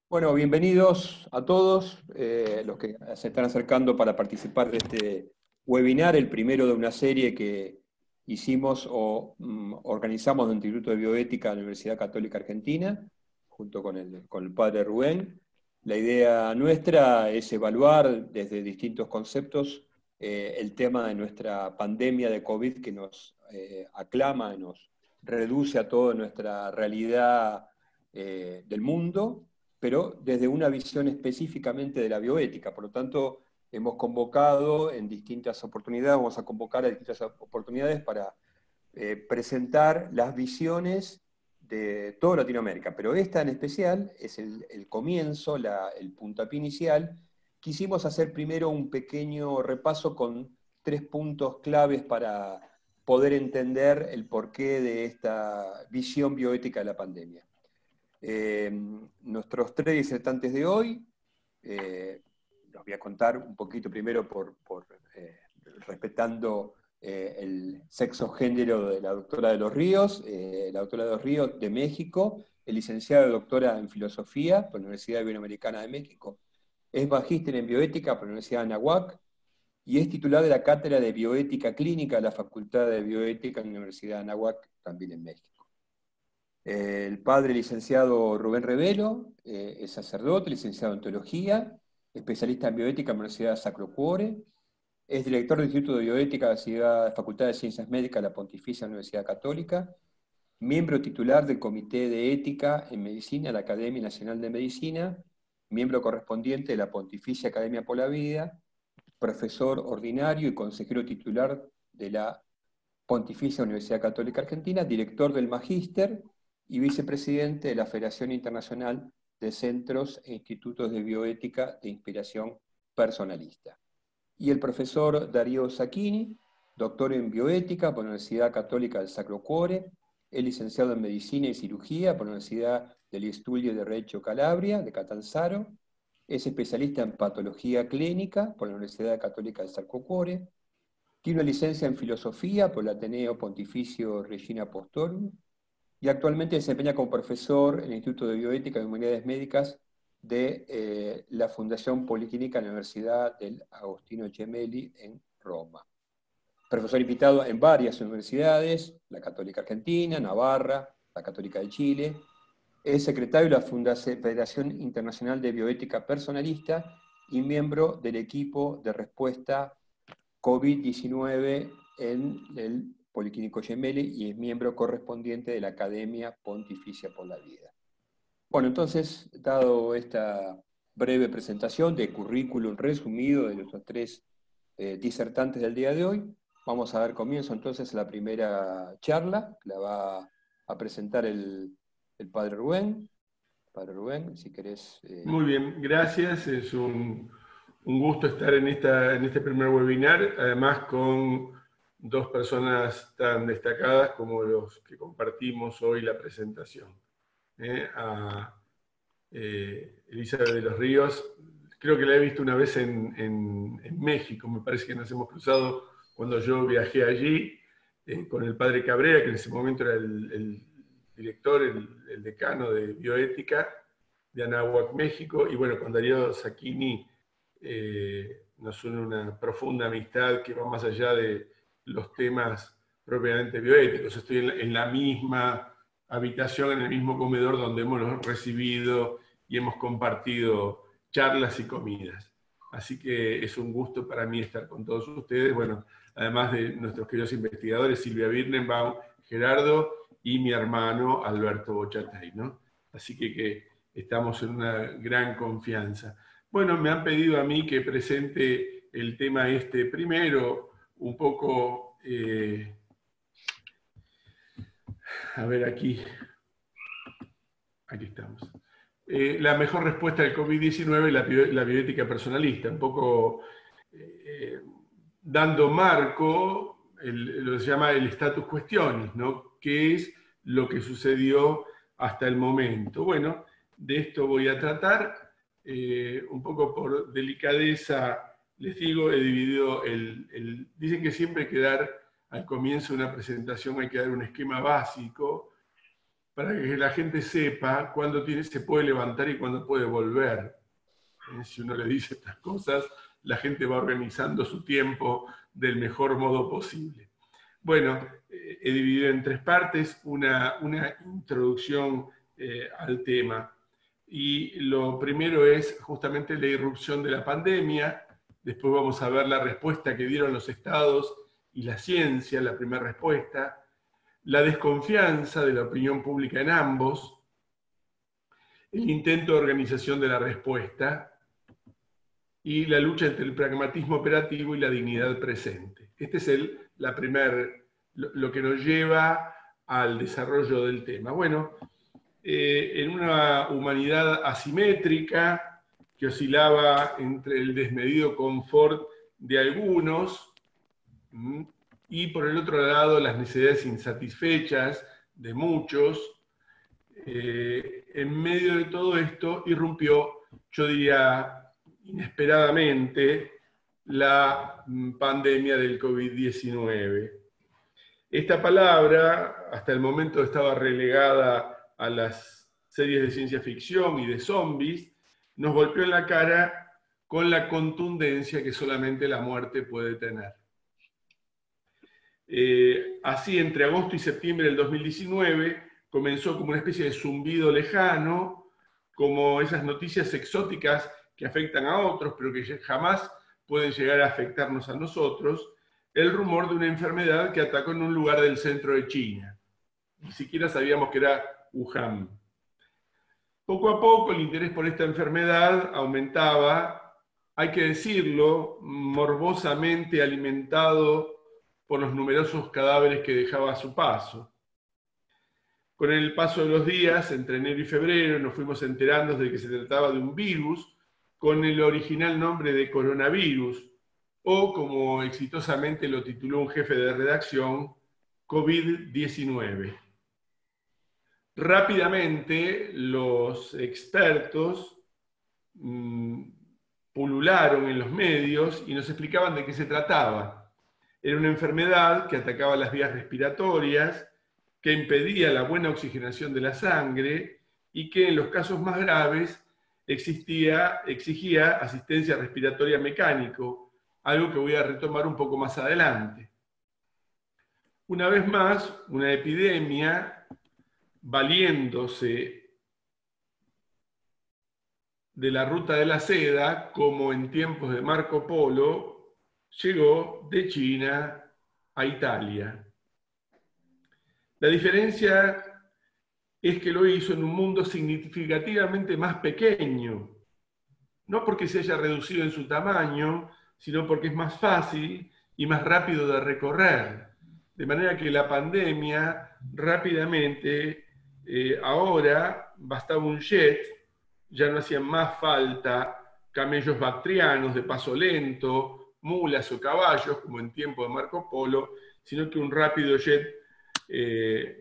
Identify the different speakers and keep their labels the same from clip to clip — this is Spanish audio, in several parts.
Speaker 1: Bueno, bienvenidos a todos los que se están acercando para participar de este webinar, el primero de una serie que hicimos o organizamos del Instituto de Bioética de la Universidad Católica Argentina, junto con el padre Rubén. La idea nuestra es evaluar desde distintos conceptos el tema de nuestra pandemia de COVID que nos aclama, nos reduce a toda nuestra realidad del mundo, pero desde una visión específicamente de la bioética. Por lo tanto, hemos convocado en distintas oportunidades, vamos a convocar a distintas oportunidades para presentar las visiones de toda Latinoamérica, pero esta en especial es el comienzo, el puntapié inicial. Quisimos hacer primero un pequeño repaso con 3 puntos claves para poder entender el porqué de esta visión bioética de la pandemia. Nuestros 3 disertantes de hoy, los voy a contar un poquito primero respetando el sexo-género de la doctora de los Ríos, la doctora de los Ríos de México, es licenciada y doctora en Filosofía por la Universidad Iberoamericana de México, es magíster en Bioética por la Universidad de Anáhuac y es titular de la Cátedra de Bioética Clínica de la Facultad de Bioética en la Universidad de Anáhuac, también en México. El padre licenciado Rubén Revelo es sacerdote, licenciado en Teología, especialista en bioética en la Universidad Sacro Cuore, es director del Instituto de Bioética de la Facultad de Ciencias Médicas de la Pontificia Universidad Católica, miembro titular del Comité de Ética en Medicina de la Academia Nacional de Medicina, miembro correspondiente de la Pontificia Academia por la Vida, profesor ordinario y consejero titular de la Pontificia Universidad Católica Argentina, director del Magíster y vicepresidente de la Federación Internacional de Centros e Institutos de Bioética de Inspiración Personalista. Y el profesor Darío Sacchini, doctor en bioética por la Universidad Católica del Sacro Cuore, es licenciado en Medicina y Cirugía por la Universidad del Estudio de Reggio Calabria, de Catanzaro, es especialista en patología clínica por la Universidad Católica del Sacro Cuore, tiene una licencia en Filosofía por el Ateneo Pontificio Regina Apostolorum, y actualmente se desempeña como profesor en el Instituto de Bioética y Humanidades Médicas de la Fundación Policlínica de la Universidad del Agostino Gemelli en Roma. Profesor invitado en varias universidades, la Católica Argentina, Navarra, la Católica de Chile. Es secretario de la Federación Internacional de Bioética Personalista y miembro del equipo de respuesta COVID-19 en el Policlínico Gemelli y es miembro correspondiente de la Academia Pontificia por la Vida. Bueno, entonces, dado esta breve presentación de currículum resumido de nuestros 3 disertantes del día de hoy, vamos a dar comienzo entonces a la primera charla, que la va a presentar el padre Rubén. Padre Rubén, si querés...
Speaker 2: Muy bien, gracias. Es un gusto estar en este primer webinar, además con 2 personas tan destacadas como los que compartimos hoy la presentación. A Elizabeth de los Ríos, creo que la he visto una vez en México, me parece que nos hemos cruzado cuando yo viajé allí con el padre Cabrera, que en ese momento era el director, el decano de bioética de Anáhuac, México, y bueno, con Darío Sacchini nos une una profunda amistad que va más allá de los temas propiamente bioéticos. Estoy en la misma habitación, en el mismo comedor donde hemos recibido y hemos compartido charlas y comidas. Así que es un gusto para mí estar con todos ustedes, bueno, además de nuestros queridos investigadores, Silvia Birnenbaum, Gerardo y mi hermano Alberto Bochatay, ¿no? Así que estamos en una gran confianza. Bueno, me han pedido a mí que presente el tema primero, un poco, a ver aquí estamos. La mejor respuesta al COVID-19 la bioética personalista, un poco dando marco, lo que se llama el status questionis, ¿no? ¿Qué es lo que sucedió hasta el momento? Bueno, de esto voy a tratar. Un poco por delicadeza, les digo, he dividido dicen que siempre hay que dar al comienzo de una presentación, hay que dar un esquema básico. para que la gente sepa cuándo se puede levantar y cuándo puede volver. Si uno le dice estas cosas, la gente va organizando su tiempo del mejor modo posible. Bueno, he dividido en 3 partes una introducción al tema. Y lo primero es justamente la irrupción de la pandemia. Después vamos a ver la respuesta que dieron los estados y la ciencia, la primera respuesta. La desconfianza de la opinión pública en ambos. El intento de organización de la respuesta. Y la lucha entre el pragmatismo operativo y la dignidad presente. Este es lo que nos lleva al desarrollo del tema. Bueno, en una humanidad asimétrica que oscilaba entre el desmedido confort de algunos y por el otro lado las necesidades insatisfechas de muchos, en medio de todo esto irrumpió, yo diría, inesperadamente, la pandemia del COVID-19. Esta palabra, hasta el momento estaba relegada a las series de ciencia ficción y de zombies, nos golpeó en la cara con la contundencia que solamente la muerte puede tener. Así, entre agosto y septiembre del 2019, comenzó como una especie de zumbido lejano, como esas noticias exóticas que afectan a otros, pero que jamás pueden llegar a afectarnos a nosotros, el rumor de una enfermedad que atacó en un lugar del centro de China. Ni siquiera sabíamos que era Wuhan. Poco a poco el interés por esta enfermedad aumentaba, hay que decirlo, morbosamente alimentado por los numerosos cadáveres que dejaba a su paso. Con el paso de los días, entre enero y febrero, nos fuimos enterando de que se trataba de un virus con el original nombre de coronavirus, o como exitosamente lo tituló un jefe de redacción, COVID-19. Rápidamente los expertos pulularon en los medios y nos explicaban de qué se trataba. Era una enfermedad que atacaba las vías respiratorias, que impedía la buena oxigenación de la sangre y que en los casos más graves exigía asistencia respiratoria mecánico, algo que voy a retomar un poco más adelante. Una vez más, una epidemia, valiéndose de la ruta de la seda, como en tiempos de Marco Polo, llegó de China a Italia. La diferencia es que lo hizo en un mundo significativamente más pequeño, no porque se haya reducido en su tamaño, sino porque es más fácil y más rápido de recorrer. De manera que la pandemia rápidamente, ahora bastaba un jet, ya no hacían más falta camellos bactrianos de paso lento, mulas o caballos, como en tiempo de Marco Polo, sino que un rápido jet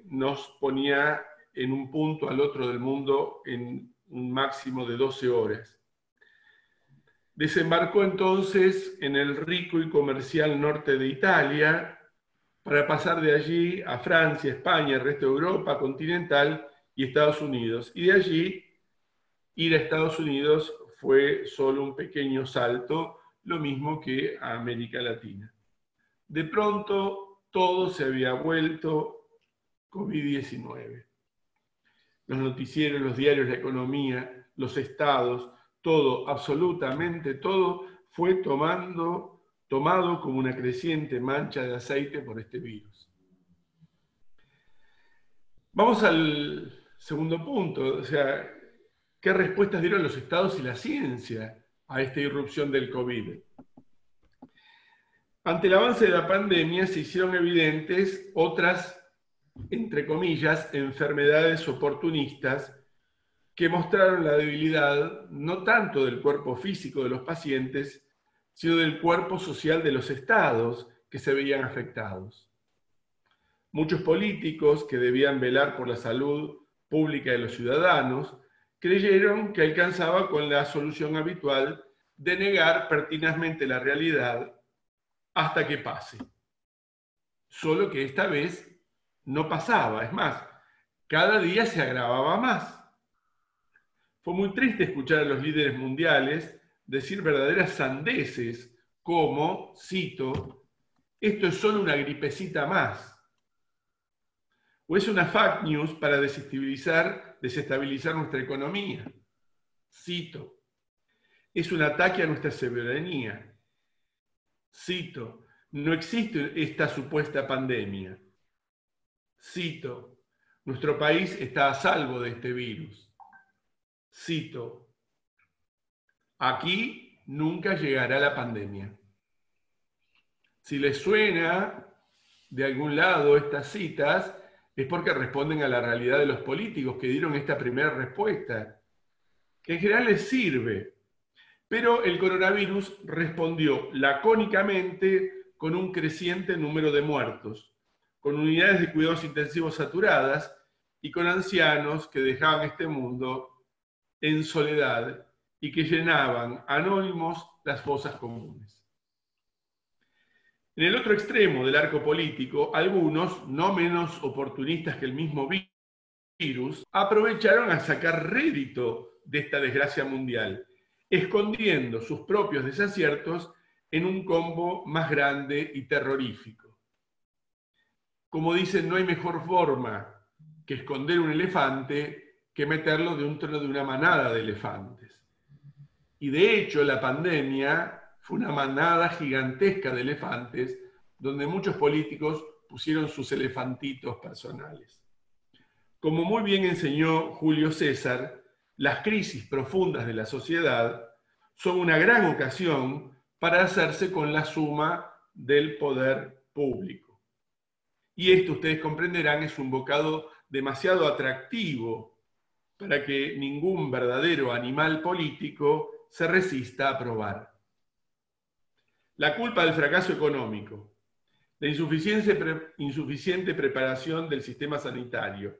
Speaker 2: nos ponía en un punto al otro del mundo en un máximo de 12 horas. Desembarcó entonces en el rico y comercial norte de Italia para pasar de allí a Francia, España, el resto de Europa continental y Estados Unidos. Y de allí ir a Estados Unidos fue solo un pequeño salto, lo mismo que a América Latina. De pronto todo se había vuelto COVID-19. Los noticieros, los diarios, la economía, los estados, todo, absolutamente todo, fue tomado como una creciente mancha de aceite por este virus. Vamos al segundo punto, o sea, ¿qué respuestas dieron los estados y la ciencia a esta irrupción del COVID? Ante el avance de la pandemia se hicieron evidentes otras, entre comillas, enfermedades oportunistas que mostraron la debilidad no tanto del cuerpo físico de los pacientes, sino del cuerpo social de los estados que se veían afectados. Muchos políticos que debían velar por la salud pública de los ciudadanos creyeron que alcanzaba con la solución habitual de negar pertinazmente la realidad hasta que pase. Solo que esta vez no pasaba, es más, cada día se agravaba más. Fue muy triste escuchar a los líderes mundiales decir verdaderas sandeces como, cito, esto es solo una gripecita más. O es una fake news para desestabilizar nuestra economía. Cito, es un ataque a nuestra soberanía. Cito, no existe esta supuesta pandemia. Cito, nuestro país está a salvo de este virus. Cito, aquí nunca llegará la pandemia. Si les suena de algún lado estas citas, es porque responden a la realidad de los políticos que dieron esta primera respuesta, que en general les sirve. Pero el coronavirus respondió lacónicamente con un creciente número de muertos, con unidades de cuidados intensivos saturadas y con ancianos que dejaban este mundo en soledad y que llenaban anónimos las fosas comunes. En el otro extremo del arco político, algunos, no menos oportunistas que el mismo virus, aprovecharon a sacar rédito de esta desgracia mundial, escondiendo sus propios desaciertos en un combo más grande y terrorífico. Como dicen, no hay mejor forma que esconder un elefante que meterlo dentro de una manada de elefantes. Y de hecho, la pandemia fue una manada gigantesca de elefantes donde muchos políticos pusieron sus elefantitos personales. Como muy bien enseñó Julio César, las crisis profundas de la sociedad son una gran ocasión para hacerse con la suma del poder público. Y esto, ustedes comprenderán, es un bocado demasiado atractivo para que ningún verdadero animal político se resista a probar. La culpa del fracaso económico, la insuficiente preparación del sistema sanitario,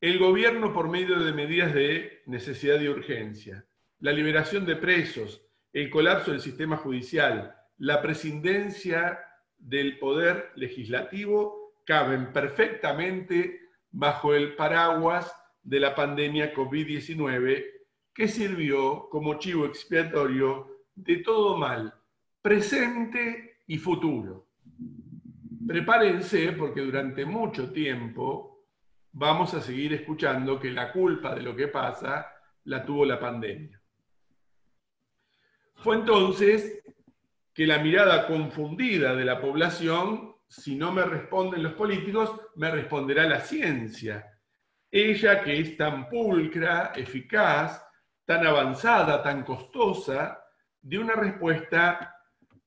Speaker 2: el gobierno por medio de medidas de necesidad y urgencia, la liberación de presos, el colapso del sistema judicial, la prescindencia del poder legislativo caben perfectamente bajo el paraguas de la pandemia COVID-19 que sirvió como chivo expiatorio de todo mal, presente y futuro. Prepárense porque durante mucho tiempo vamos a seguir escuchando que la culpa de lo que pasa la tuvo la pandemia. Fue entonces que la mirada confundida de la población, si no me responden los políticos, me responderá la ciencia. Ella que es tan pulcra, eficaz, tan avanzada, tan costosa, de una respuesta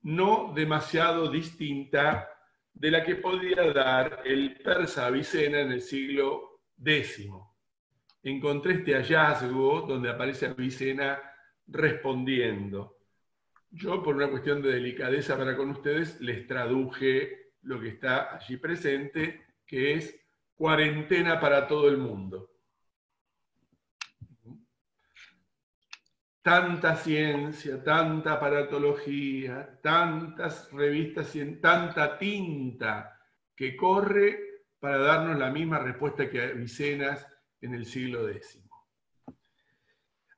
Speaker 2: no demasiado distinta de la que podía dar el persa Avicena en el siglo X. Encontré este hallazgo donde aparece Avicena respondiendo. Yo, por una cuestión de delicadeza para con ustedes, les traduje lo que está allí presente, que es cuarentena para todo el mundo. Tanta ciencia, tanta aparatología, tantas revistas, tanta tinta que corre para darnos la misma respuesta que Avicenas en el siglo X.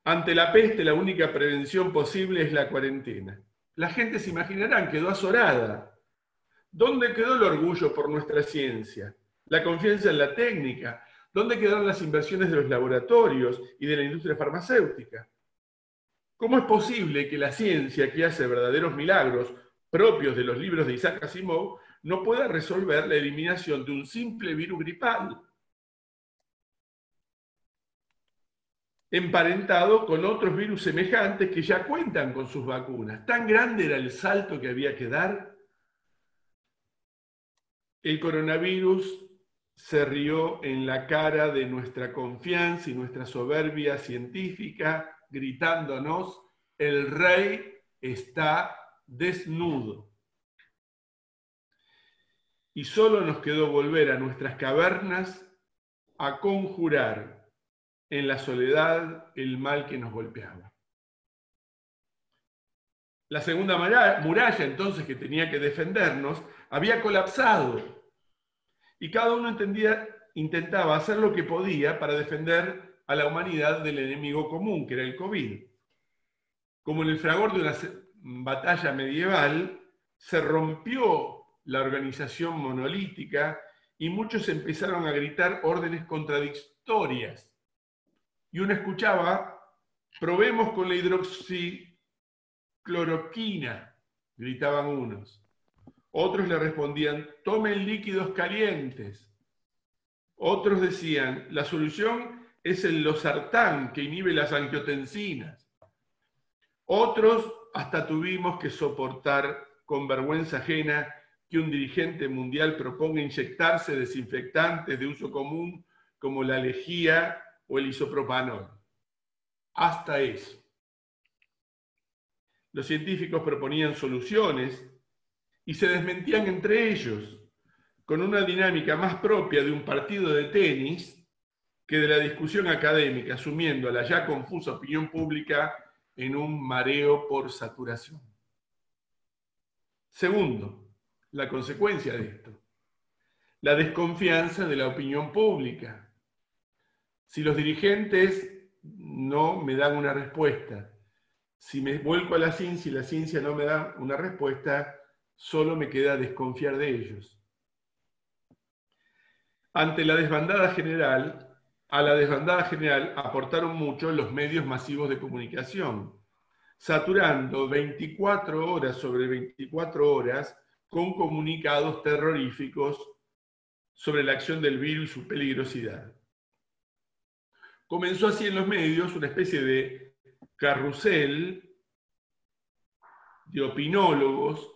Speaker 2: Ante la peste, la única prevención posible es la cuarentena. La gente, se imaginarán, quedó azorada. ¿Dónde quedó el orgullo por nuestra ciencia? La confianza en la técnica. ¿Dónde quedaron las inversiones de los laboratorios y de la industria farmacéutica? ¿Cómo es posible que la ciencia, que hace verdaderos milagros propios de los libros de Isaac Asimov, no pueda resolver la eliminación de un simple virus gripal, emparentado con otros virus semejantes que ya cuentan con sus vacunas? Tan grande era el salto que había que dar. El coronavirus se rió en la cara de nuestra confianza y nuestra soberbia científica, gritándonos: el rey está desnudo. Y solo nos quedó volver a nuestras cavernas a conjurar en la soledad el mal que nos golpeaba. La segunda muralla, entonces, que tenía que defendernos, había colapsado. Y cada uno entendía intentaba hacer lo que podía para defender a la humanidad del enemigo común, que era el COVID. Como en el fragor de una batalla medieval, se rompió la organización monolítica y muchos empezaron a gritar órdenes contradictorias. Y uno escuchaba, probemos con la hidroxicloroquina, gritaban unos. Otros le respondían, tomen líquidos calientes. Otros decían, la solución es el losartán, que inhibe las angiotensinas. Otros hasta tuvimos que soportar con vergüenza ajena que un dirigente mundial proponga inyectarse desinfectantes de uso común como la lejía o el isopropanol. Hasta eso. Los científicos proponían soluciones y se desmentían entre ellos, con una dinámica más propia de un partido de tenis que de la discusión académica, sumiendo a la ya confusa opinión pública en un mareo por saturación. Segundo, la consecuencia de esto, la desconfianza de la opinión pública. Si los dirigentes no me dan una respuesta, si me vuelco a la ciencia y la ciencia no me da una respuesta, solo me queda desconfiar de ellos. Ante la desbandada general, a la desbandada general aportaron mucho los medios masivos de comunicación, saturando 24 horas sobre 24 horas con comunicados terroríficos sobre la acción del virus y su peligrosidad. Comenzó así en los medios una especie de carrusel de opinólogos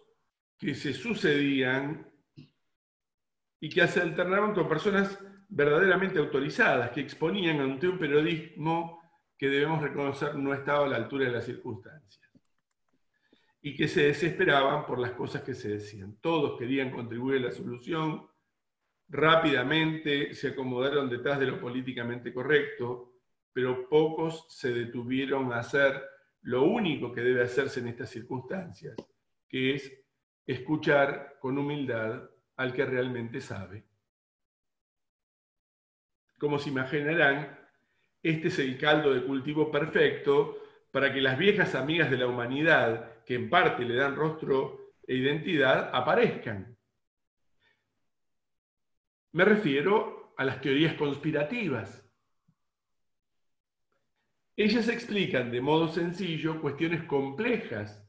Speaker 2: que se sucedían y que se alternaban con personas verdaderamente autorizadas, que exponían ante un periodismo que debemos reconocer no estaba a la altura de las circunstancias, y que se desesperaban por las cosas que se decían. Todos querían contribuir a la solución, rápidamente se acomodaron detrás de lo políticamente correcto, pero pocos se detuvieron a hacer lo único que debe hacerse en estas circunstancias, que es escuchar con humildad al que realmente sabe. Como se imaginarán, este es el caldo de cultivo perfecto para que las viejas amigas de la humanidad, que en parte le dan rostro e identidad, aparezcan. Me refiero a las teorías conspirativas. Ellas explican de modo sencillo cuestiones complejas,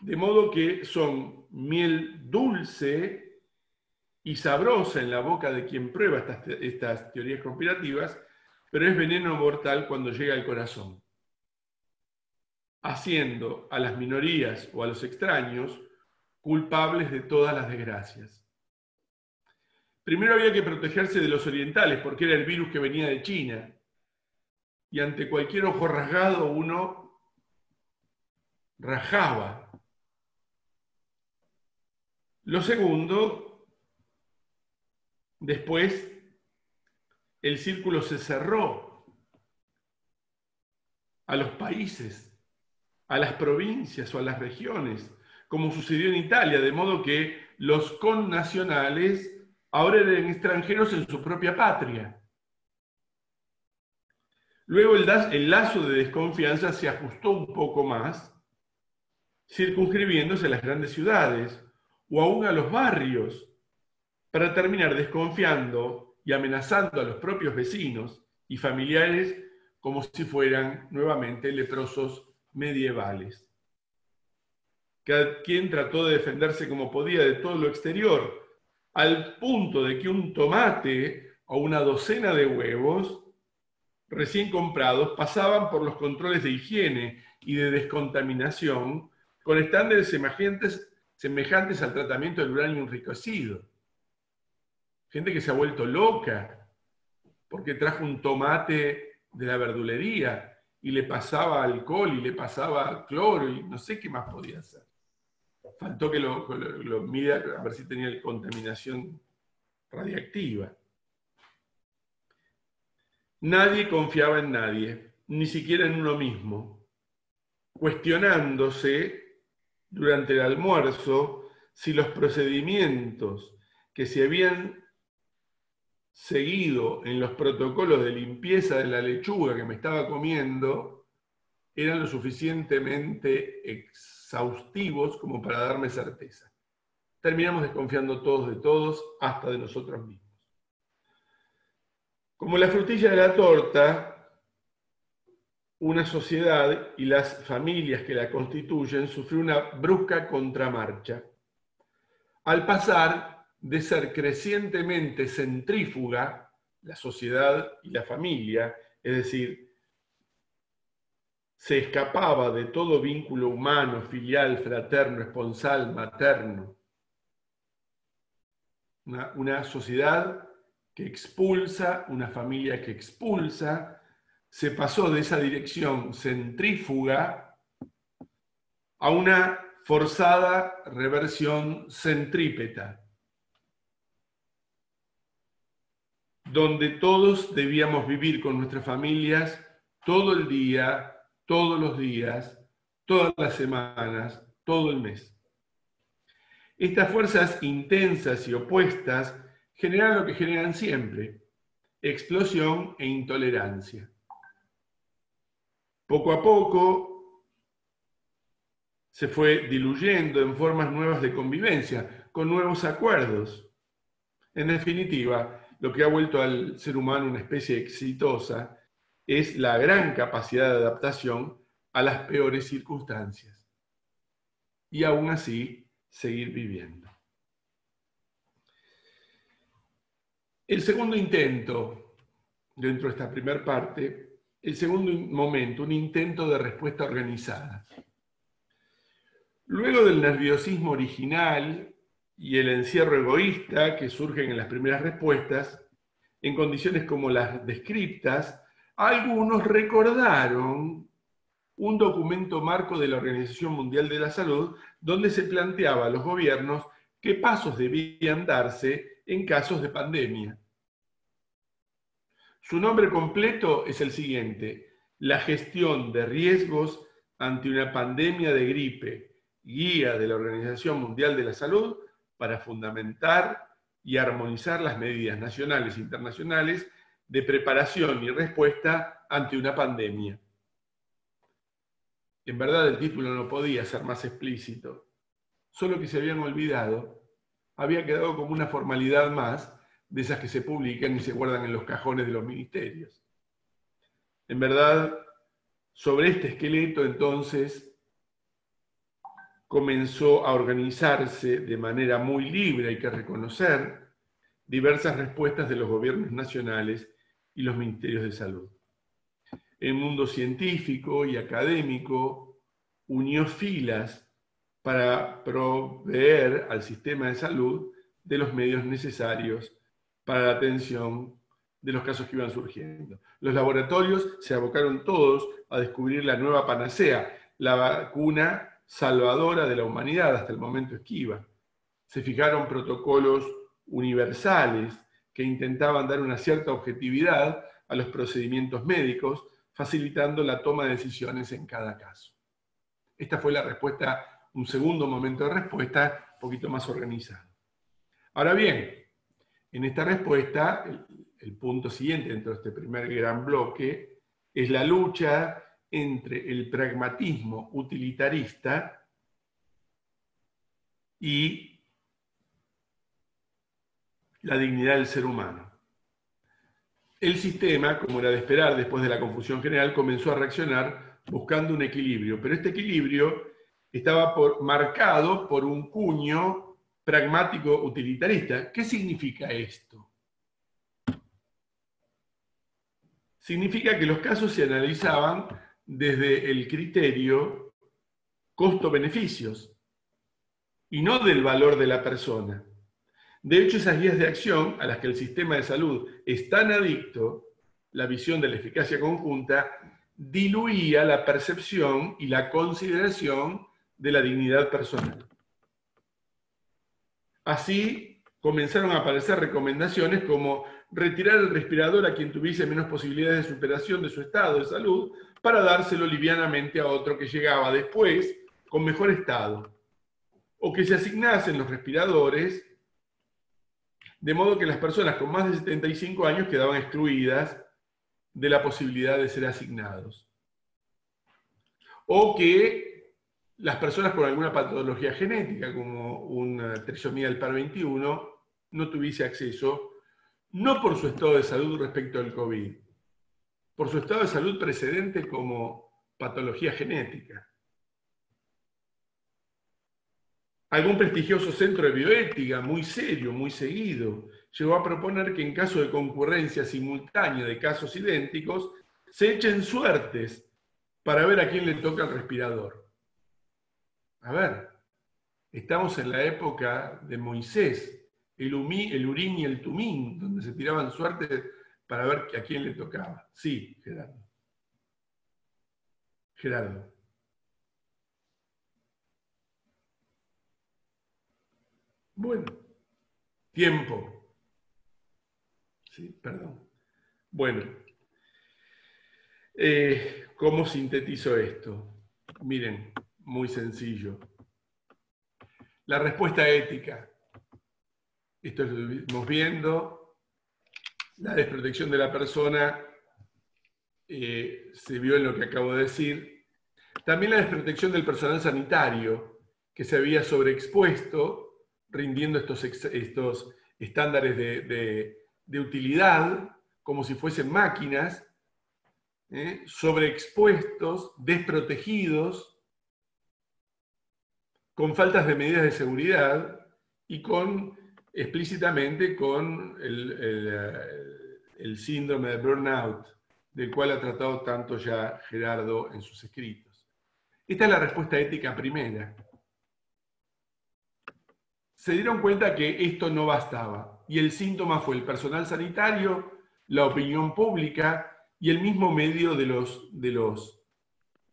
Speaker 2: de modo que son miel dulce y sabrosa en la boca de quien prueba estas teorías conspirativas, pero es veneno mortal cuando llega al corazón, haciendo a las minorías o a los extraños culpables de todas las desgracias. Primero había que protegerse de los orientales, porque era el virus que venía de China, y ante cualquier ojo rasgado uno rajaba. Lo segundo, después el círculo se cerró a los países, a las provincias o a las regiones, como sucedió en Italia, de modo que los connacionales ahora eran extranjeros en su propia patria. Luego el lazo de desconfianza se ajustó un poco más, circunscribiéndose a las grandes ciudades o aún a los barrios, para terminar desconfiando y amenazando a los propios vecinos y familiares como si fueran nuevamente leprosos medievales. Cada quien trató de defenderse como podía de todo lo exterior, al punto de que un tomate o una docena de huevos recién comprados pasaban por los controles de higiene y de descontaminación con estándares semejantes al tratamiento del uranio enriquecido. Gente que se ha vuelto loca porque trajo un tomate de la verdulería y le pasaba alcohol y le pasaba cloro y no sé qué más podía hacer. Faltó que lo mida a ver si tenía contaminación radiactiva. Nadie confiaba en nadie, ni siquiera en uno mismo, cuestionándose durante el almuerzo si los procedimientos que se habían seguido en los protocolos de limpieza de la lechuga que me estaba comiendo eran lo suficientemente exhaustivos como para darme certeza. Terminamos desconfiando todos de todos, hasta de nosotros mismos. Como la frutilla de la torta, una sociedad y las familias que la constituyen sufrió una brusca contramarcha. Al pasar de ser crecientemente centrífuga, la sociedad y la familia, es decir, se escapaba de todo vínculo humano, filial, fraterno, esponsal, materno. Una sociedad que expulsa, una familia que expulsa, se pasó de esa dirección centrífuga a una forzada reversión centrípeta, donde todos debíamos vivir con nuestras familias todo el día, todos los días, todas las semanas, todo el mes. Estas fuerzas intensas y opuestas generan lo que generan siempre: explosión e intolerancia. Poco a poco se fue diluyendo en formas nuevas de convivencia, con nuevos acuerdos. En definitiva, lo que ha vuelto al ser humano una especie exitosa es la gran capacidad de adaptación a las peores circunstancias. Y aún así, seguir viviendo. El segundo intento, dentro de esta primera parte, el segundo momento, un intento de respuesta organizada. Luego del nerviosismo original y el encierro egoísta que surgen en las primeras respuestas, en condiciones como las descriptas, algunos recordaron un documento marco de la Organización Mundial de la Salud donde se planteaba a los gobiernos qué pasos debían darse en casos de pandemia. Su nombre completo es el siguiente: la gestión de riesgos ante una pandemia de gripe, guía de la Organización Mundial de la Salud para fundamentar y armonizar las medidas nacionales e internacionales de preparación y respuesta ante una pandemia. En verdad el título no podía ser más explícito, solo que se habían olvidado, había quedado como una formalidad más de esas que se publican y se guardan en los cajones de los ministerios. En verdad, sobre este esqueleto entonces comenzó a organizarse de manera muy libre, hay que reconocer, diversas respuestas de los gobiernos nacionales y los ministerios de salud. El mundo científico y académico unió filas para proveer al sistema de salud de los medios necesarios para la atención de los casos que iban surgiendo. Los laboratorios se abocaron todos a descubrir la nueva panacea, la vacuna salvadora de la humanidad hasta el momento esquiva. Se fijaron protocolos universales que intentaban dar una cierta objetividad a los procedimientos médicos, facilitando la toma de decisiones en cada caso. Esta fue la respuesta, un segundo momento de respuesta, un poquito más organizado. Ahora bien, en esta respuesta, el punto siguiente dentro de este primer gran bloque es la lucha entre el pragmatismo utilitarista y la dignidad del ser humano. El sistema, como era de esperar después de la confusión general, comenzó a reaccionar buscando un equilibrio, pero este equilibrio estaba marcado por un cuño pragmático utilitarista. ¿Qué significa esto? Significa que los casos se analizaban desde el criterio costo-beneficios y no del valor de la persona. De hecho, esas guías de acción a las que el sistema de salud es tan adicto, la visión de la eficacia conjunta, diluía la percepción y la consideración de la dignidad personal. Así comenzaron a aparecer recomendaciones como retirar el respirador a quien tuviese menos posibilidades de superación de su estado de salud para dárselo livianamente a otro que llegaba después con mejor estado, o que se asignasen los respiradores de modo que las personas con más de 75 años quedaban excluidas de la posibilidad de ser asignados. O que las personas con alguna patología genética, como una trisomía del par 21, no tuviese acceso, no por su estado de salud respecto al COVID, por su estado de salud precedente como patología genética. Algún prestigioso centro de bioética, muy serio, muy seguido, llegó a proponer que en caso de concurrencia simultánea de casos idénticos, se echen suertes para ver a quién le toca el respirador. A ver, estamos en la época de Moisés, el Urim y el Tumín, donde se tiraban suertes para ver a quién le tocaba. Sí, Gerardo. Gerardo. Bueno, tiempo. Sí, perdón. Bueno, ¿cómo sintetizo esto? Miren, muy sencillo. La respuesta ética. Esto lo estamos viendo. La desprotección de la persona se vio en lo que acabo de decir. También la desprotección del personal sanitario, que se había sobreexpuesto, rindiendo estos estándares de utilidad, como si fuesen máquinas, sobreexpuestos, desprotegidos, con faltas de medidas de seguridad y explícitamente con el síndrome de burnout, del cual ha tratado tanto ya Gerardo en sus escritos. Esta es la respuesta ética primera. Se dieron cuenta que esto no bastaba, y el síntoma fue el personal sanitario, la opinión pública y el mismo medio de los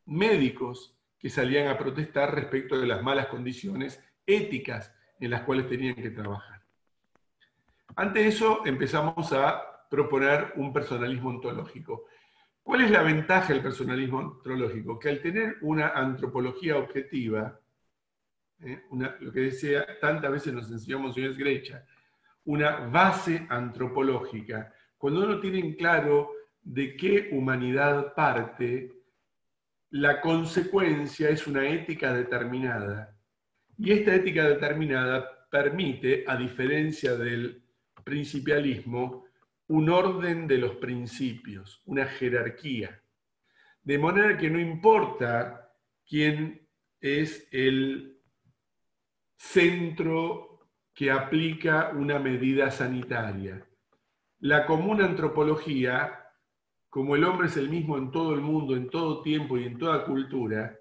Speaker 2: médicos que salían a protestar respecto de las malas condiciones éticas en las cuales tenían que trabajar. Ante eso empezamos a proponer un personalismo ontológico. ¿Cuál es la ventaja del personalismo ontológico? Que al tener una antropología objetiva, lo que decía, tantas veces nos enseñó Monseñor Grecha, una base antropológica, cuando uno tiene en claro de qué humanidad parte, la consecuencia es una ética determinada. Y esta ética determinada permite, a diferencia del principialismo, un orden de los principios, una jerarquía. De manera que no importa quién es el centro que aplica una medida sanitaria. La común antropología, como el hombre es el mismo en todo el mundo, en todo tiempo y en toda cultura,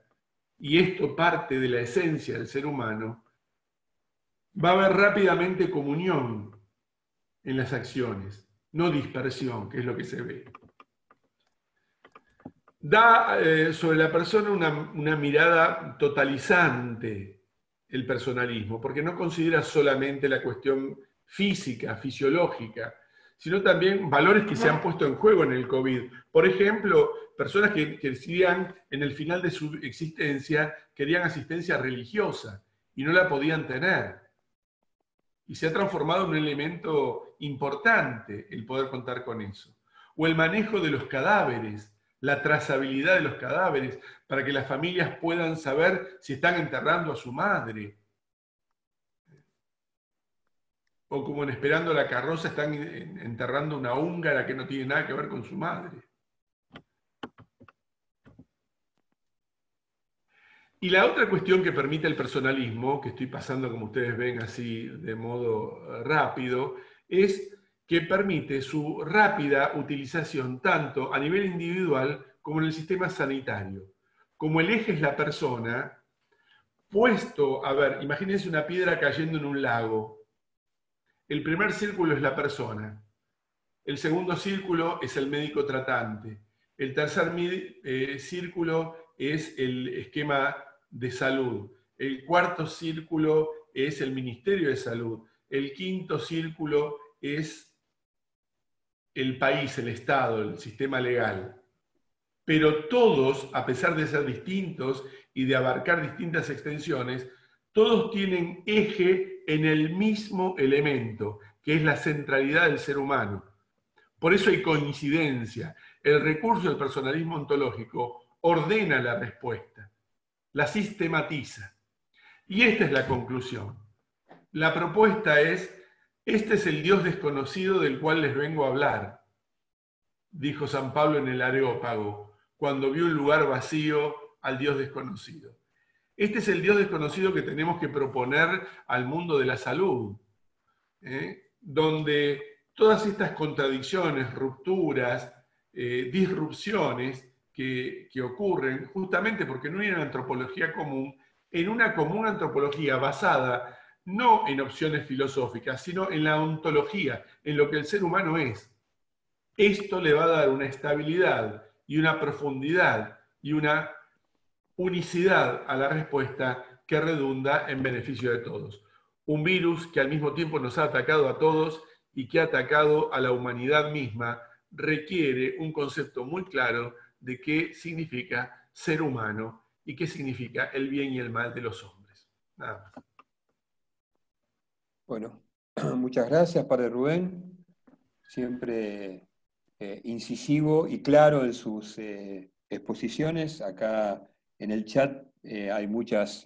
Speaker 2: y esto parte de la esencia del ser humano, va a haber rápidamente comunión en las acciones, no dispersión, que es lo que se ve. Da sobre la persona una mirada totalizante el personalismo, porque no considera solamente la cuestión física, fisiológica, sino también valores que se han puesto en juego en el COVID. Por ejemplo, personas que decían en el final de su existencia, querían asistencia religiosa y no la podían tener. Y se ha transformado en un elemento importante el poder contar con eso. O el manejo de los cadáveres, la trazabilidad de los cadáveres, para que las familias puedan saber si están enterrando a su madre. O como en Esperando la carroza están enterrando a una húngara que no tiene nada que ver con su madre. Y la otra cuestión que permite el personalismo, que estoy pasando como ustedes ven así de modo rápido, es que permite su rápida utilización tanto a nivel individual como en el sistema sanitario. Como el eje es la persona, puesto, a ver, imagínense una piedra cayendo en un lago. El primer círculo es la persona, el segundo círculo es el médico tratante, el tercer círculo es el esquema de salud, el cuarto círculo es el Ministerio de Salud, el quinto círculo es el país, el Estado, el sistema legal. Pero todos, a pesar de ser distintos y de abarcar distintas extensiones, todos tienen eje en el mismo elemento, que es la centralidad del ser humano. Por eso hay coincidencia. El recurso del personalismo ontológico ordena la respuesta, la sistematiza. Y esta es la conclusión. La propuesta es: este es el Dios desconocido del cual les vengo a hablar, dijo San Pablo en el Areópago, cuando vio un lugar vacío al Dios desconocido. Este es el Dios desconocido que tenemos que proponer al mundo de la salud, donde todas estas contradicciones, rupturas, disrupciones que ocurren justamente porque no hay una antropología común, en una común antropología basada no en opciones filosóficas, sino en la ontología, en lo que el ser humano es. Esto le va a dar una estabilidad y una profundidad y una unicidad a la respuesta que redunda en beneficio de todos. Un virus que al mismo tiempo nos ha atacado a todos y que ha atacado a la humanidad misma requiere un concepto muy claro de qué significa ser humano y qué significa el bien y el mal de los hombres. Nada más.
Speaker 1: Bueno, muchas gracias, Padre Rubén. Siempre incisivo y claro en sus exposiciones. Acá en el chat hay muchos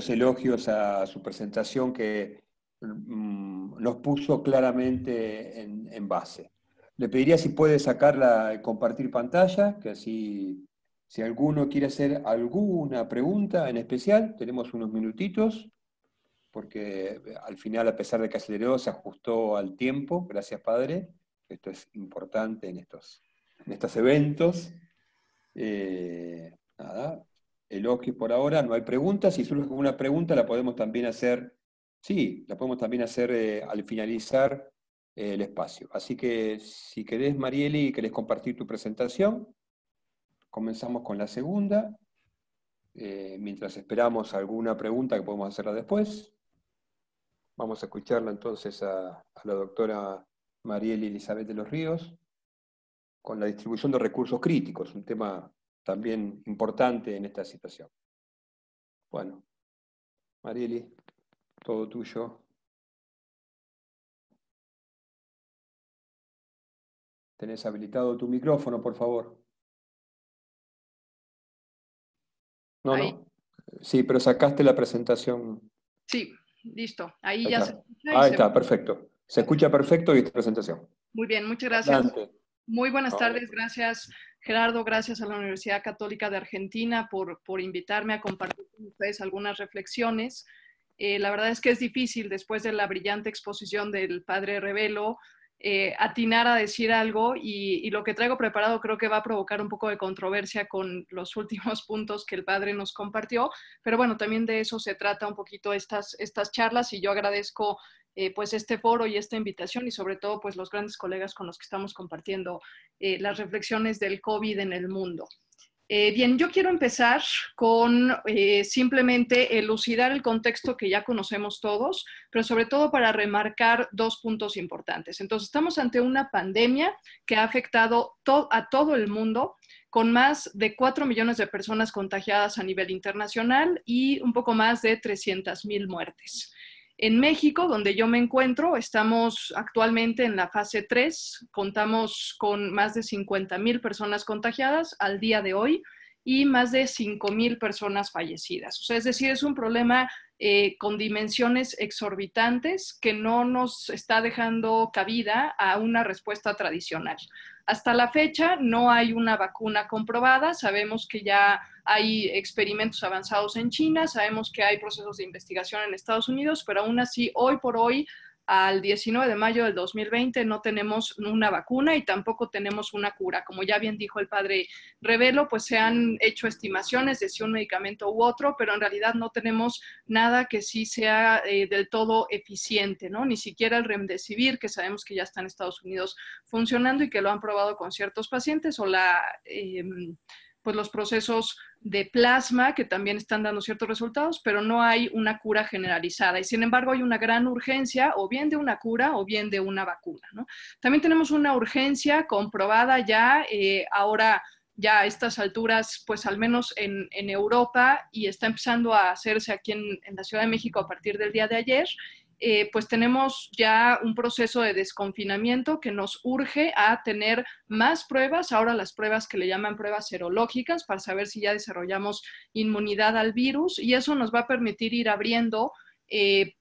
Speaker 1: elogios a su presentación que nos puso claramente en base. Le pediría si puede sacarla, compartir pantalla, que así, si alguno quiere hacer alguna pregunta en especial, tenemos unos minutitos, porque al final, a pesar de que aceleró, se ajustó al tiempo. Gracias, Padre. Esto es importante en estos eventos. Nada, elogios por ahora, no hay preguntas. Si surge alguna pregunta, la podemos también hacer, sí, la podemos también hacer al finalizar el espacio. Así que, si querés, Marieli, querés compartir tu presentación, comenzamos con la segunda, mientras esperamos alguna pregunta que podemos hacerla después. Vamos a escucharla entonces a la doctora Marieli Elizabeth de los Ríos, con la distribución de recursos críticos, un tema también importante en esta situación. Bueno, Marieli, todo tuyo. Tenés habilitado tu micrófono, por favor. No,
Speaker 3: ahí.
Speaker 1: no. Sí, pero sacaste la presentación.
Speaker 3: Sí, listo. Ahí
Speaker 1: Ahí
Speaker 3: ya
Speaker 1: está.
Speaker 3: se escucha.
Speaker 1: Ahí está, perfecto. Se escucha perfecto y esta presentación.
Speaker 3: Muy bien, muchas gracias.
Speaker 1: Adelante.
Speaker 3: Muy buenas
Speaker 1: No,
Speaker 3: tardes. Gracias, Gerardo. Gracias a la Universidad Católica de Argentina por invitarme a compartir con ustedes algunas reflexiones. La verdad es que es difícil, después de la brillante exposición del padre Revelo, atinar a decir algo, y lo que traigo preparado creo que va a provocar un poco de controversia con los últimos puntos que el padre nos compartió, pero bueno, también de eso se trata un poquito estas charlas, y yo agradezco pues este foro y esta invitación, y sobre todo pues los grandes colegas con los que estamos compartiendo las reflexiones del COVID en el mundo. Bien, yo quiero empezar con simplemente elucidar el contexto que ya conocemos todos, pero sobre todo para remarcar dos puntos importantes. Entonces, estamos ante una pandemia que ha afectado a todo el mundo, con más de 4 millones de personas contagiadas a nivel internacional y un poco más de 300,000 muertes. En México, donde yo me encuentro, estamos actualmente en la fase 3, contamos con más de 50,000 personas contagiadas al día de hoy y más de 5,000 personas fallecidas. O sea, es decir, es un problema con dimensiones exorbitantes que no nos está dejando cabida a una respuesta tradicional. Hasta la fecha no hay una vacuna comprobada, sabemos que ya hay experimentos avanzados en China, sabemos que hay procesos de investigación en Estados Unidos, pero aún así, hoy por hoy, al 19 de mayo del 2020, no tenemos una vacuna y tampoco tenemos una cura. Como ya bien dijo el padre Revelo, pues se han hecho estimaciones de si un medicamento u otro, pero en realidad no tenemos nada que sí sea del todo eficiente, ¿no? Ni siquiera el Remdesivir, que sabemos que ya está en Estados Unidos funcionando y que lo han probado con ciertos pacientes, o pues los procesos de plasma, que también están dando ciertos resultados, pero no hay una cura generalizada. Y sin embargo, hay una gran urgencia, o bien de una cura, o bien de una vacuna, ¿no? También tenemos una urgencia comprobada ya, ahora ya a estas alturas, pues al menos en Europa, y está empezando a hacerse aquí en la Ciudad de México a partir del día de ayer, pues tenemos ya un proceso de desconfinamiento que nos urge a tener más pruebas, ahora las pruebas que le llaman pruebas serológicas, para saber si ya desarrollamos inmunidad al virus, y eso nos va a permitir ir abriendo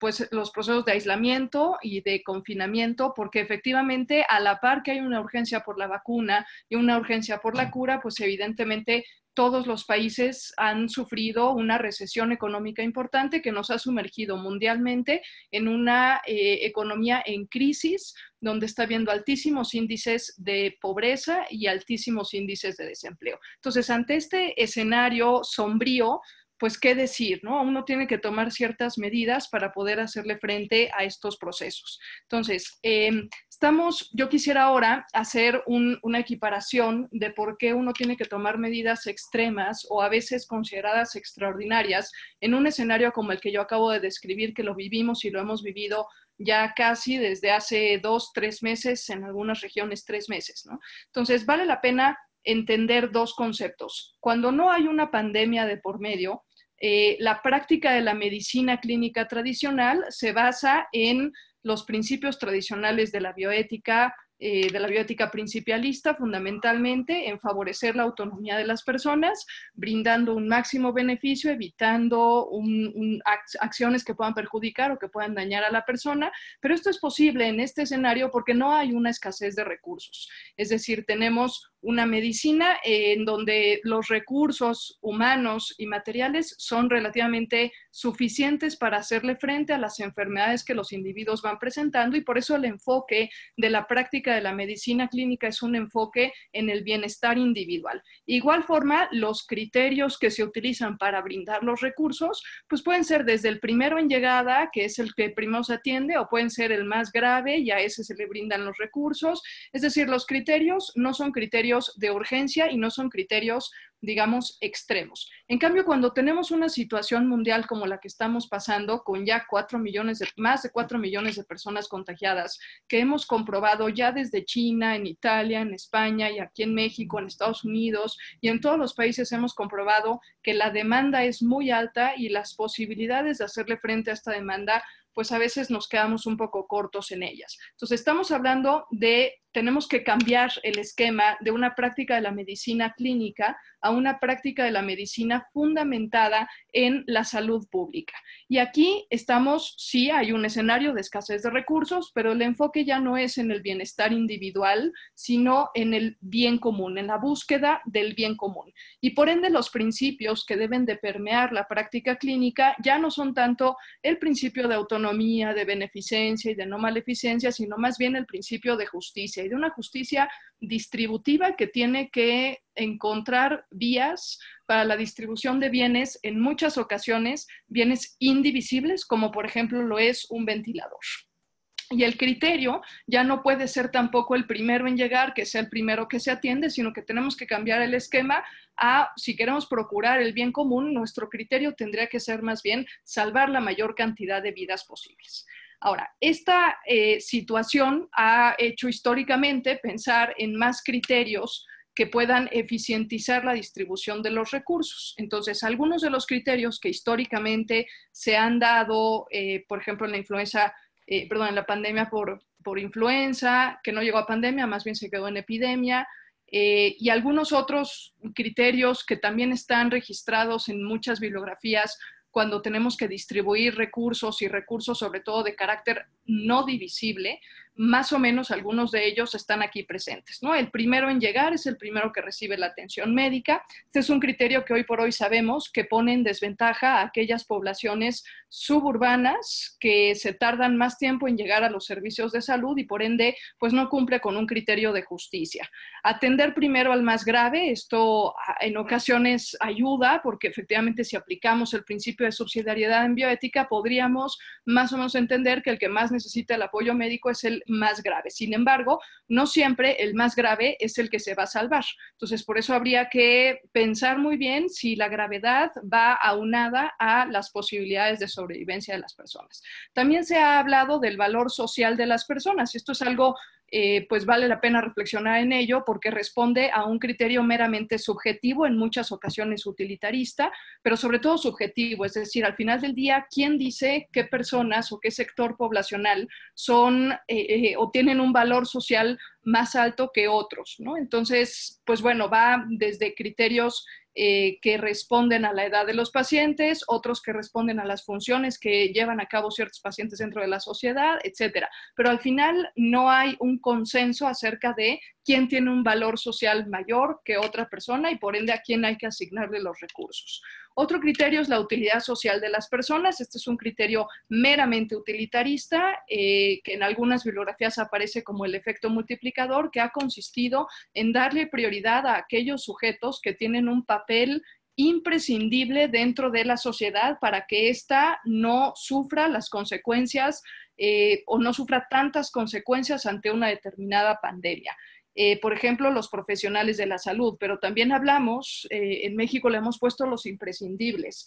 Speaker 3: pues los procesos de aislamiento y de confinamiento, porque efectivamente a la par que hay una urgencia por la vacuna y una urgencia por la cura, pues evidentemente todos los países han sufrido una recesión económica importante que nos ha sumergido mundialmente en una economía en crisis, donde está habiendo altísimos índices de pobreza y altísimos índices de desempleo. Entonces, ante este escenario sombrío, pues qué decir, ¿no? Uno tiene que tomar ciertas medidas para poder hacerle frente a estos procesos. Entonces, yo quisiera ahora hacer una equiparación de por qué uno tiene que tomar medidas extremas o a veces consideradas extraordinarias en un escenario como el que yo acabo de describir, que lo vivimos y lo hemos vivido ya casi desde hace 2, 3 meses, en algunas regiones 3 meses, ¿no? Entonces, vale la pena entender dos conceptos. Cuando no hay una pandemia de por medio, la práctica de la medicina clínica tradicional se basa en los principios tradicionales de la bioética principialista, fundamentalmente en favorecer la autonomía de las personas, brindando un máximo beneficio, evitando acciones que puedan perjudicar o que puedan dañar a la persona, pero esto es posible en este escenario porque no hay una escasez de recursos. Es decir, tenemos una medicina en donde los recursos humanos y materiales son relativamente suficientes para hacerle frente a las enfermedades que los individuos van presentando, y por eso el enfoque de la práctica de la medicina clínica es un enfoque en el bienestar individual. De igual forma, los criterios que se utilizan para brindar los recursos, pues pueden ser desde el primero en llegada, que es el que primero se atiende, o pueden ser el más grave y a ese se le brindan los recursos. Es decir, los criterios no son criterios de urgencia y no son criterios, digamos, extremos. En cambio, cuando tenemos una situación mundial como la que estamos pasando, con ya más de 4 millones de personas contagiadas, que hemos comprobado ya desde China, en Italia, en España y aquí en México, en Estados Unidos y en todos los países hemos comprobado que la demanda es muy alta y las posibilidades de hacerle frente a esta demanda, pues a veces nos quedamos un poco cortos en ellas. Entonces, estamos hablando de tenemos que cambiar el esquema de una práctica de la medicina clínica a una práctica de la medicina fundamentada en la salud pública. Y aquí sí hay un escenario de escasez de recursos, pero el enfoque ya no es en el bienestar individual, sino en el bien común, en la búsqueda del bien común. Y por ende, los principios que deben de permear la práctica clínica ya no son tanto el principio de autonomía, de beneficencia y de no maleficencia, sino más bien el principio de justicia, y de una justicia distributiva que tiene que encontrar vías para la distribución de bienes, en muchas ocasiones bienes indivisibles, como por ejemplo lo es un ventilador. Y el criterio ya no puede ser tampoco el primero en llegar, que sea el primero que se atiende, sino que tenemos que cambiar el esquema a, si queremos procurar el bien común, nuestro criterio tendría que ser más bien salvar la mayor cantidad de vidas posibles. Ahora, esta situación ha hecho históricamente pensar en más criterios que puedan eficientizar la distribución de los recursos. Entonces, algunos de los criterios que históricamente se han dado, por ejemplo, en la pandemia por influenza, que no llegó a pandemia, más bien se quedó en epidemia, y algunos otros criterios que también están registrados en muchas bibliografías cuando tenemos que distribuir recursos y recursos sobre todo de carácter no divisible, más o menos algunos de ellos están aquí presentes, ¿no? El primero en llegar es el primero que recibe la atención médica. Este es un criterio que hoy por hoy sabemos que pone en desventaja a aquellas poblaciones suburbanas que se tardan más tiempo en llegar a los servicios de salud y por ende pues no cumple con un criterio de justicia. Atender primero al más grave, esto en ocasiones ayuda porque efectivamente si aplicamos el principio de subsidiariedad en bioética podríamos más o menos entender que el que más necesita el apoyo médico es el más grave. Sin embargo, no siempre el más grave es el que se va a salvar. Entonces, por eso habría que pensar muy bien si la gravedad va aunada a las posibilidades de sobrevivencia de las personas. También se ha hablado del valor social de las personas. Esto es algo pues vale la pena reflexionar en ello porque responde a un criterio meramente subjetivo, en muchas ocasiones utilitarista, pero sobre todo subjetivo, es decir, al final del día, ¿quién dice qué personas o qué sector poblacional son o tienen un valor social más alto que otros, ¿no? Entonces, pues bueno, va desde criterios que responden a la edad de los pacientes, otros que responden a las funciones que llevan a cabo ciertos pacientes dentro de la sociedad, etcétera. Pero al final no hay un consenso acerca de quién tiene un valor social mayor que otra persona y por ende a quién hay que asignarle los recursos. Otro criterio es la utilidad social de las personas. Este es un criterio meramente utilitarista, que en algunas bibliografías aparece como el efecto multiplicador, que ha consistido en darle prioridad a aquellos sujetos que tienen un papel imprescindible dentro de la sociedad para que ésta no sufra las consecuencias o no sufra tantas consecuencias ante una determinada pandemia. Por ejemplo, los profesionales de la salud, pero también hablamos, en México le hemos puesto los imprescindibles.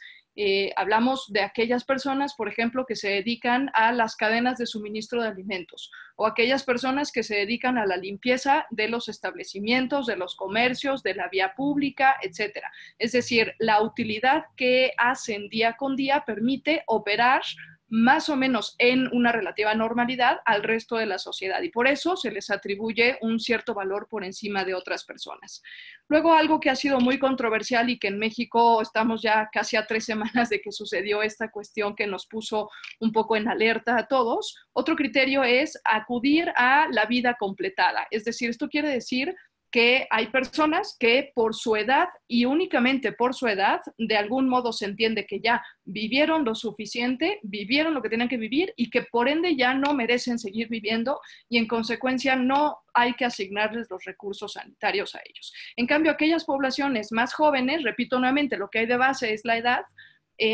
Speaker 3: Hablamos de aquellas personas, por ejemplo, que se dedican a las cadenas de suministro de alimentos o aquellas personas que se dedican a la limpieza de los establecimientos, de los comercios, de la vía pública, etcétera. Es decir, la utilidad que hacen día con día permite operar más o menos en una relativa normalidad al resto de la sociedad y por eso se les atribuye un cierto valor por encima de otras personas. Luego, algo que ha sido muy controversial y que en México estamos ya casi a 3 semanas de que sucedió esta cuestión que nos puso un poco en alerta a todos, otro criterio es acudir a la vida completada. Es decir, esto quiere decir que hay personas que por su edad y únicamente por su edad, de algún modo se entiende que ya vivieron lo suficiente, vivieron lo que tenían que vivir y que por ende ya no merecen seguir viviendo y en consecuencia no hay que asignarles los recursos sanitarios a ellos. En cambio, aquellas poblaciones más jóvenes, repito nuevamente, lo que hay de base es la edad,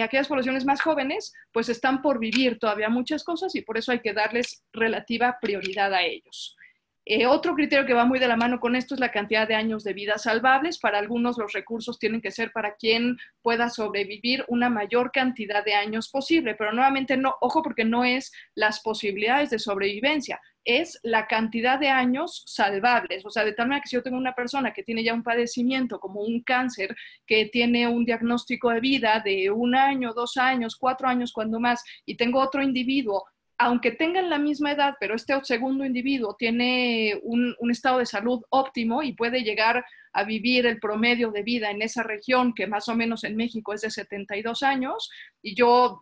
Speaker 3: aquellas poblaciones más jóvenes pues están por vivir todavía muchas cosas y por eso hay que darles relativa prioridad a ellos. Otro criterio que va muy de la mano con esto es la cantidad de años de vida salvables. Para algunos los recursos tienen que ser para quien pueda sobrevivir una mayor cantidad de años posible, pero nuevamente no, ojo, porque no es las posibilidades de sobrevivencia, es la cantidad de años salvables. O sea, de tal manera que si yo tengo una persona que tiene ya un padecimiento como un cáncer, que tiene un diagnóstico de vida de 1 año, 2 años, 4 años cuando más, y tengo otro individuo aunque tengan la misma edad, pero este segundo individuo tiene un estado de salud óptimo y puede llegar a vivir el promedio de vida en esa región, que más o menos en México es de 72 años, y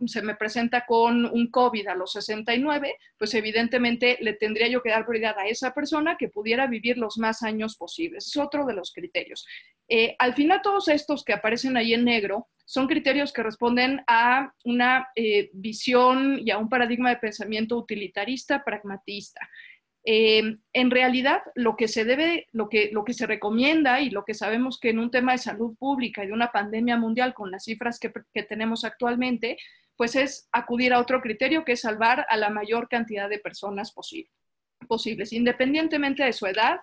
Speaker 3: se me presenta con un COVID a los 69, pues evidentemente le tendría yo que dar prioridad a esa persona que pudiera vivir los más años posibles. Es otro de los criterios. Al final, todos estos que aparecen ahí en negro son criterios que responden a una visión y a un paradigma de pensamiento utilitarista, pragmatista. En realidad, lo que se recomienda y lo que sabemos que en un tema de salud pública y de una pandemia mundial con las cifras que tenemos actualmente, pues es acudir a otro criterio que es salvar a la mayor cantidad de personas posibles, independientemente de su edad,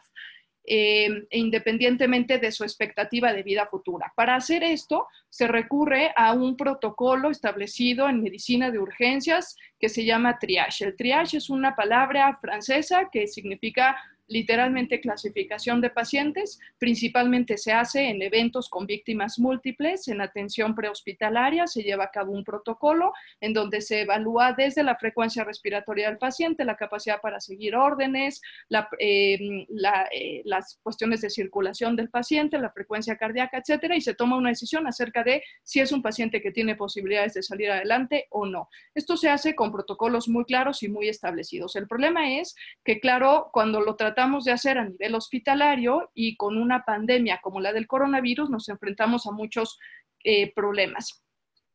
Speaker 3: e independientemente de su expectativa de vida futura. Para hacer esto, se recurre a un protocolo establecido en medicina de urgencias que se llama triage. El triage es una palabra francesa que significa literalmente clasificación de pacientes. Principalmente se hace en eventos con víctimas múltiples, en atención prehospitalaria, se lleva a cabo un protocolo en donde se evalúa desde la frecuencia respiratoria del paciente, la capacidad para seguir órdenes, las cuestiones de circulación del paciente, la frecuencia cardíaca, etcétera, y se toma una decisión acerca de si es un paciente que tiene posibilidades de salir adelante o no. Esto se hace con protocolos muy claros y muy establecidos. El problema es que, claro, cuando lo tratamos de hacer a nivel hospitalario y con una pandemia como la del coronavirus, nos enfrentamos a muchos problemas.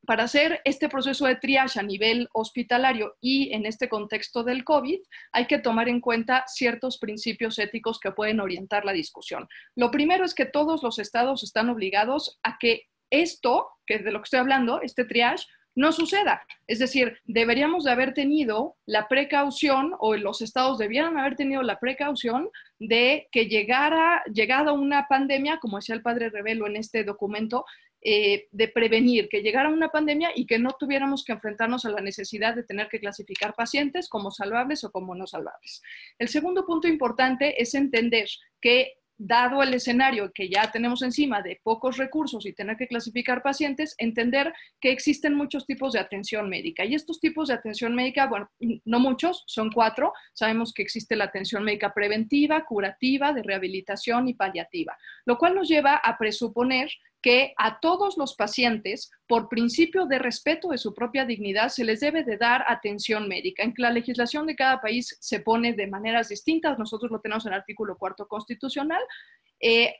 Speaker 3: Para hacer este proceso de triage a nivel hospitalario y en este contexto del COVID, hay que tomar en cuenta ciertos principios éticos que pueden orientar la discusión. Lo primero es que todos los estados están obligados a que esto, que es de lo que estoy hablando, este triage, no suceda. Es decir, deberíamos de haber tenido la precaución, o los estados debieran haber tenido la precaución de que llegada una pandemia, como decía el padre Revelo en este documento, de prevenir que llegara una pandemia y que no tuviéramos que enfrentarnos a la necesidad de tener que clasificar pacientes como salvables o como no salvables. El segundo punto importante es entender que, dado el escenario que ya tenemos encima de pocos recursos y tener que clasificar pacientes, entender que existen muchos tipos de atención médica. Y estos tipos de atención médica, bueno, no muchos, son 4. Sabemos que existe la atención médica preventiva, curativa, de rehabilitación y paliativa, lo cual nos lleva a presuponer que a todos los pacientes, por principio de respeto de su propia dignidad, se les debe de dar atención médica. En la legislación de cada país se pone de maneras distintas. Nosotros lo tenemos en el artículo 4 constitucional,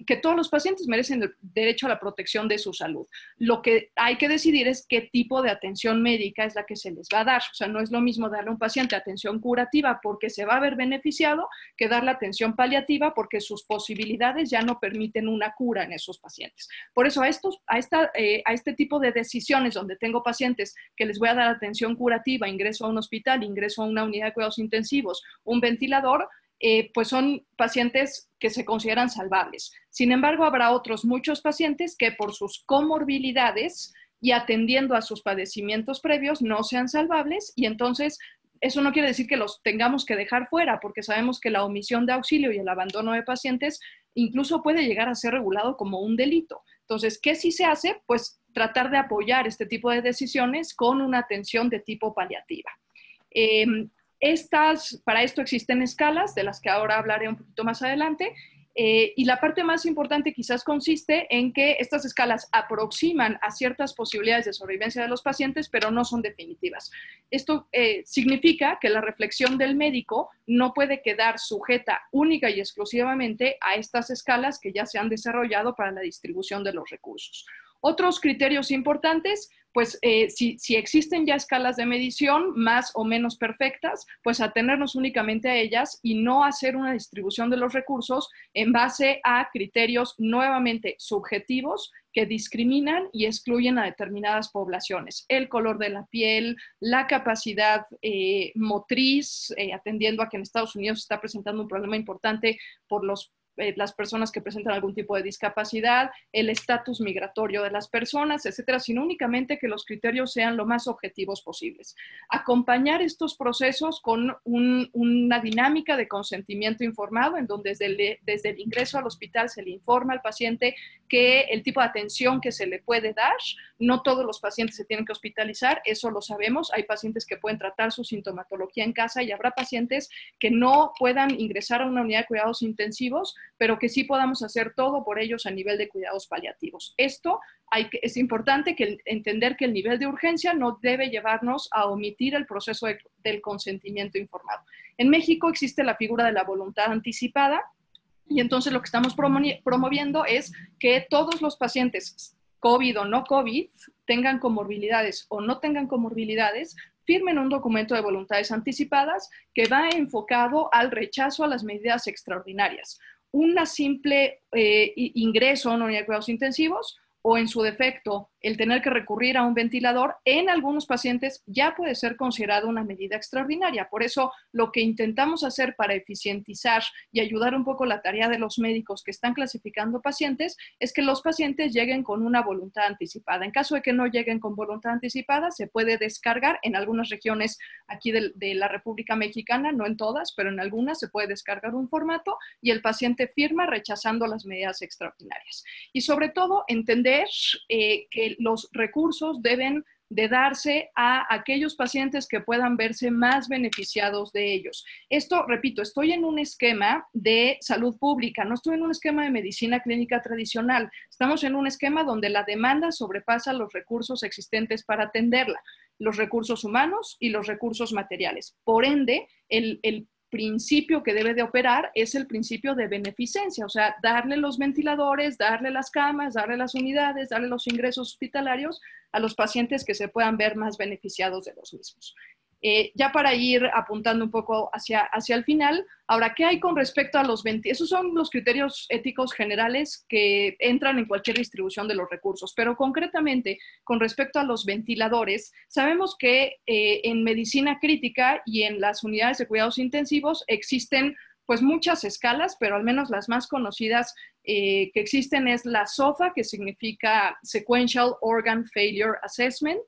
Speaker 3: que todos los pacientes merecen el derecho a la protección de su salud. Lo que hay que decidir es qué tipo de atención médica es la que se les va a dar. O sea, no es lo mismo darle a un paciente atención curativa porque se va a ver beneficiado que darle atención paliativa porque sus posibilidades ya no permiten una cura en esos pacientes. Por eso a este tipo de decisiones donde tengo pacientes que les voy a dar atención curativa, ingreso a un hospital, ingreso a una unidad de cuidados intensivos, un ventilador, pues son pacientes que se consideran salvables. Sin embargo, habrá otros muchos pacientes que por sus comorbilidades y atendiendo a sus padecimientos previos no sean salvables, y entonces eso no quiere decir que los tengamos que dejar fuera, porque sabemos que la omisión de auxilio y el abandono de pacientes incluso puede llegar a ser regulado como un delito. Entonces, ¿qué sí se hace? Pues tratar de apoyar este tipo de decisiones con una atención de tipo paliativa. Para esto existen escalas, de las que ahora hablaré un poquito más adelante, y la parte más importante quizás consiste en que estas escalas aproximan a ciertas posibilidades de sobrevivencia de los pacientes, pero no son definitivas. Esto significa que la reflexión del médico no puede quedar sujeta única y exclusivamente a estas escalas que ya se han desarrollado para la distribución de los recursos. Otros criterios importantes, pues si existen ya escalas de medición más o menos perfectas, pues atenernos únicamente a ellas y no hacer una distribución de los recursos en base a criterios nuevamente subjetivos que discriminan y excluyen a determinadas poblaciones. El color de la piel, la capacidad motriz, atendiendo a que en Estados Unidos se está presentando un problema importante por las personas que presentan algún tipo de discapacidad, el estatus migratorio de las personas, etcétera, sino únicamente que los criterios sean lo más objetivos posibles. Acompañar estos procesos con una dinámica de consentimiento informado, en donde desde el ingreso al hospital se le informa al paciente que el tipo de atención que se le puede dar, no todos los pacientes se tienen que hospitalizar, eso lo sabemos, hay pacientes que pueden tratar su sintomatología en casa y habrá pacientes que no puedan ingresar a una unidad de cuidados intensivos, pero que sí podamos hacer todo por ellos a nivel de cuidados paliativos. Esto es importante entender que el nivel de urgencia no debe llevarnos a omitir el proceso del consentimiento informado. En México existe la figura de la voluntad anticipada, y entonces lo que estamos promoviendo es que todos los pacientes, COVID o no COVID, tengan comorbilidades o no tengan comorbilidades, firmen un documento de voluntades anticipadas que va enfocado al rechazo a las medidas extraordinarias. Una simple ingreso a una unidad de cuidados intensivos o en su defecto el tener que recurrir a un ventilador, en algunos pacientes ya puede ser considerado una medida extraordinaria. Por eso lo que intentamos hacer para eficientizar y ayudar un poco la tarea de los médicos que están clasificando pacientes es que los pacientes lleguen con una voluntad anticipada. En caso de que no lleguen con voluntad anticipada, se puede descargar en algunas regiones aquí de la República Mexicana, no en todas, pero en algunas se puede descargar un formato y el paciente firma rechazando las medidas extraordinarias. Y sobre todo entender que los recursos deben de darse a aquellos pacientes que puedan verse más beneficiados de ellos. Esto, repito, estoy en un esquema de salud pública, no estoy en un esquema de medicina clínica tradicional. Estamos en un esquema donde la demanda sobrepasa los recursos existentes para atenderla, los recursos humanos y los recursos materiales. Por ende, el principio que debe de operar es el principio de beneficencia, o sea, darle los ventiladores, darle las camas, darle las unidades, darle los ingresos hospitalarios a los pacientes que se puedan ver más beneficiados de los mismos. Ya para ir apuntando un poco hacia el final, ahora, ¿qué hay con respecto a los ventiladores? Esos son los criterios éticos generales que entran en cualquier distribución de los recursos, pero concretamente con respecto a los ventiladores, sabemos que en medicina crítica y en las unidades de cuidados intensivos existen pues muchas escalas, pero al menos las más conocidas que existen es la SOFA, que significa Sequential Organ Failure Assessment,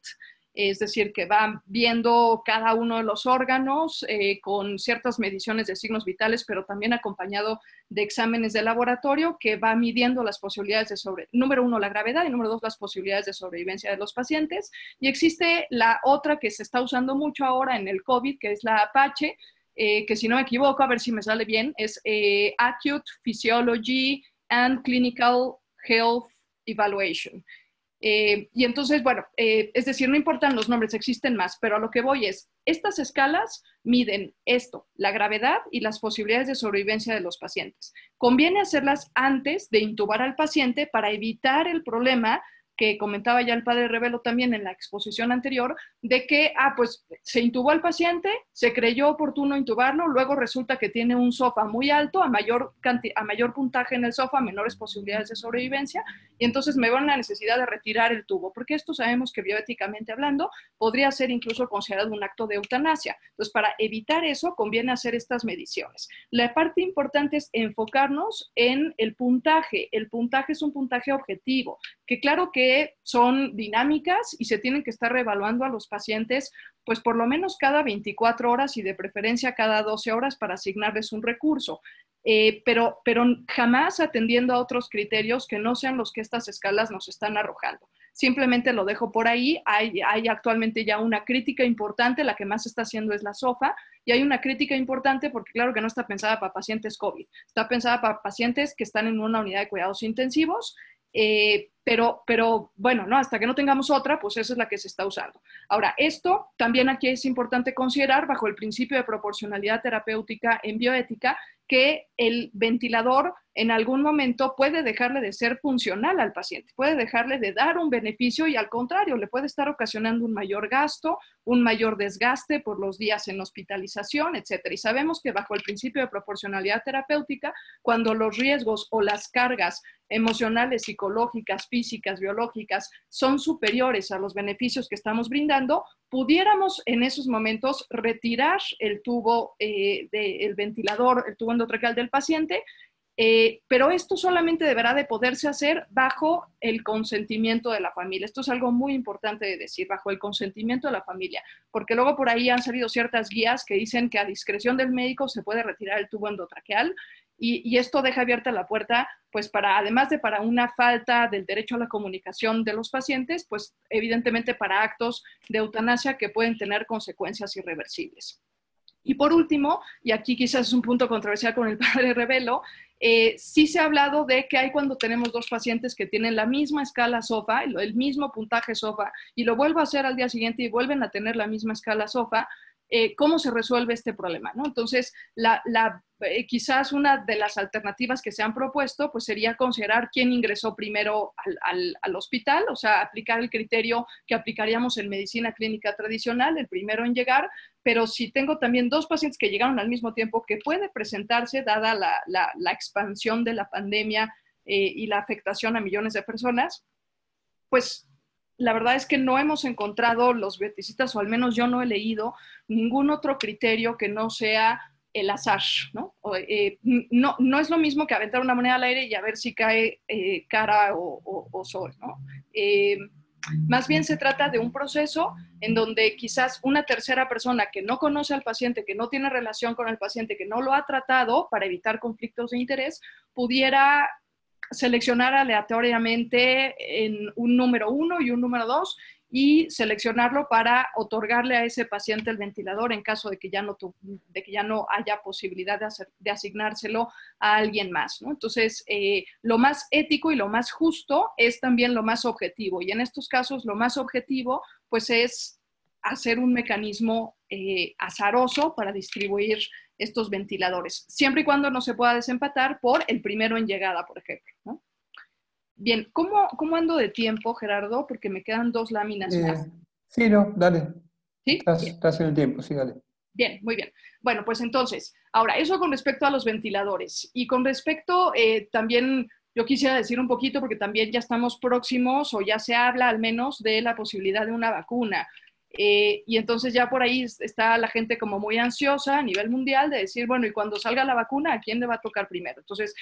Speaker 3: es decir, que va viendo cada uno de los órganos con ciertas mediciones de signos vitales, pero también acompañado de exámenes de laboratorio que va midiendo las posibilidades de número 1, la gravedad, y número 2, las posibilidades de sobrevivencia de los pacientes. Y existe la otra que se está usando mucho ahora en el COVID, que es la Apache, que si no me equivoco, a ver si me sale bien, es Acute Physiology and Clinical Health Evaluation. Y entonces, bueno, es decir, no importan los nombres, existen más, pero a lo que voy es, estas escalas miden esto, la gravedad y las posibilidades de sobrevivencia de los pacientes. Conviene hacerlas antes de intubar al paciente para evitar el problema que comentaba ya el padre Revelo también en la exposición anterior, de que, pues se intubó al paciente, se creyó oportuno intubarlo, luego resulta que tiene un SOFA muy alto, a mayor puntaje en el SOFA, menores posibilidades de sobrevivencia, y entonces me veo en la necesidad de retirar el tubo, porque esto sabemos que bioéticamente hablando podría ser incluso considerado un acto de eutanasia. Entonces, para evitar eso, conviene hacer estas mediciones. La parte importante es enfocarnos en el puntaje. El puntaje es un puntaje objetivo, que claro que son dinámicas y se tienen que estar reevaluando a los pacientes, pues por lo menos cada 24 horas y de preferencia cada 12 horas para asignarles un recurso. Pero jamás atendiendo a otros criterios que no sean los que estas escalas nos están arrojando. Simplemente lo dejo por ahí. Hay actualmente ya una crítica importante, la que más se está haciendo es la SOFA, y hay una crítica importante porque claro que no está pensada para pacientes COVID, está pensada para pacientes que están en una unidad de cuidados intensivos, pero bueno, ¿no? Hasta que no tengamos otra, pues esa es la que se está usando. Ahora, esto también aquí es importante considerar bajo el principio de proporcionalidad terapéutica en bioética, que el ventilador en algún momento puede dejarle de ser funcional al paciente, puede dejarle de dar un beneficio y al contrario, le puede estar ocasionando un mayor gasto, un mayor desgaste por los días en hospitalización, etcétera. Y sabemos que bajo el principio de proporcionalidad terapéutica, cuando los riesgos o las cargas emocionales, psicológicas, físicas, biológicas son superiores a los beneficios que estamos brindando, pudiéramos en esos momentos retirar el tubo del ventilador, el tubo endotraqueal del paciente, pero esto solamente deberá de poderse hacer bajo el consentimiento de la familia. Esto es algo muy importante de decir, bajo el consentimiento de la familia, porque luego por ahí han salido ciertas guías que dicen que a discreción del médico se puede retirar el tubo endotraqueal, y esto deja abierta la puerta, pues además de para una falta del derecho a la comunicación de los pacientes, pues evidentemente para actos de eutanasia que pueden tener consecuencias irreversibles. Y por último, y aquí quizás es un punto controversial con el padre Revelo, sí se ha hablado de que hay cuando tenemos dos pacientes que tienen la misma escala SOFA, el mismo puntaje SOFA, y lo vuelvo a hacer al día siguiente y vuelven a tener la misma escala SOFA, ¿cómo se resuelve este problema, ¿no? Entonces, quizás una de las alternativas que se han propuesto pues sería considerar quién ingresó primero al hospital, o sea, aplicar el criterio que aplicaríamos en medicina clínica tradicional, el primero en llegar, pero si tengo también dos pacientes que llegaron al mismo tiempo, que puede presentarse dada la expansión de la pandemia y la afectación a millones de personas, pues la verdad es que no hemos encontrado los bioeticistas, o al menos yo no he leído ningún otro criterio que no sea el azar, ¿no? No es lo mismo que aventar una moneda al aire y a ver si cae cara o sol, ¿no? Más bien se trata de un proceso en donde quizás una tercera persona que no conoce al paciente, que no tiene relación con el paciente, que no lo ha tratado para evitar conflictos de interés, pudiera seleccionar aleatoriamente en un número 1 y un número 2 y seleccionarlo para otorgarle a ese paciente el ventilador en caso de que ya no haya posibilidad de asignárselo a alguien más, ¿no? Entonces, lo más ético y lo más justo es también lo más objetivo, y en estos casos lo más objetivo pues es hacer un mecanismo azaroso para distribuir estos ventiladores, siempre y cuando no se pueda desempatar por el primero en llegada, por ejemplo, ¿no? Bien, ¿cómo ando de tiempo, Gerardo? Porque me quedan 2 láminas más.
Speaker 1: Sí, no, dale.
Speaker 3: ¿Sí?
Speaker 1: Estás en el tiempo, sí, dale.
Speaker 3: Bien, muy bien. Bueno, pues entonces, ahora, eso con respecto a los ventiladores. Y con respecto también, yo quisiera decir un poquito, porque también ya estamos próximos, o ya se habla al menos de la posibilidad de una vacuna. Y entonces ya por ahí está la gente como muy ansiosa a nivel mundial de decir, bueno, y cuando salga la vacuna, ¿a quién le va a tocar primero? Entonces,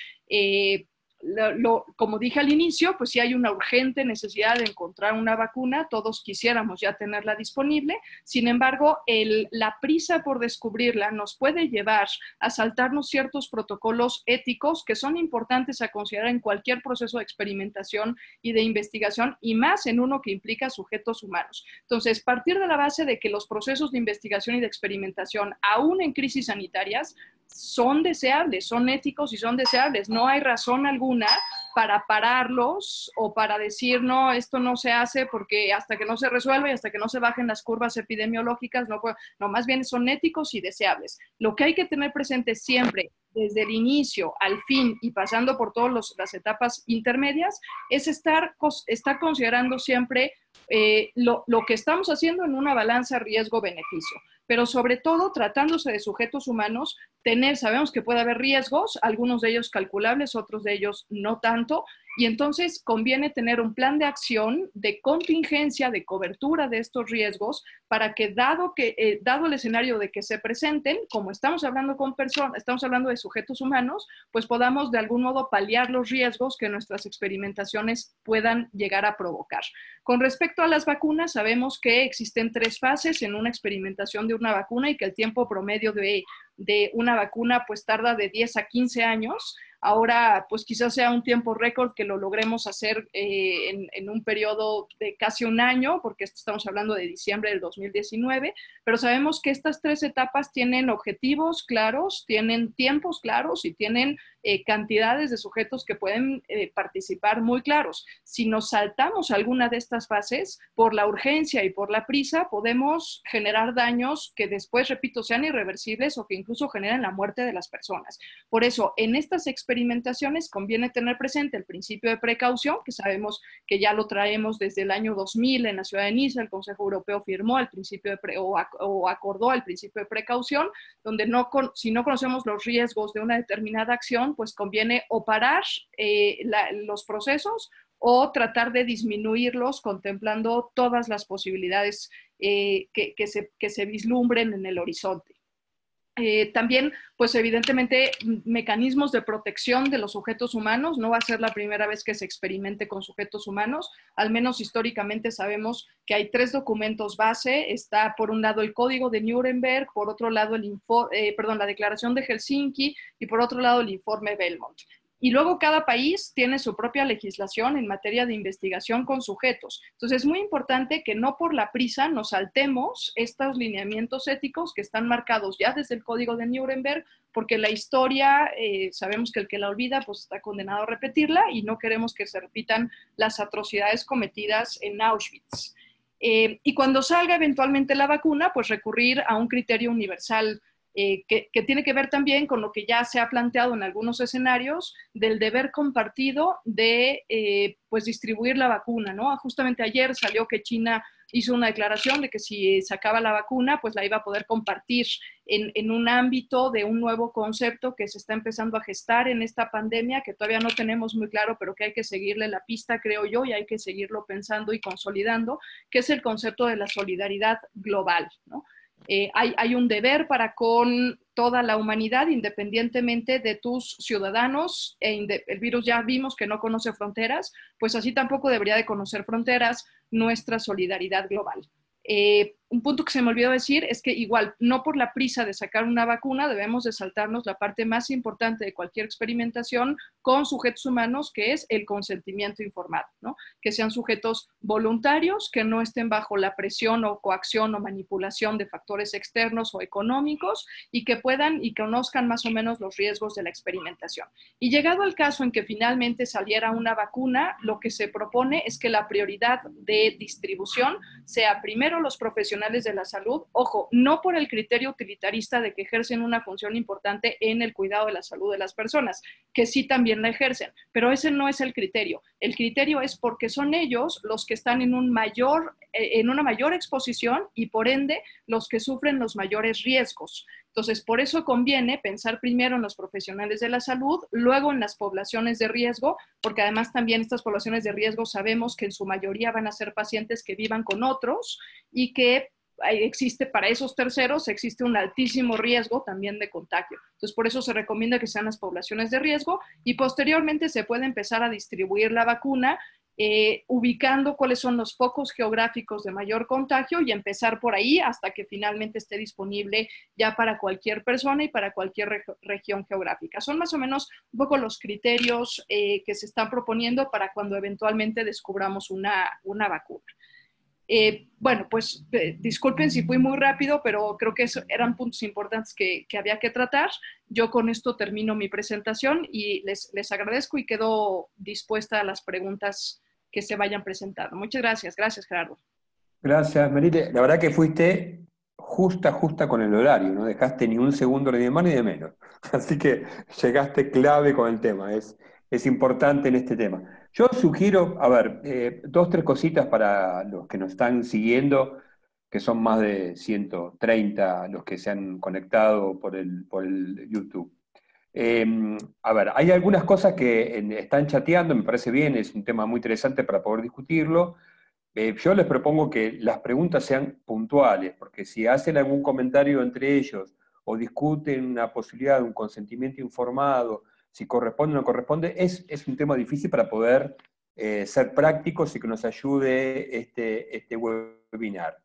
Speaker 3: como dije al inicio, pues sí hay una urgente necesidad de encontrar una vacuna, todos quisiéramos ya tenerla disponible, sin embargo, la prisa por descubrirla nos puede llevar a saltarnos ciertos protocolos éticos que son importantes a considerar en cualquier proceso de experimentación y de investigación, y más en uno que implica sujetos humanos. Entonces, partir de la base de que los procesos de investigación y de experimentación, aún en crisis sanitarias, son deseables, son éticos y son deseables. No hay razón alguna para pararlos o para decir, no, esto no se hace porque hasta que no se resuelva y hasta que no se bajen las curvas epidemiológicas, no, más bien son éticos y deseables. Lo que hay que tener presente siempre, desde el inicio al fin y pasando por todas las etapas intermedias, es estar considerando siempre lo que estamos haciendo en una balanza riesgo-beneficio. Pero sobre todo, tratándose de sujetos humanos, sabemos que puede haber riesgos, algunos de ellos calculables, otros de ellos no tanto, y entonces conviene tener un plan de acción, de contingencia, de cobertura de estos riesgos, para que dado el escenario de que se presenten, como estamos hablando con personas, estamos hablando de sujetos humanos, pues podamos de algún modo paliar los riesgos que nuestras experimentaciones puedan llegar a provocar. Con respecto a las vacunas, sabemos que existen 3 fases en una experimentación de una vacuna y que el tiempo promedio de una vacuna pues tarda de 10 a 15 años. Ahora, pues quizás sea un tiempo récord que lo logremos hacer en un periodo de casi un año, porque estamos hablando de diciembre del 2019, pero sabemos que estas 3 etapas tienen objetivos claros, tienen tiempos claros y tienen cantidades de sujetos que pueden participar muy claros. Si nos saltamos alguna de estas fases, por la urgencia y por la prisa, podemos generar daños que después, repito, sean irreversibles o que incluso generen la muerte de las personas. Por eso, en estas experimentaciones conviene tener presente el principio de precaución, que sabemos que ya lo traemos desde el año 2000 en la ciudad de Niza. El Consejo Europeo firmó el principio o acordó el principio de precaución, donde si no conocemos los riesgos de una determinada acción, pues conviene o parar los procesos o tratar de disminuirlos contemplando todas las posibilidades que se vislumbren en el horizonte. También, pues evidentemente, mecanismos de protección de los sujetos humanos. No va a ser la primera vez que se experimente con sujetos humanos. Al menos históricamente sabemos que hay 3 documentos base. Está por un lado el Código de Nuremberg, por otro lado la Declaración de Helsinki y por otro lado el Informe Belmont. Y luego cada país tiene su propia legislación en materia de investigación con sujetos. Entonces es muy importante que no por la prisa nos saltemos estos lineamientos éticos que están marcados ya desde el Código de Nuremberg, porque la historia, sabemos que el que la olvida pues está condenado a repetirla, y no queremos que se repitan las atrocidades cometidas en Auschwitz. Y cuando salga eventualmente la vacuna, pues recurrir a un criterio universal que tiene que ver también con lo que ya se ha planteado en algunos escenarios del deber compartido de pues distribuir la vacuna, ¿no? Justamente ayer salió que China hizo una declaración de que si sacaba la vacuna, pues la iba a poder compartir en un ámbito de un nuevo concepto que se está empezando a gestar en esta pandemia, que todavía no tenemos muy claro, pero que hay que seguirle la pista, creo yo, y hay que seguirlo pensando y consolidando, que es el concepto de la solidaridad global, ¿no? Hay un deber para con toda la humanidad, independientemente de tus ciudadanos. El virus ya vimos que no conoce fronteras, pues así tampoco debería de conocer fronteras nuestra solidaridad global. Un punto que se me olvidó decir es que igual, no por la prisa de sacar una vacuna, debemos de saltarnos la parte más importante de cualquier experimentación con sujetos humanos, que es el consentimiento informado, ¿no? Que sean sujetos voluntarios, que no estén bajo la presión o coacción o manipulación de factores externos o económicos, y que puedan y conozcan más o menos los riesgos de la experimentación. Y llegado al caso en que finalmente saliera una vacuna, lo que se propone es que la prioridad de distribución sea primero los profesionales de la salud, ojo, no por el criterio utilitarista de que ejercen una función importante en el cuidado de la salud de las personas, que sí también la ejercen, pero ese no es el criterio. El criterio es porque son ellos los que están en una mayor exposición y por ende los que sufren los mayores riesgos. Entonces, por eso conviene pensar primero en los profesionales de la salud, luego en las poblaciones de riesgo, porque además también estas poblaciones de riesgo sabemos que en su mayoría van a ser pacientes que vivan con otros y que existe para esos terceros, existe un altísimo riesgo también de contagio. Entonces, por eso se recomienda que sean las poblaciones de riesgo y posteriormente se puede empezar a distribuir la vacuna ubicando cuáles son los focos geográficos de mayor contagio y empezar por ahí hasta que finalmente esté disponible ya para cualquier persona y para cualquier región geográfica. Son más o menos un poco los criterios que se están proponiendo para cuando eventualmente descubramos una vacuna. Bueno, pues disculpen si fui muy rápido, pero creo que eran puntos importantes que había que tratar. Yo con esto termino mi presentación y les agradezco y quedo dispuesta a las preguntas que se vayan presentando. Muchas gracias. Gracias, Gerardo.
Speaker 1: Gracias, Marile. La verdad que fuiste justa con el horario, no dejaste ni un segundo ni de más ni de menos. Así que llegaste clave con el tema, es importante en este tema. Yo sugiero, a ver, 2, 3 cositas para los que nos están siguiendo, que son más de 130 los que se han conectado por el YouTube. A ver, hay algunas cosas que están chateando, me parece bien, es un tema muy interesante para poder discutirlo. Yo les propongo que las preguntas sean puntuales, porque si hacen algún comentario entre ellos o discuten una posibilidad de un consentimiento informado, si corresponde o no corresponde, es un tema difícil para poder ser prácticos y que nos ayude este webinar.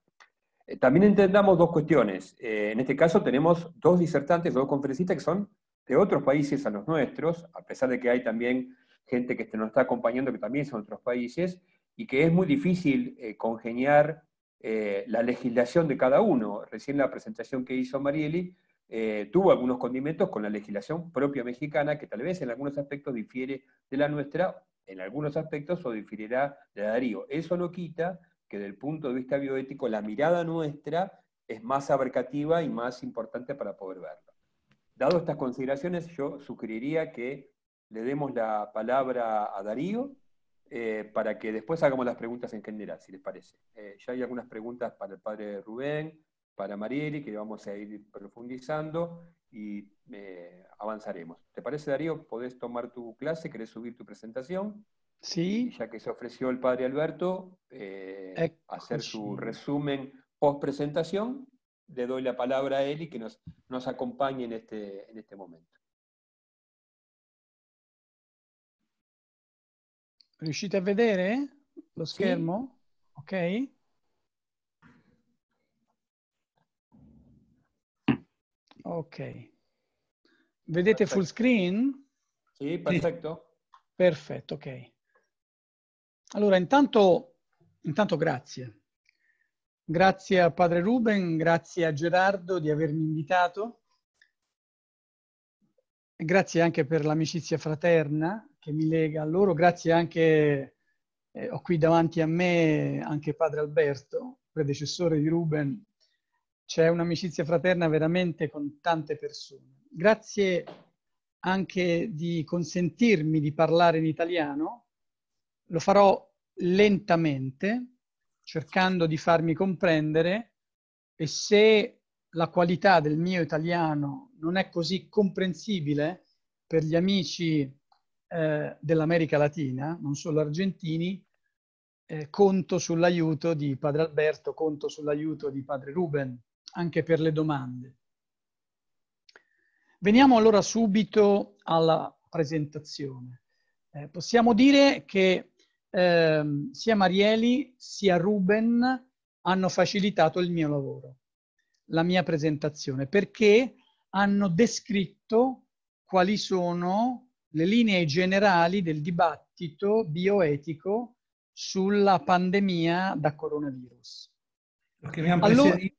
Speaker 1: También entendamos 2 cuestiones. En este caso tenemos 2 disertantes, 2 conferencistas que son de otros países a los nuestros, a pesar de que hay también gente que nos está acompañando que también son de otros países, y que es muy difícil congeniar la legislación de cada uno. Recién la presentación que hizo Marieli tuvo algunos condimentos con la legislación propia mexicana, que tal vez en algunos aspectos difiere de la nuestra, en algunos aspectos o diferirá de la de Darío. Eso no quita que desde el punto de vista bioético la mirada nuestra es más abarcativa y más importante para poder verlo. Dado estas consideraciones, yo sugeriría que le demos la palabra a Darío para que después hagamos las preguntas en general, si les parece. Ya hay algunas preguntas para el padre Rubén, para Marieli, que vamos a ir profundizando y avanzaremos. ¿Te parece, Darío? ¿Podés tomar tu clase? ¿Querés subir tu presentación?
Speaker 4: Sí.
Speaker 1: Y ya que se ofreció el padre Alberto hacer su resumen post-presentación, le doy la palabra a él y que nos acompañe en este momento.
Speaker 4: Riuscite a vedere lo schermo? Sì. Ok. Ok. Vedete full screen?
Speaker 1: Sì, perfetto.
Speaker 4: Perfetto, ok. Allora, intanto grazie. Grazie a padre Ruben, grazie a Gerardo di avermi invitato. Grazie anche per l'amicizia fraterna che mi lega a loro. Grazie anche, ho qui davanti a me anche padre Alberto, predecessore di Ruben. C'è un'amicizia fraterna veramente con tante persone. Grazie anche di consentirmi di parlare in italiano. Lo farò lentamente, cercando di farmi comprendere, e se la qualità del mio italiano non è così comprensibile per gli amici dell'America Latina, non solo argentini, conto sull'aiuto di padre Alberto, conto sull'aiuto di padre Ruben, anche per le domande. Veniamo allora subito alla presentazione. Possiamo dire che sia Marieli sia Ruben hanno facilitato il mio lavoro, la mia presentazione, perché hanno descritto quali sono le linee generali del dibattito bioetico sulla pandemia da coronavirus.
Speaker 5: Los que me han precedido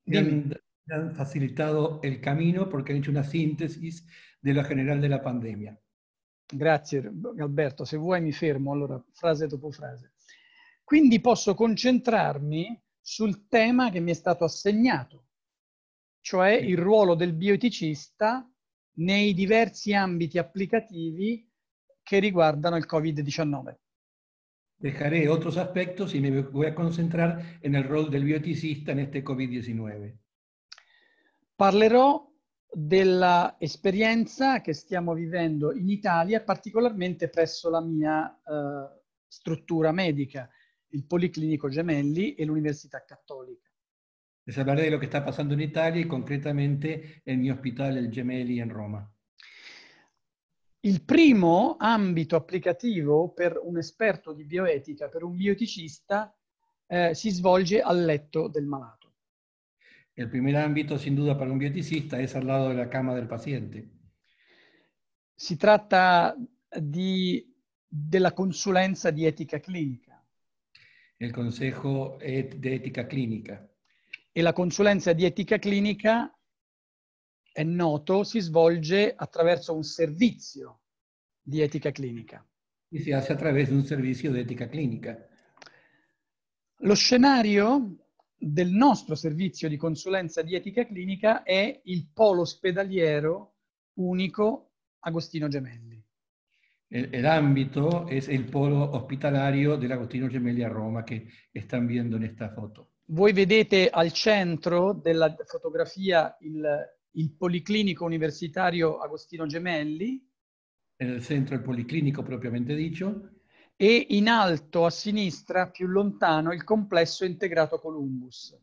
Speaker 5: me han facilitado el camino porque han hecho una síntesis de lo general de la pandemia.
Speaker 4: Grazie Alberto, se vuoi mi fermo allora frase dopo frase. Quindi posso concentrarmi sul tema che mi è stato assegnato, cioè il ruolo del bioeticista nei diversi ambiti applicativi che riguardano il Covid-19.
Speaker 5: Dejaré otros aspectos y me voy a concentrar en el rol del bioeticista en este Covid-19.
Speaker 4: Parlerò della esperienza che stiamo vivendo in Italia, particolarmente presso la mia struttura medica, il Policlinico Gemelli e l'Università Cattolica.
Speaker 5: Les hablaré de lo que está pasando en Italia y concretamente en mi hospital, el Gemelli, en Roma.
Speaker 4: Il primo ambito applicativo per un esperto di bioetica, per un bioeticista, si svolge al letto del malato.
Speaker 5: El primer ámbito, sin duda, para un bioeticista es al lado de la cama del paciente.
Speaker 4: Si tratta della consulenza di etica clinica.
Speaker 5: El Consejo de Ética Clínica.
Speaker 4: E la consulenza di etica clinica, è noto, si svolge attraverso un servizio di etica clinica.
Speaker 5: Y se hace a través de un servicio de ética clínica.
Speaker 4: Lo scenario del nostro servizio di consulenza di etica clinica è il polo ospedaliero unico Agostino Gemelli.
Speaker 5: El ámbito es el polo hospitalario del Agostino Gemelli a Roma que están viendo en esta foto.
Speaker 4: Voi vedete al centro della fotografia il Policlinico Universitario Agostino Gemelli.
Speaker 5: En el centro el policlínico propiamente dicho.
Speaker 4: E in alto a sinistra, più lontano, il complesso integrato Columbus.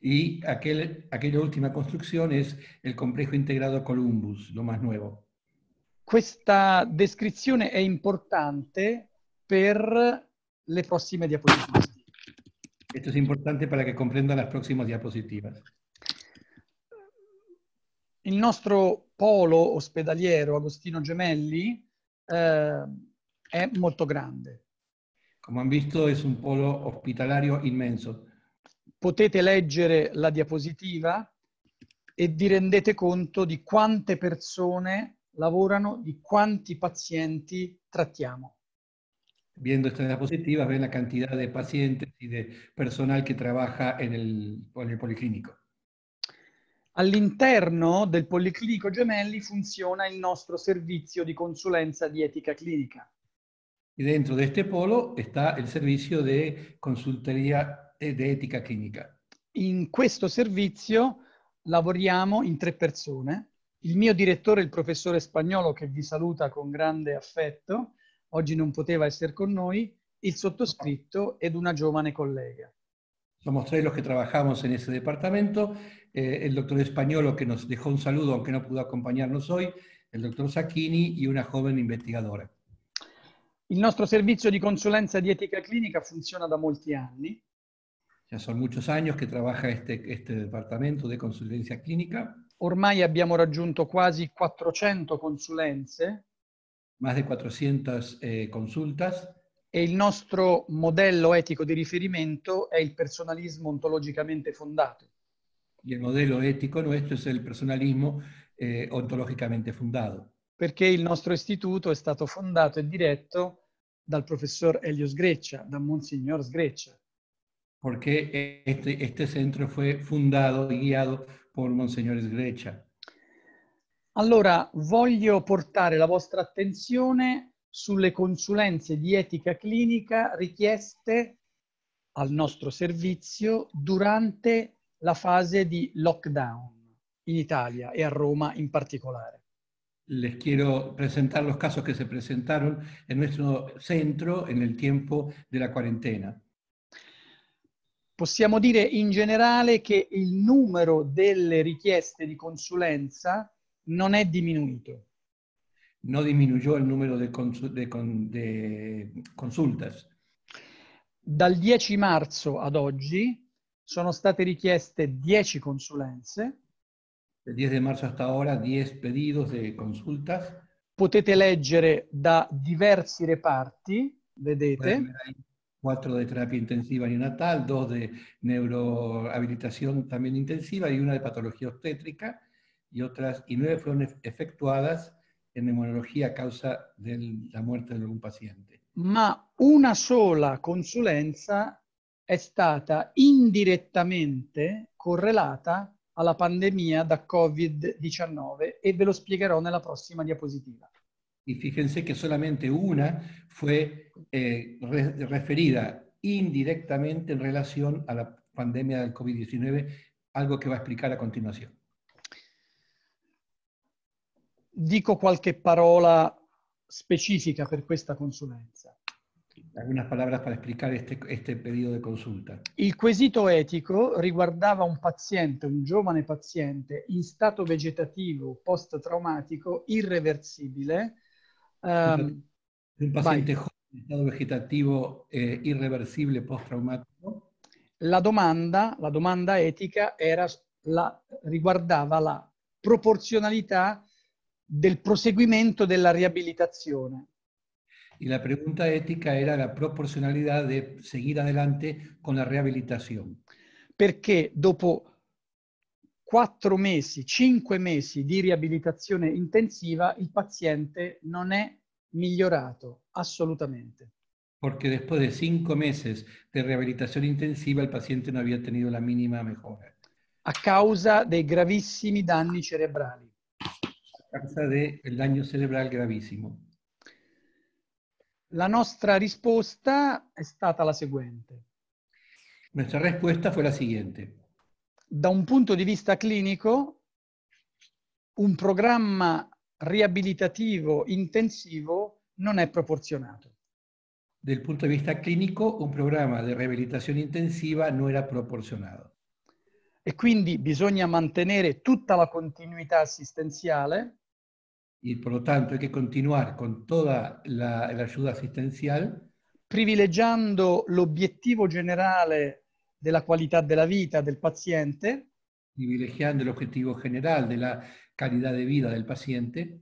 Speaker 5: Y aquella última construcción es el complejo integrado Columbus, lo más nuevo.
Speaker 4: Questa descrizione è importante per le prossime diapositive.
Speaker 5: Esto es importante para que comprendan las próximas diapositivas.
Speaker 4: Il nostro polo ospedaliero Agostino Gemelli è molto grande.
Speaker 5: Como han visto, es un polo hospitalario inmenso.
Speaker 4: Potete leggere la diapositiva e vi rendete conto di quante persone lavorano, di quanti pazienti trattiamo.
Speaker 5: Viendo esta diapositiva, ven la cantidad de pacientes y de personal que trabaja en el policlínico.
Speaker 4: All'interno del Policlinico Gemelli funziona il nostro servizio di consulenza di etica clinica.
Speaker 5: Y dentro de este polo está el servicio de consultoría de ética clínica.
Speaker 4: In questo servizio lavoriamo in 3 persone. Il mio direttore, il professore Spagnolo, che vi saluta con grande affetto, oggi non poteva essere con noi, il sottoscritto ed una giovane collega.
Speaker 5: Somos 3 los que trabajamos en ese departamento. El doctor Españolo, que nos dejó un saludo, aunque no pudo acompañarnos hoy, el doctor Sacchini y una joven investigadora.
Speaker 4: Il nostro servizio di consulenza di etica clinica funziona da molti anni.
Speaker 5: Ya son muchos años que trabaja este departamento de consulencia clínica.
Speaker 4: Ormai abbiamo raggiunto quasi 400 consulenze.
Speaker 5: Más de 400 consultas.
Speaker 4: E il nostro modello etico di riferimento è il personalismo ontologicamente fondato.
Speaker 5: Y el modelo ético nuestro es el personalismo ontológicamente fundado.
Speaker 4: Perché il nostro istituto è stato fondato e diretto dal professor Elio Sgreccia, da Monsignor Sgreccia.
Speaker 5: Porque este centro fue fundado y guiado por Monsignor Sgreccia.
Speaker 4: Allora, voglio portare la vostra attenzione sulle consulenze di etica clinica richieste al nostro servizio durante la fase di lockdown in Italia e a Roma in particolare.
Speaker 5: Les quiero presentar los casos que se presentaron en nuestro centro en el tiempo de la cuarentena.
Speaker 4: Possiamo dire in generale che il numero delle richieste di consulenza non è diminuito.
Speaker 5: No disminuyó el número de consultas.
Speaker 4: Dal 10 marzo ad oggi sono state richieste 10 consulenze.
Speaker 5: Del 10 de marzo hasta ahora, 10 pedidos de consultas.
Speaker 4: Potete leggere da diversi reparti, vedete.
Speaker 5: 4 de terapia intensiva neonatal, 2 de neurohabilitación también intensiva y una de patología obstétrica, y 9 fueron efectuadas en neumonología a causa de la muerte de algún paciente.
Speaker 4: Ma una sola consulenza è stata indirettamente correlata alla pandemia da Covid-19 e ve lo spiegherò nella prossima diapositiva.
Speaker 5: Y fíjense que solamente una fue referida indirectamente en relación a la pandemia del COVID-19, algo que va a explicar a continuación.
Speaker 4: Dico qualche parola specifica per questa consulenza.
Speaker 5: Algunas palabras para explicar este pedido de consulta.
Speaker 4: Il quesito etico riguardava un paziente, un giovane paziente in stato vegetativo post-traumatico irreversibile.
Speaker 5: Un paciente
Speaker 4: vai.
Speaker 5: joven en estado vegetativo irreversible post-traumático.
Speaker 4: La domanda etica riguardava la proporzionalità del proseguimento della riabilitazione.
Speaker 5: Y la pregunta ética era la proporcionalidad de seguir adelante con la rehabilitación.
Speaker 4: Perché dopo 4 mesi, 5 mesi di riabilitazione intensiva, il paziente non è migliorato assolutamente.
Speaker 5: Porque después de 5 meses de rehabilitación intensiva, el paciente no había tenido la mínima mejora.
Speaker 4: A causa dei gravissimi danni cerebrali.
Speaker 5: A causa del daño cerebral gravísimo.
Speaker 4: La nostra risposta è stata la seguente.
Speaker 5: Nuestra respuesta fue la siguiente.
Speaker 4: Da un punto di vista clinico, un programma riabilitativo intensivo non è proporzionato.
Speaker 5: Del punto de vista clínico, un programa de rehabilitación intensiva no era proporcionado.
Speaker 4: E quindi bisogna mantenere tutta la continuità assistenziale.
Speaker 5: Y por lo tanto hay que continuar con toda la ayuda asistencial.
Speaker 4: Privilegiando l'obiettivo generale della qualità della vita del paziente.
Speaker 5: Privilegiando el objetivo general de la calidad de vida del paciente.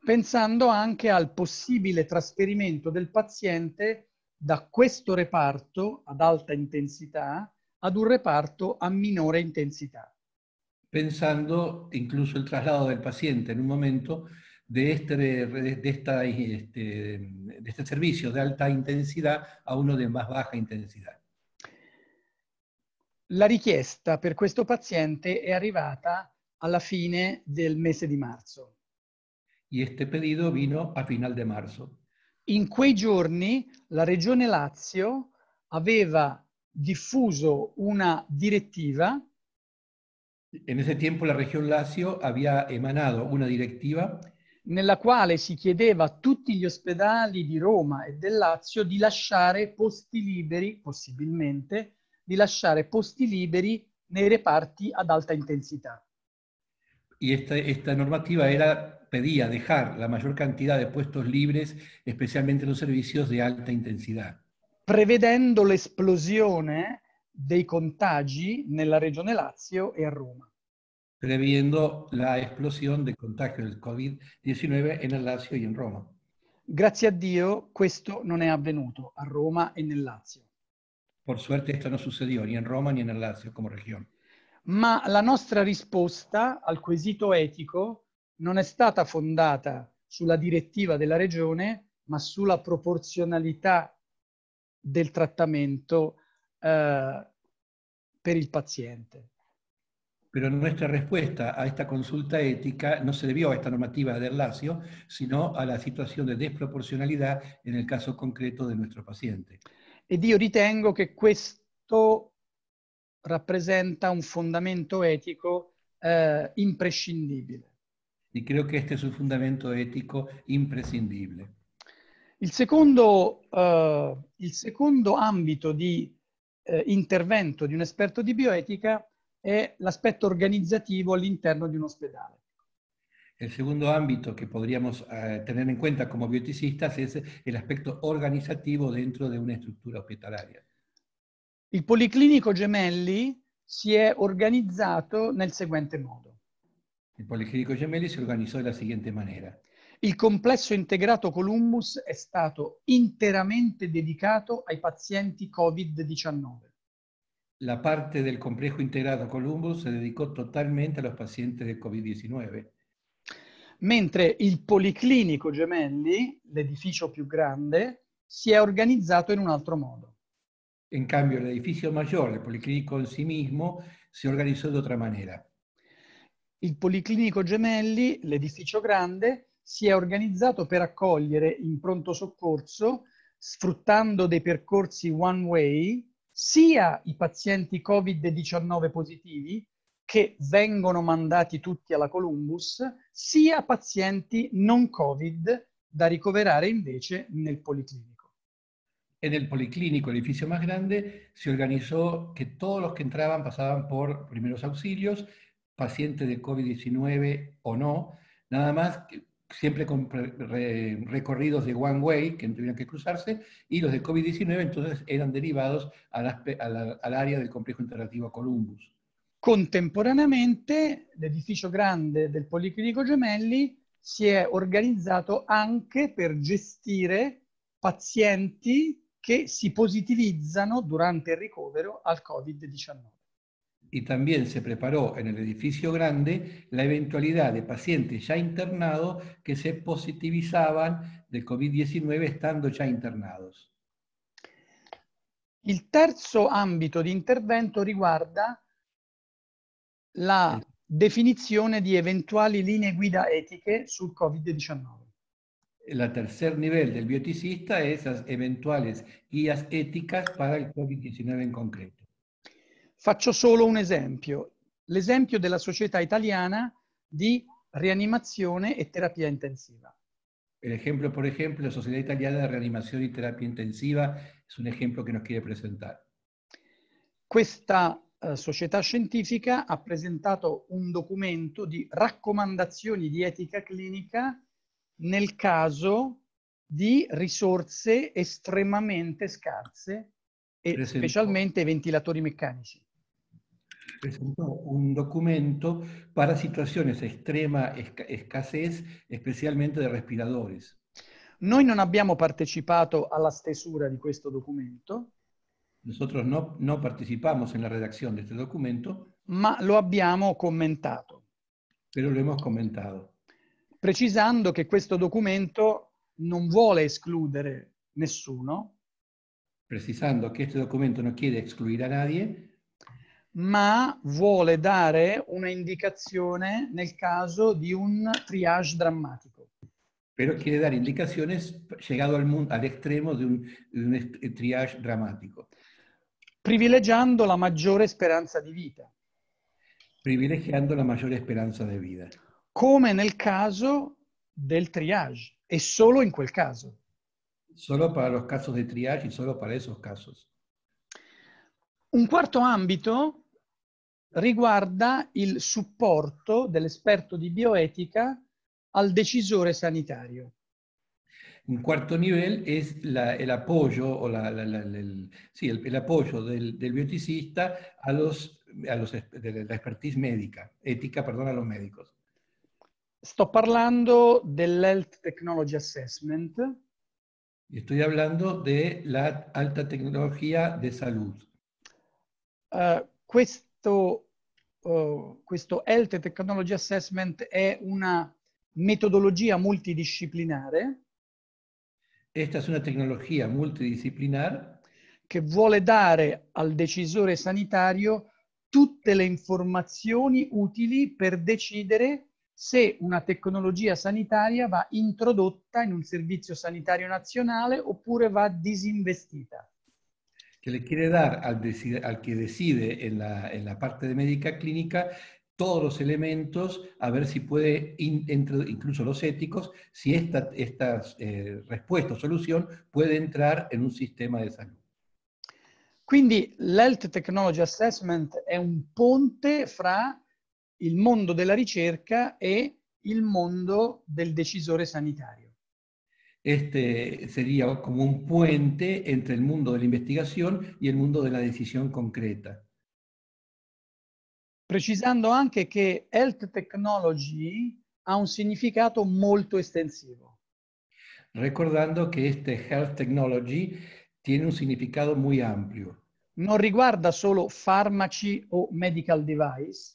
Speaker 4: Pensando anche al possibile trasferimento del paziente da questo reparto ad alta intensità ad un reparto a minore intensità.
Speaker 5: Pensando incluso el traslado del paciente en un momento de este servicio de alta intensidad a uno de más baja intensidad.
Speaker 4: La richiesta per questo paziente è arrivata alla fine del mese di marzo.
Speaker 5: Y este pedido vino a final de marzo.
Speaker 4: In quei giorni la Regione Lazio aveva diffuso una direttiva.
Speaker 5: En ese tiempo la región Lazio había emanado una directiva
Speaker 4: nella quale si chiedeva a tutti gli ospedali di Roma e del Lazio di lasciare posti liberi, possibilmente, di lasciare posti liberi nei reparti ad alta intensità.
Speaker 5: Y esta normativa pedía dejar la mayor cantidad de puestos libres, especialmente en los servicios de alta intensidad.
Speaker 4: Prevedendo l'esplosione dei contagi nella Regione Lazio e a Roma.
Speaker 5: Previendo la explosión de contagio del COVID-19 en el Lazio y en Roma.
Speaker 4: Grazie a Dio questo non è avvenuto a Roma e nel Lazio.
Speaker 5: Por suerte esto no sucedió ni en Roma ni en el Lazio como región.
Speaker 4: Ma la nostra risposta al quesito etico non è stata fondata sulla direttiva della Regione, ma sulla proporzionalità del trattamento per il paziente.
Speaker 5: Pero nuestra respuesta a esta consulta ética no se debió a esta normativa del Lazio, sino a la situación de desproporcionalidad en el caso concreto de nuestro paciente.
Speaker 4: Ed io ritengo che questo rappresenta un fondamento etico imprescindibile.
Speaker 5: Y creo que este es un fundamento ético imprescindible.
Speaker 4: Il secondo ambito di intervento di un esperto di bioetica è l'aspetto organizzativo all'interno di un ospedale.
Speaker 5: El segundo ámbito que podríamos tener en cuenta como bioeticistas es el aspecto organizativo dentro de una estructura hospitalaria.
Speaker 4: Il Policlinico Gemelli si è organizzato nel seguente modo.
Speaker 5: Il Policlinico Gemelli si organizzò della seguente maniera.
Speaker 4: Il complesso integrato Columbus è stato interamente dedicato ai pazienti Covid-19.
Speaker 5: La parte del complejo integrado Columbus se dedicó totalmente a los pacientes del COVID-19.
Speaker 4: Mentre il Policlinico Gemelli, l'edificio più grande, si è organizzato in un altro modo.
Speaker 5: En cambio, el edificio mayor, el Policlínico en sí mismo, se organizó de otra manera.
Speaker 4: Il Policlinico Gemelli, l'edificio grande, si è organizzato per accogliere in pronto soccorso, sfruttando dei percorsi one way, sia i pazienti Covid-19 positivi, che vengono mandati tutti alla Columbus, sia pazienti non Covid da ricoverare invece nel Policlinico.
Speaker 5: En el policlínico, el edificio más grande, se organizó que todos los que entraban pasaban por primeros auxilios, pacientes de COVID-19 o no, nada más, siempre con recorridos de one way que no tenían que cruzarse, y los de COVID-19 entonces eran derivados al área del complejo integrativo Columbus.
Speaker 4: Contemporaneamente l'edificio grande del Policlinico Gemelli si è organizzato anche per gestire pazienti che si positivizzano durante il ricovero al Covid-19.
Speaker 5: Y también se preparó en el edificio grande la eventualidad de pacientes ya internados que se positivizaban del COVID-19 estando ya internados.
Speaker 4: Il terzo ambito di intervento riguarda la definizione di eventuali linee guida etiche sul Covid-19.
Speaker 5: El tercer nivel del bioeticista es las eventuales guías éticas para el COVID-19 en concreto.
Speaker 4: Faccio solo un esempio, l'esempio della Società Italiana di Rianimazione e Terapia Intensiva.
Speaker 5: El ejemplo, por ejemplo, la Sociedad Italiana de Reanimación y Terapia Intensiva es un ejemplo que nos quiere presentar.
Speaker 4: Questa società scientifica ha presentato un documento di raccomandazioni di etica clinica nel caso di risorse estremamente scarse e specialmente ventilatori meccanici.
Speaker 5: Presentó un documento para situaciones de extrema escasez, especialmente de respiradores.
Speaker 4: Noi non abbiamo partecipato alla stesura di questo documento.
Speaker 5: Nosotros no participamos en la redacción de este documento,
Speaker 4: ma lo abbiamo commentato.
Speaker 5: Pero lo hemos comentado.
Speaker 4: Precisando che questo documento non vuole escludere nessuno.
Speaker 5: Precisando que este documento no quiere excluir a nadie.
Speaker 4: Ma vuole dare una indicazione nel caso di un triage drammatico.
Speaker 5: Pero quiere dar indicaciones llegado al extremo de un triage dramático.
Speaker 4: Privilegiando la maggiore speranza di vita.
Speaker 5: Privilegiando la mayor esperanza de vida.
Speaker 4: Come nel caso del triage, e solo in quel caso.
Speaker 5: Solo para los casos de triage y solo para esos casos.
Speaker 4: Un quarto ambito riguarda il supporto dell'esperto di bioetica al decisore sanitario.
Speaker 5: Un cuarto nivel es el apoyo, o el apoyo del bioeticista de la expertise médica, ética, perdón, a los médicos.
Speaker 4: Sto parlando dell'Health Technology Assessment.
Speaker 5: Estoy hablando de la alta tecnología de salud.
Speaker 4: Questo Health Technology Assessment è una metodologia multidisciplinare.
Speaker 5: Esta es una tecnología multidisciplinar
Speaker 4: che vuole dare al decisore sanitario tutte le informazioni utili per decidere se una tecnologia sanitaria va introdotta in un servizio sanitario nazionale oppure va disinvestita.
Speaker 5: Que le quiere dar al que decide en la parte de médica clínica todos los elementos, a ver si puede, incluso los éticos, si esta respuesta o solución puede entrar en un sistema de salud.
Speaker 4: Quindi l'Health Technology Assessment è un ponte fra il mondo della ricerca e il mondo del decisore sanitario.
Speaker 5: Este sería como un puente entre el mundo de la investigación y el mundo de la decisión concreta.
Speaker 4: Precisando anche che Health Technology ha un significato molto estensivo.
Speaker 5: Recordando que este Health Technology tiene un significado muy amplio.
Speaker 4: Non riguarda solo farmaci o medical device.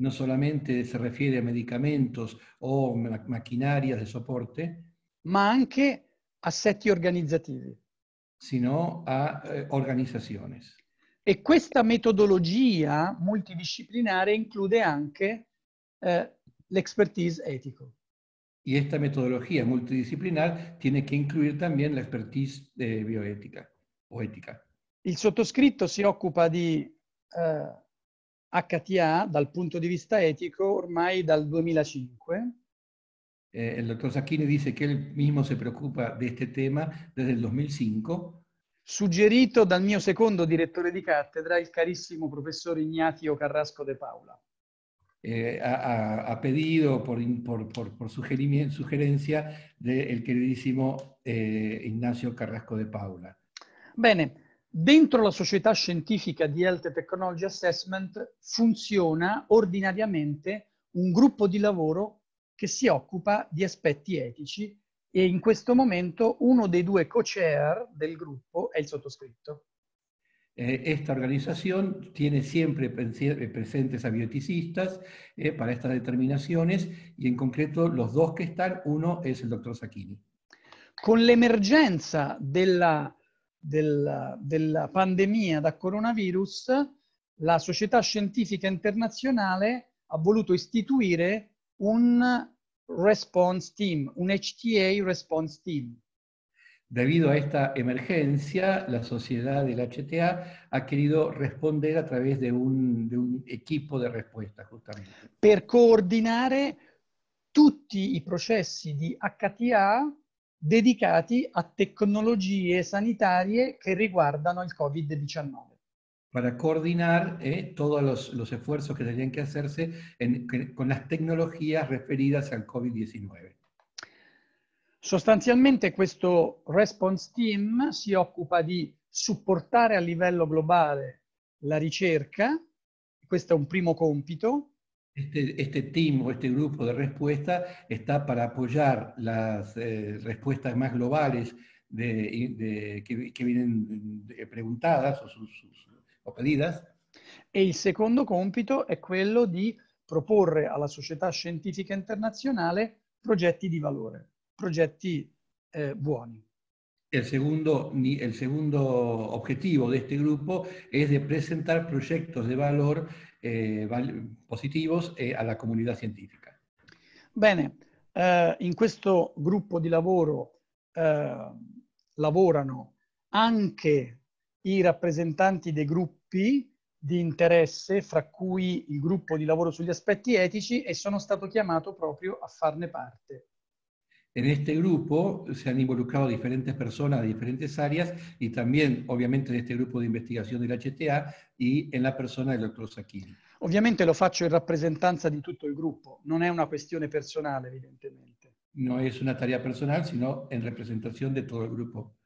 Speaker 5: No solamente se refiere a medicamentos o maquinarias de soporte,
Speaker 4: ma anche assetti organizzativi.
Speaker 5: Sino a organizzaciones.
Speaker 4: E questa metodologia multidisciplinare include anche l'expertise etico.
Speaker 5: Y esta metodología multidisciplinar tiene que incluir también la expertise bioética o ética.
Speaker 4: Il sottoscritto si occupa di HTA dal punto di vista etico ormai dal 2005.
Speaker 5: El doctor Sacchini dice que él mismo se preocupa de este tema desde el 2005.
Speaker 4: suggerito dal mio secondo direttore di cattedra, il carissimo professor Ignacio Carrasco de Paula.
Speaker 5: Ha pedido por sugerencia del queridísimo Ignacio Carrasco de Paula.
Speaker 4: Bene, dentro la società scientifica di Health Technology Assessment funziona ordinariamente un gruppo di lavoro che si occupa di aspetti etici e in questo momento uno dei due co-chair del gruppo è il sottoscritto.
Speaker 5: Esta organización tiene siempre presentes a bioeticistas para estas determinaciones y en concreto los dos que están, uno es el doctor Sacchini.
Speaker 4: Con l'emergenza della pandemia da coronavirus, la Società Scientifica Internazionale ha voluto istituire un response team, un HTA response team.
Speaker 5: Debido a esta emergencia, la sociedad del HTA ha querido responder a través de un equipo de respuesta, justamente.
Speaker 4: Per coordinare tutti i processi di HTA dedicati a tecnologie sanitarie che riguardano il Covid-19.
Speaker 5: Para coordinar todos los esfuerzos que tendrían que hacerse con las tecnologías referidas al COVID-19.
Speaker 4: Sostanzialmente questo response team si occupa di supportare a livello globale la ricerca, questo è un primo compito.
Speaker 5: Este team o este grupo de respuesta está para apoyar las respuestas más globales que vienen preguntadas o pedidas.
Speaker 4: E il secondo compito è quello di proporre alla società scientifica internazionale progetti di valore, progetti buoni.
Speaker 5: El segundo objetivo de este grupo es de presentar proyectos de valor positivos a la comunidad científica.
Speaker 4: Bene, in questo gruppo di lavoro lavorano anche i rappresentanti dei gruppi di interesse, fra cui il gruppo di lavoro sugli aspetti etici, e sono stato chiamato proprio a farne parte.
Speaker 5: En este grupo se han involucrado diferentes personas de diferentes áreas y también, obviamente, en este grupo de investigación del HTA y en la persona del dottor Sacchini.
Speaker 4: Ovviamente lo faccio in rappresentanza di tutto il gruppo, non è una questione personale, evidentemente.
Speaker 5: No es una tarea personal, sino en representación de todo el grupo.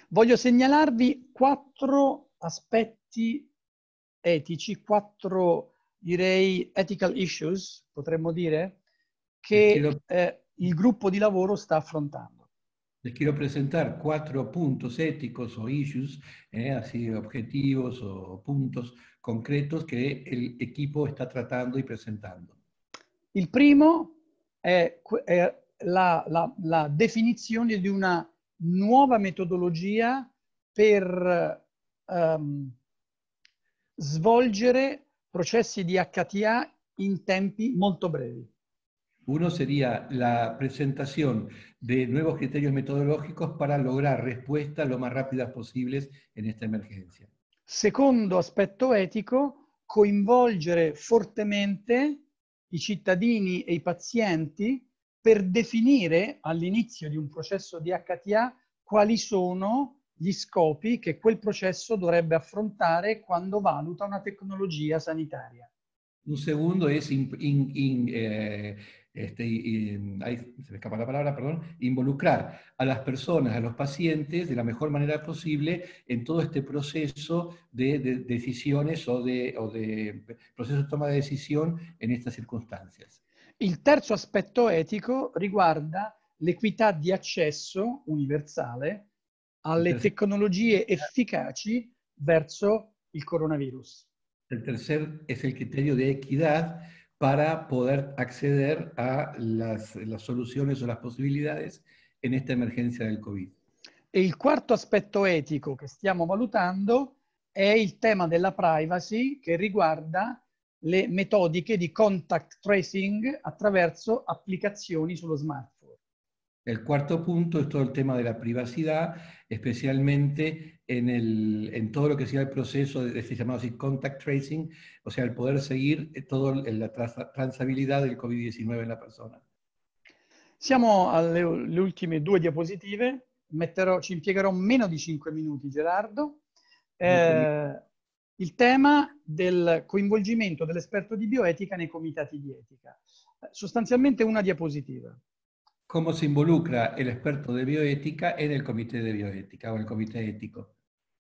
Speaker 4: Voglio segnalarvi 4 aspetti etici, 4, direi, ethical issues, potremmo dire, che il gruppo di lavoro sta affrontando.
Speaker 5: Les quiero presentar 4 puntos éticos o issues, así objetivos o puntos concretos que el equipo está tratando y presentando.
Speaker 4: Il primo è la definizione di una nuova metodologia per svolgere processi di HTA in tempi molto brevi.
Speaker 5: Uno sería la presentación de nuevos criterios metodológicos para lograr respuestas lo más rápidas posibles en esta emergencia.
Speaker 4: Secondo aspetto etico, coinvolgere fortemente i cittadini e i pazienti per definire all'inizio di un processo di HTA quali sono gli scopi che quel processo dovrebbe affrontare quando valuta una tecnologia sanitaria.
Speaker 5: Un segundo es ahí se me escapa la palabra, perdón, involucrar a las personas, a los pacientes, de la mejor manera posible en todo este proceso de decisiones o de proceso de toma de decisión en estas circunstancias.
Speaker 4: Il terzo aspetto etico riguarda l'equità di accesso universale alle tecnologie efficaci verso il coronavirus.
Speaker 5: El tercer es el criterio de equidad para poder acceder a las soluciones o las posibilidades en esta emergencia del Covid.
Speaker 4: E il quarto aspetto etico che stiamo valutando è il tema della privacy, che riguarda le metodiche di contact tracing attraverso applicazioni sullo smartphone.
Speaker 5: El cuarto punto es todo el tema de la privacidad, especialmente en todo lo que sea el proceso de se llama así contact tracing, o sea, el poder seguir toda la trazabilidad del COVID-19 en la persona.
Speaker 4: Siamo alle ultime 2 diapositive. ci impiegherò meno di 5 minuti, Gerardo. Il tema del coinvolgimento dell'esperto di bioetica nei comitati di etica. Sostanzialmente una diapositiva.
Speaker 5: ¿Cómo se involucra el experto de bioética en el comité de bioética o el comité ético?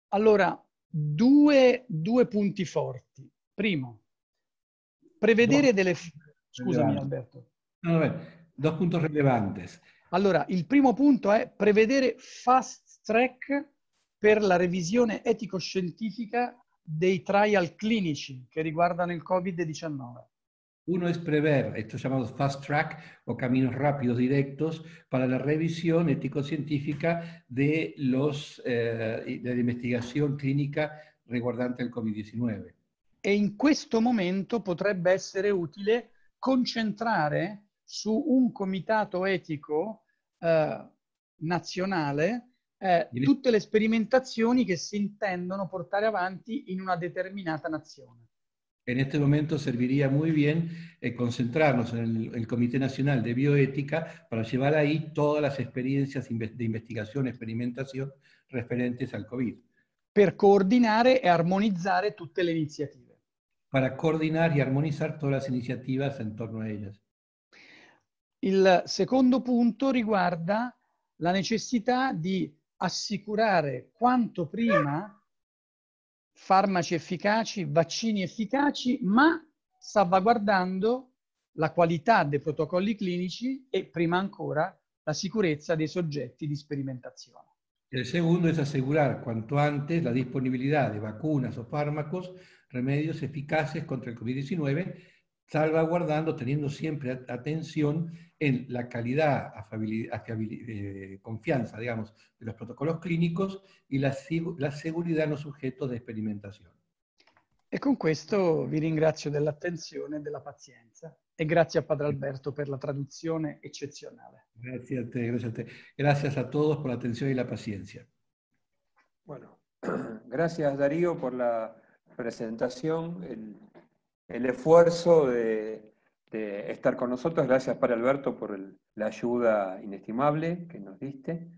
Speaker 4: Allora, due punti forti. Primo, prevedere delle... Scusami Alberto.
Speaker 5: No, dos puntos relevantes.
Speaker 4: Allora, il primo punto è prevedere fast track per la revisione etico-scientifica dei trial clinici che riguardano il Covid-19.
Speaker 5: Uno es prever estos llamados fast track o caminos rápidos directos para la revisión ético-científica de la investigación clínica riguardante el COVID-19.
Speaker 4: E in questo momento potrebbe essere utile concentrare su un comitato etico nazionale tutte le sperimentazioni che si intendono portare avanti in una determinata nazione.
Speaker 5: En este momento serviría muy bien concentrarnos en el Comité Nacional de Bioética para llevar ahí todas las experiencias de investigación, experimentación referentes al COVID.
Speaker 4: Per coordinare e armonizzare tutte le iniziative.
Speaker 5: Para coordinar y armonizar todas las iniciativas en torno a ellas.
Speaker 4: Il secondo punto riguarda la necessità di assicurare quanto prima farmaci efficaci, vaccini efficaci, ma salvaguardando la qualità dei protocolli clinici e, prima ancora, la sicurezza dei soggetti di sperimentazione.
Speaker 5: El segundo es asegurar cuanto antes la disponibilidad de vacunas o fármacos, remedios eficaces contra el COVID-19, salvaguardando, teniendo siempre atención en la calidad, confianza, digamos, de los protocolos clínicos y la seguridad en los sujetos de experimentación.
Speaker 4: E con questo vi ringrazio dell'attenzione e della pazienza. E grazie a Padre Alberto per la traduzione eccezionale.
Speaker 5: Gracias a te, gracias a te. Gracias a todos por la atención y la paciencia.
Speaker 1: Bueno, gracias Darío por la presentación, el esfuerzo de estar con nosotros. Gracias Padre Alberto por la ayuda inestimable que nos diste.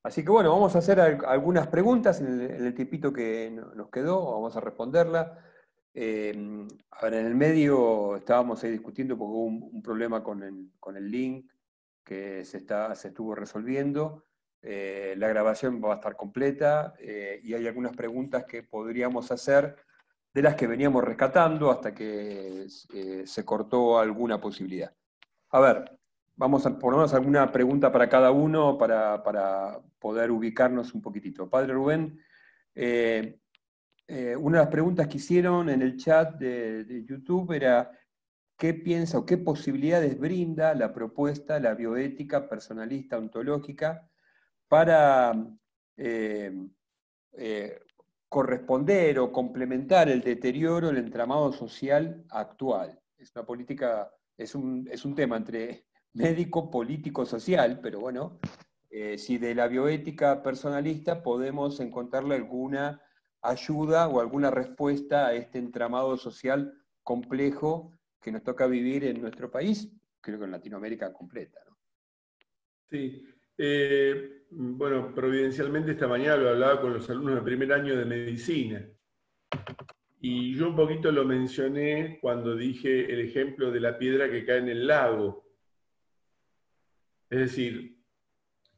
Speaker 1: Así que bueno, vamos a hacer algunas preguntas en el tiempito que nos quedó, vamos a responderla. Ahora en el medio estábamos ahí discutiendo porque hubo un problema con el link que se estuvo resolviendo. La grabación va a estar completa y hay algunas preguntas que podríamos hacer de las que veníamos rescatando hasta que se cortó alguna posibilidad. A ver, vamos a ponernos alguna pregunta para cada uno para poder ubicarnos un poquitito. Padre Rubén, una de las preguntas que hicieron en el chat de YouTube era ¿qué piensa o qué posibilidades brinda la propuesta, la bioética personalista ontológica para corresponder o complementar el deterioro del entramado social actual? Es una política, es un tema entre médico, político, social, pero bueno, si de la bioética personalista podemos encontrarle alguna ayuda o alguna respuesta a este entramado social complejo que nos toca vivir en nuestro país, creo que en Latinoamérica completa, ¿no?
Speaker 2: Sí. Bueno, providencialmente esta mañana lo hablaba con los alumnos de primer año de medicina. Y yo un poquito lo mencioné cuando dije el ejemplo de la piedra que cae en el lago. Es decir,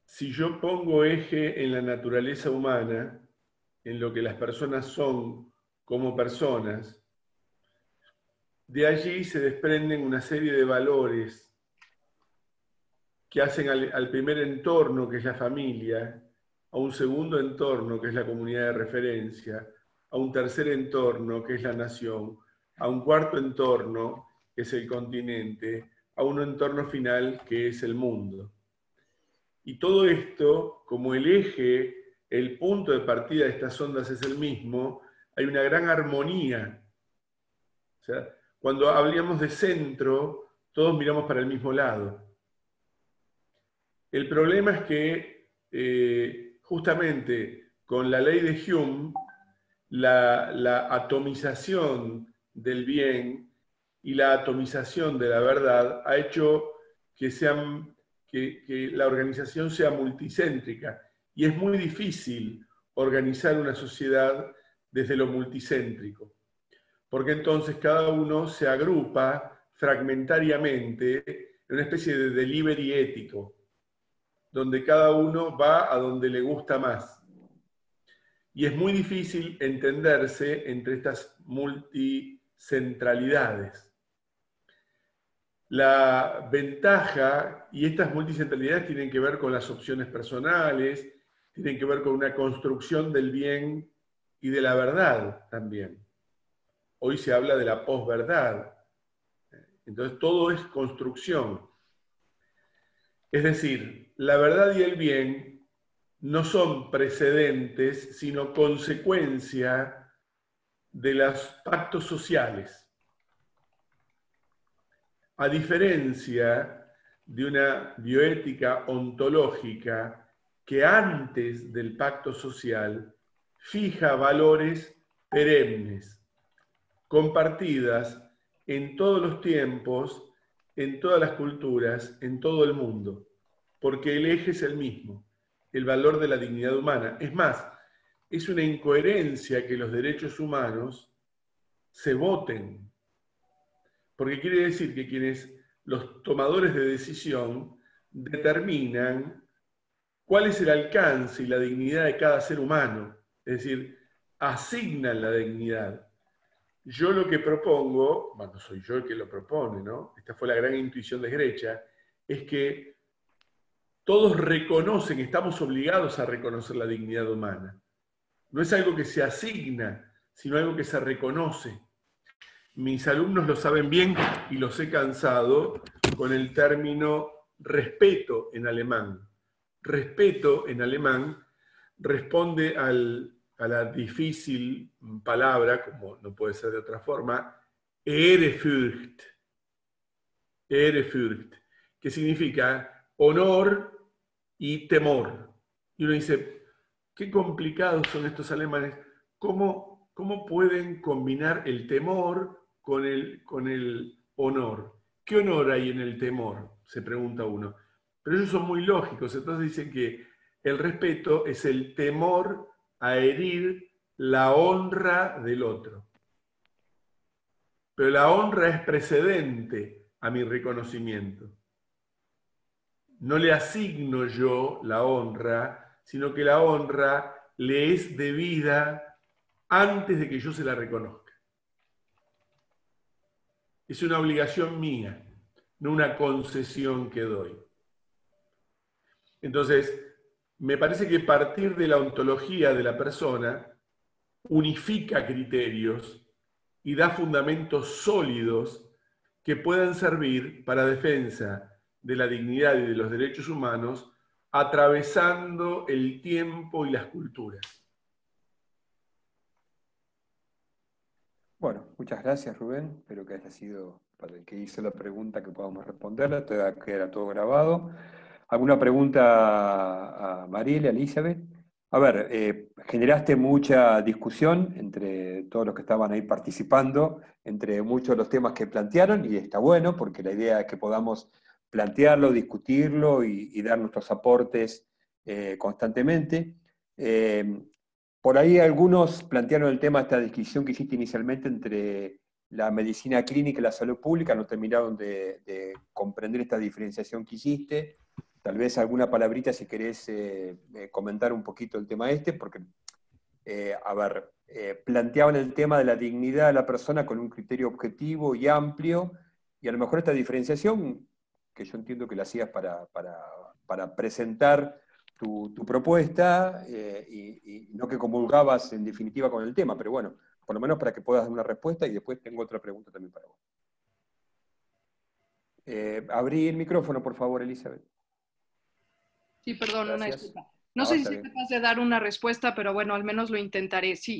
Speaker 2: si yo pongo eje en la naturaleza humana, en lo que las personas son como personas, de allí se desprenden una serie de valores que hacen al primer entorno, que es la familia, a un segundo entorno, que es la comunidad de referencia, a un tercer entorno, que es la nación, a un cuarto entorno, que es el continente, a un entorno final, que es el mundo. Y todo esto, como el eje, el punto de partida de estas ondas es el mismo, hay una gran armonía. O sea, cuando hablamos de centro, todos miramos para el mismo lado. El problema es que justamente con la ley de Hume, la atomización del bien y la atomización de la verdad ha hecho que la organización sea multicéntrica y es muy difícil organizar una sociedad desde lo multicéntrico, porque entonces cada uno se agrupa fragmentariamente en una especie de delivery ético, donde cada uno va a donde le gusta más. Y es muy difícil entenderse entre estas multicentralidades. La ventaja, y estas multicentralidades tienen que ver con las opciones personales, tienen que ver con una construcción del bien y de la verdad también. Hoy se habla de la posverdad. Entonces todo es construcción. Es decir, la verdad y el bien no son precedentes, sino consecuencia de los pactos sociales. A diferencia de una bioética ontológica que antes del pacto social fija valores perennes, compartidas en todos los tiempos, en todas las culturas, en todo el mundo, porque el eje es el mismo, el valor de la dignidad humana. Es más, es una incoherencia que los derechos humanos se voten, porque quiere decir que los tomadores de decisión determinan cuál es el alcance y la dignidad de cada ser humano, es decir, asignan la dignidad. Yo lo que propongo, bueno, soy yo el que lo propone, ¿no? Esta fue la gran intuición de Grecia, es que todos reconocen, estamos obligados a reconocer la dignidad humana. No es algo que se asigna, sino algo que se reconoce. Mis alumnos lo saben bien y los he cansado con el término respeto en alemán. Respeto en alemán responde a la difícil palabra, como no puede ser de otra forma, Ehrfurcht. Ehrfurcht, que significa honor y temor. Y uno dice, qué complicados son estos alemanes. ¿Cómo pueden combinar el temor con el honor? ¿Qué honor hay en el temor? Se pregunta uno. Pero ellos son muy lógicos, entonces dicen que el respeto es el temor a herir la honra del otro. Pero la honra es precedente a mi reconocimiento. No le asigno yo la honra, sino que la honra le es debida antes de que yo se la reconozca. Es una obligación mía, no una concesión que doy. Entonces, me parece que partir de la ontología de la persona unifica criterios y da fundamentos sólidos que puedan servir para defensa de la dignidad y de los derechos humanos, atravesando el tiempo y las culturas.
Speaker 1: Bueno, muchas gracias, Rubén. Espero que haya sido para el que hizo la pregunta que podamos responderla. Queda todo grabado. ¿Alguna pregunta a Mariela, Elizabeth? A ver, generaste mucha discusión entre todos los que estaban ahí participando, entre muchos de los temas que plantearon, y está bueno, porque la idea es que podamos plantearlo, discutirlo y dar nuestros aportes constantemente. Por ahí algunos plantearon el tema de esta discusión que hiciste inicialmente entre la medicina clínica y la salud pública, no terminaron de comprender esta diferenciación que hiciste. Tal vez alguna palabrita si querés comentar un poquito el tema porque, planteaban el tema de la dignidad de la persona con un criterio objetivo y amplio, y a lo mejor esta diferenciación, que yo entiendo que la hacías para presentar tu propuesta, y no que comulgabas en definitiva con el tema, pero bueno, por lo menos para que puedas dar una respuesta, y después tengo otra pregunta también para vos. Abrí el micrófono, por favor, Elizabeth.
Speaker 3: Sí, perdón,
Speaker 1: Gracias.
Speaker 3: una disculpa. No sé si soy capaz de dar una respuesta, pero bueno, al menos lo intentaré. Sí,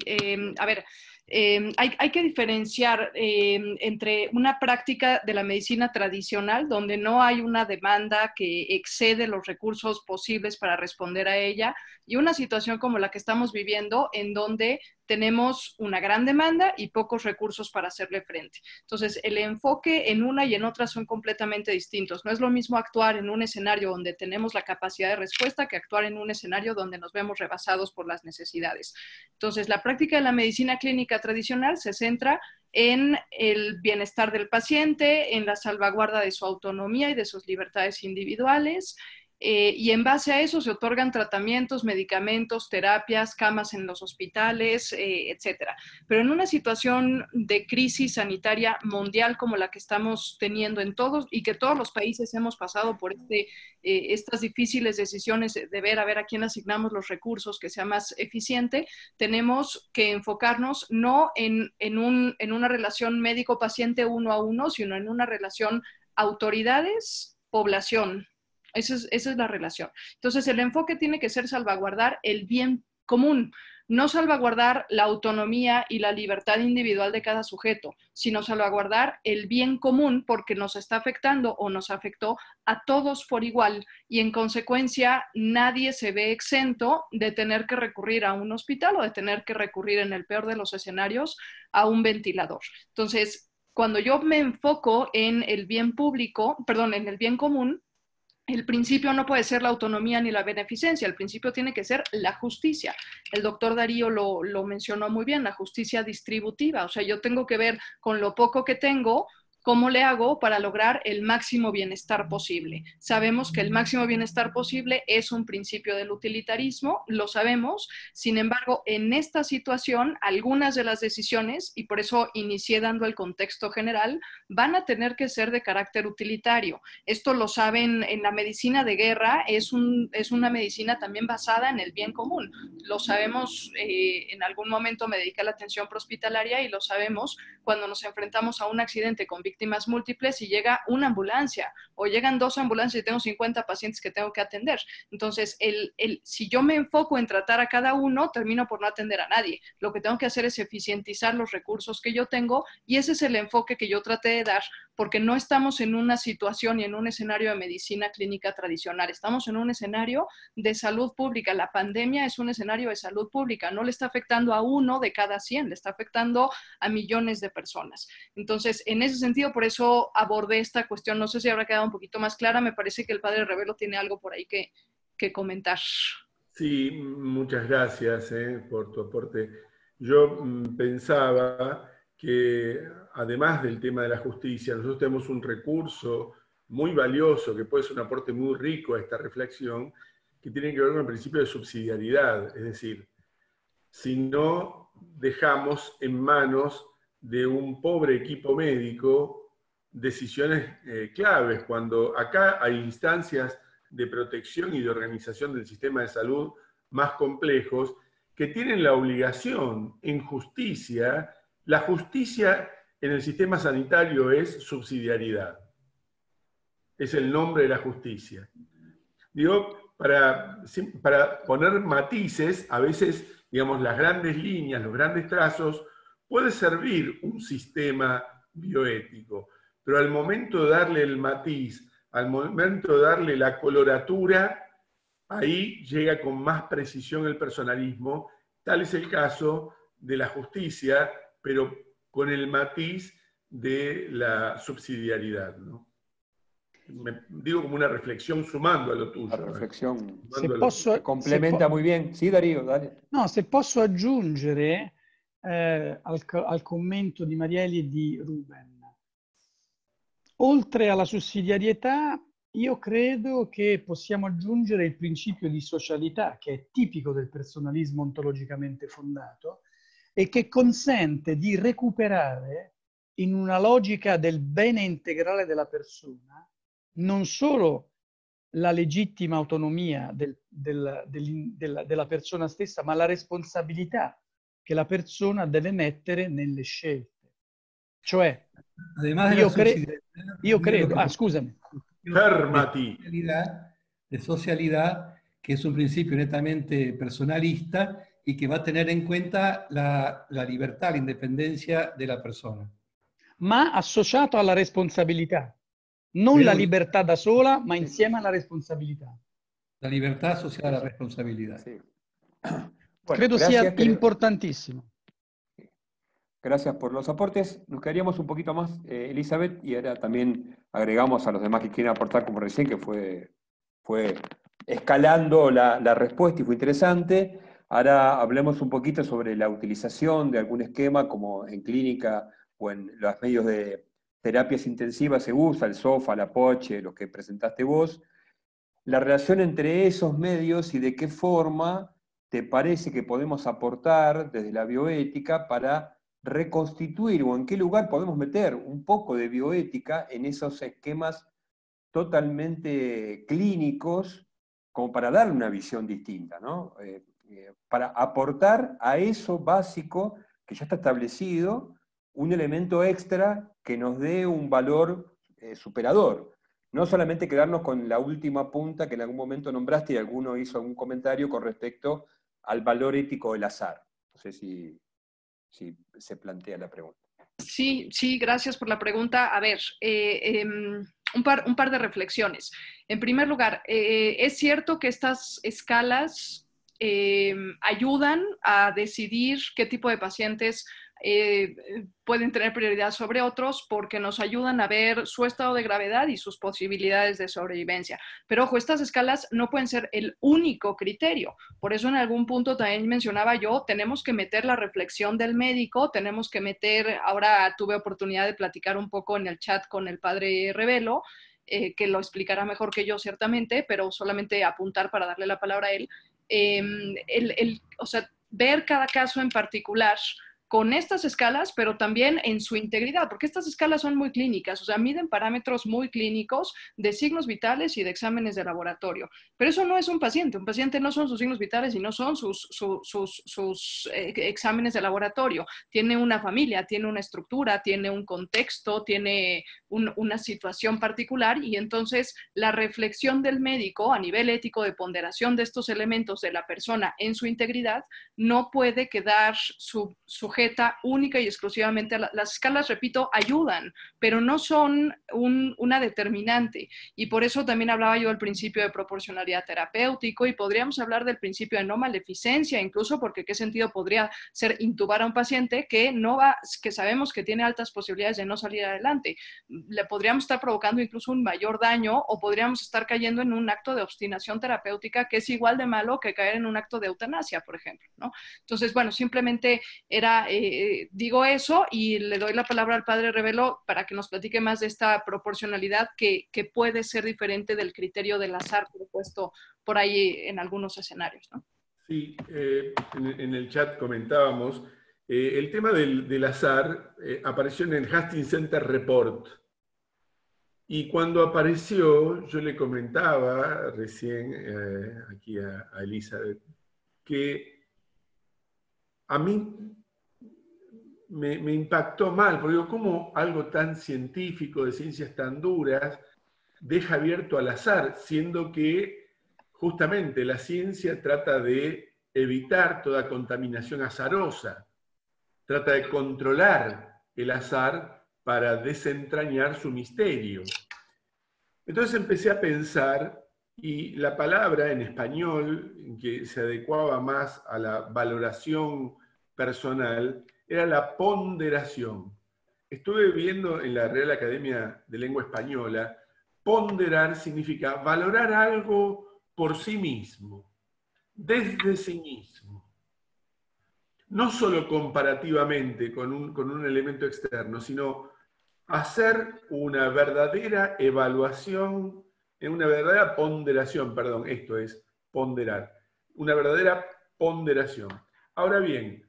Speaker 3: a ver, hay que diferenciar entre una práctica de la medicina tradicional, donde no hay una demanda que excede los recursos posibles para responder a ella, y una situación como la que estamos viviendo, en donde tenemos una gran demanda y pocos recursos para hacerle frente. Entonces, el enfoque en una y en otra son completamente distintos. No es lo mismo actuar en un escenario donde tenemos la capacidad de respuesta que actuar en un escenario donde nos vemos rebasados por las necesidades. Entonces, la práctica de la medicina clínica tradicional se centra en el bienestar del paciente, en la salvaguarda de su autonomía y de sus libertades individuales, y en base a eso se otorgan tratamientos, medicamentos, terapias, camas en los hospitales, etcétera. Pero en una situación de crisis sanitaria mundial como la que estamos teniendo en todos, y que todos los países hemos pasado por estas difíciles decisiones de ver a quién asignamos los recursos que sea más eficiente, tenemos que enfocarnos no en una relación médico-paciente uno a uno, sino en una relación autoridades-población. Esa es la relación. Entonces, el enfoque tiene que ser salvaguardar el bien común, no salvaguardar la autonomía y la libertad individual de cada sujeto, sino salvaguardar el bien común, porque nos está afectando o nos afectó a todos por igual, y en consecuencia nadie se ve exento de tener que recurrir a un hospital o de tener que recurrir, en el peor de los escenarios, a un ventilador. Entonces, cuando yo me enfoco en el bien público, perdón, en el bien común, el principio no puede ser la autonomía ni la beneficencia, el principio tiene que ser la justicia. El doctor Darío lo mencionó muy bien, la justicia distributiva. O sea, yo tengo que ver con lo poco que tengo, ¿cómo le hago para lograr el máximo bienestar posible? Sabemos que el máximo bienestar posible es un principio del utilitarismo, lo sabemos. Sin embargo, en esta situación, algunas de las decisiones, y por eso inicié dando el contexto general, van a tener que ser de carácter utilitario. Esto lo saben en la medicina de guerra, es una medicina también basada en el bien común. Lo sabemos, en algún momento me dediqué a la atención prehospitalaria y lo sabemos cuando nos enfrentamos a un accidente con víctimas múltiples y llega una ambulancia o llegan 2 ambulancias y tengo 50 pacientes que tengo que atender. Entonces, si yo me enfoco en tratar a cada uno, termino por no atender a nadie. Lo que tengo que hacer es eficientizar los recursos que yo tengo, y ese es el enfoque que yo traté de dar, porque no estamos en una situación y en un escenario de medicina clínica tradicional, estamos en un escenario de salud pública. La pandemia es un escenario de salud pública, no le está afectando a 1 de cada 100, le está afectando a millones de personas. Entonces, en ese sentido, por eso abordé esta cuestión. No sé si habrá quedado un poquito más clara. Me parece que el padre Revelo tiene algo por ahí que comentar.
Speaker 2: Sí, muchas gracias por tu aporte. Yo pensaba que, además del tema de la justicia, nosotros tenemos un recurso muy valioso que puede ser un aporte muy rico a esta reflexión, que tiene que ver con el principio de subsidiariedad. Es decir, si no dejamos en manos de un pobre equipo médico decisiones claves, cuando acá hay instancias de protección y de organización del sistema de salud más complejos, que tienen la obligación en justicia. La justicia en el sistema sanitario es subsidiariedad. Es el nombre de la justicia. Digo, para poner matices, a veces, digamos, las grandes líneas, los grandes trazos, puede servir un sistema bioético, pero al momento de darle el matiz, al momento de darle la coloratura, ahí llega con más precisión el personalismo. Tal es el caso de la justicia, pero con el matiz de la subsidiariedad, ¿no? Digo como una reflexión sumando a lo tuyo.
Speaker 1: La reflexión
Speaker 4: complementa
Speaker 1: muy bien. Sì, Dario, dale.
Speaker 4: No, se posso aggiungere al commento di Marieli e di Ruben. Oltre alla sussidiarietà, io credo che possiamo aggiungere il principio di socialità, che è tipico del personalismo ontologicamente fondato e che consente di recuperare, in una logica del bene integrale della persona, non solo la legittima autonomia della persona stessa, ma la responsabilità che la persona deve mettere nelle scelte. Cioè, io credo, scusami.
Speaker 5: De socialidad, que es un principio netamente personalista y que va a tener en cuenta la libertà, l'indipendenza della persona.
Speaker 4: Ma associato alla responsabilità. Non la libertà da sola, ma insieme alla responsabilità.
Speaker 5: La libertà associata alla responsabilità.
Speaker 1: Sí.
Speaker 4: Bueno, credo sia importantísimo.
Speaker 1: Gracias por los aportes. Nos quedaríamos un poquito más, Elizabeth, y ahora también agregamos a los demás que quieren aportar, como recién, que fue escalando la respuesta y fue interesante. Ahora hablemos un poquito sobre la utilización de algún esquema, como en clínica o en los medios de terapias intensivas se usa, el SOFA, la POCHE, los que presentaste vos. La relación entre esos medios y de qué forma te parece que podemos aportar desde la bioética para reconstituir, o en qué lugar podemos meter un poco de bioética en esos esquemas totalmente clínicos, como para darle una visión distinta, ¿no? Para aportar a eso básico que ya está establecido, un elemento extra que nos dé un valor superador. No solamente quedarnos con la última punta que en algún momento nombraste y alguno hizo algún comentario con respecto al valor ético del azar. No sé si se plantea la pregunta.
Speaker 3: Sí, gracias por la pregunta. A ver, un par de reflexiones. En primer lugar, es cierto que estas escalas ayudan a decidir qué tipo de pacientes pueden tener prioridad sobre otros porque nos ayudan a ver su estado de gravedad y sus posibilidades de sobrevivencia. Pero ojo, estas escalas no pueden ser el único criterio. Por eso en algún punto también mencionaba yo, tenemos que meter la reflexión del médico, tenemos que meter, ahora tuve oportunidad de platicar un poco en el chat con el padre Revelo, que lo explicará mejor que yo ciertamente, pero solamente apuntar para darle la palabra a él. O sea, ver cada caso en particular con estas escalas, pero también en su integridad, porque estas escalas son muy clínicas, o sea, miden parámetros muy clínicos de signos vitales y de exámenes de laboratorio. Pero eso no es un paciente no son sus signos vitales y no son sus exámenes de laboratorio. Tiene una familia, tiene una estructura, tiene un contexto, tiene una situación particular, y entonces la reflexión del médico a nivel ético de ponderación de estos elementos de la persona en su integridad no puede quedar sujeta única y exclusivamente a las escalas, repito, ayudan, pero no son una determinante. Y por eso también hablaba yo del principio de proporcionalidad terapéutico, y podríamos hablar del principio de no maleficencia, incluso porque qué sentido podría ser intubar a un paciente que sabemos que tiene altas posibilidades de no salir adelante. Le podríamos estar provocando incluso un mayor daño, o podríamos estar cayendo en un acto de obstinación terapéutica que es igual de malo que caer en un acto de eutanasia, por ejemplo, ¿no? Entonces, bueno, simplemente digo eso, y le doy la palabra al padre Revelo para que nos platique más de esta proporcionalidad que puede ser diferente del criterio del azar propuesto por ahí en algunos escenarios, ¿no?
Speaker 2: Sí, en el chat comentábamos, el tema del azar apareció en el Hastings Center Report. Y cuando apareció, yo le comentaba recién aquí a Elizabeth, que a mí me impactó mal, porque digo, ¿cómo algo tan científico, de ciencias tan duras, deja abierto al azar, siendo que justamente la ciencia trata de evitar toda contaminación azarosa, trata de controlar el azar para desentrañar su misterio? Entonces empecé a pensar, y la palabra en español que se adecuaba más a la valoración personal era la ponderación. Estuve viendo en la Real Academia de Lengua Española, ponderar significa valorar algo por sí mismo, desde sí mismo. No solo comparativamente con un elemento externo, sino hacer una verdadera evaluación, una verdadera ponderación, perdón, esto es ponderar, una verdadera ponderación. Ahora bien,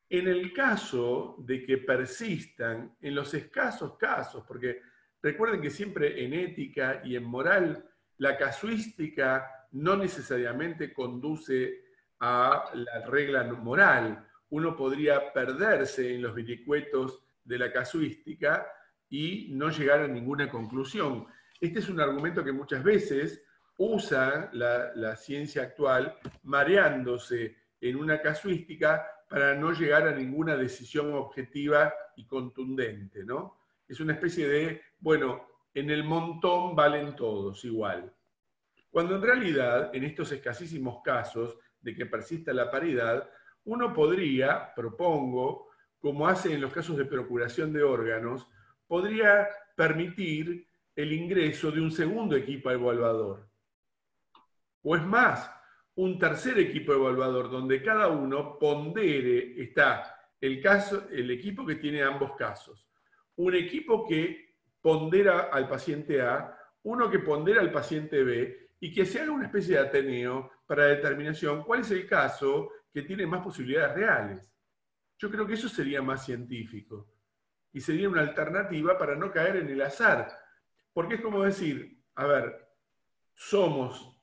Speaker 2: en el caso de que persistan, en los escasos casos, porque recuerden que siempre en ética y en moral, la casuística no necesariamente conduce a la regla moral. Uno podría perderse en los vericuetos de la casuística y no llegar a ninguna conclusión. Este es un argumento que muchas veces usa la ciencia actual, mareándose en una casuística para no llegar a ninguna decisión objetiva y contundente, ¿no? Es una especie de, bueno, en el montón valen todos igual. Cuando en realidad, en estos escasísimos casos de que persista la paridad, uno podría, propongo, como hace en los casos de procuración de órganos, podría permitir el ingreso de un segundo equipo evaluador. O es más, un tercer equipo evaluador donde cada uno pondere, está el equipo que tiene ambos casos, un equipo que pondera al paciente A, uno que pondera al paciente B, y que se haga una especie de ateneo para determinación cuál es el caso que tiene más posibilidades reales. Yo creo que eso sería más científico y sería una alternativa para no caer en el azar. Porque es como decir, a ver, somos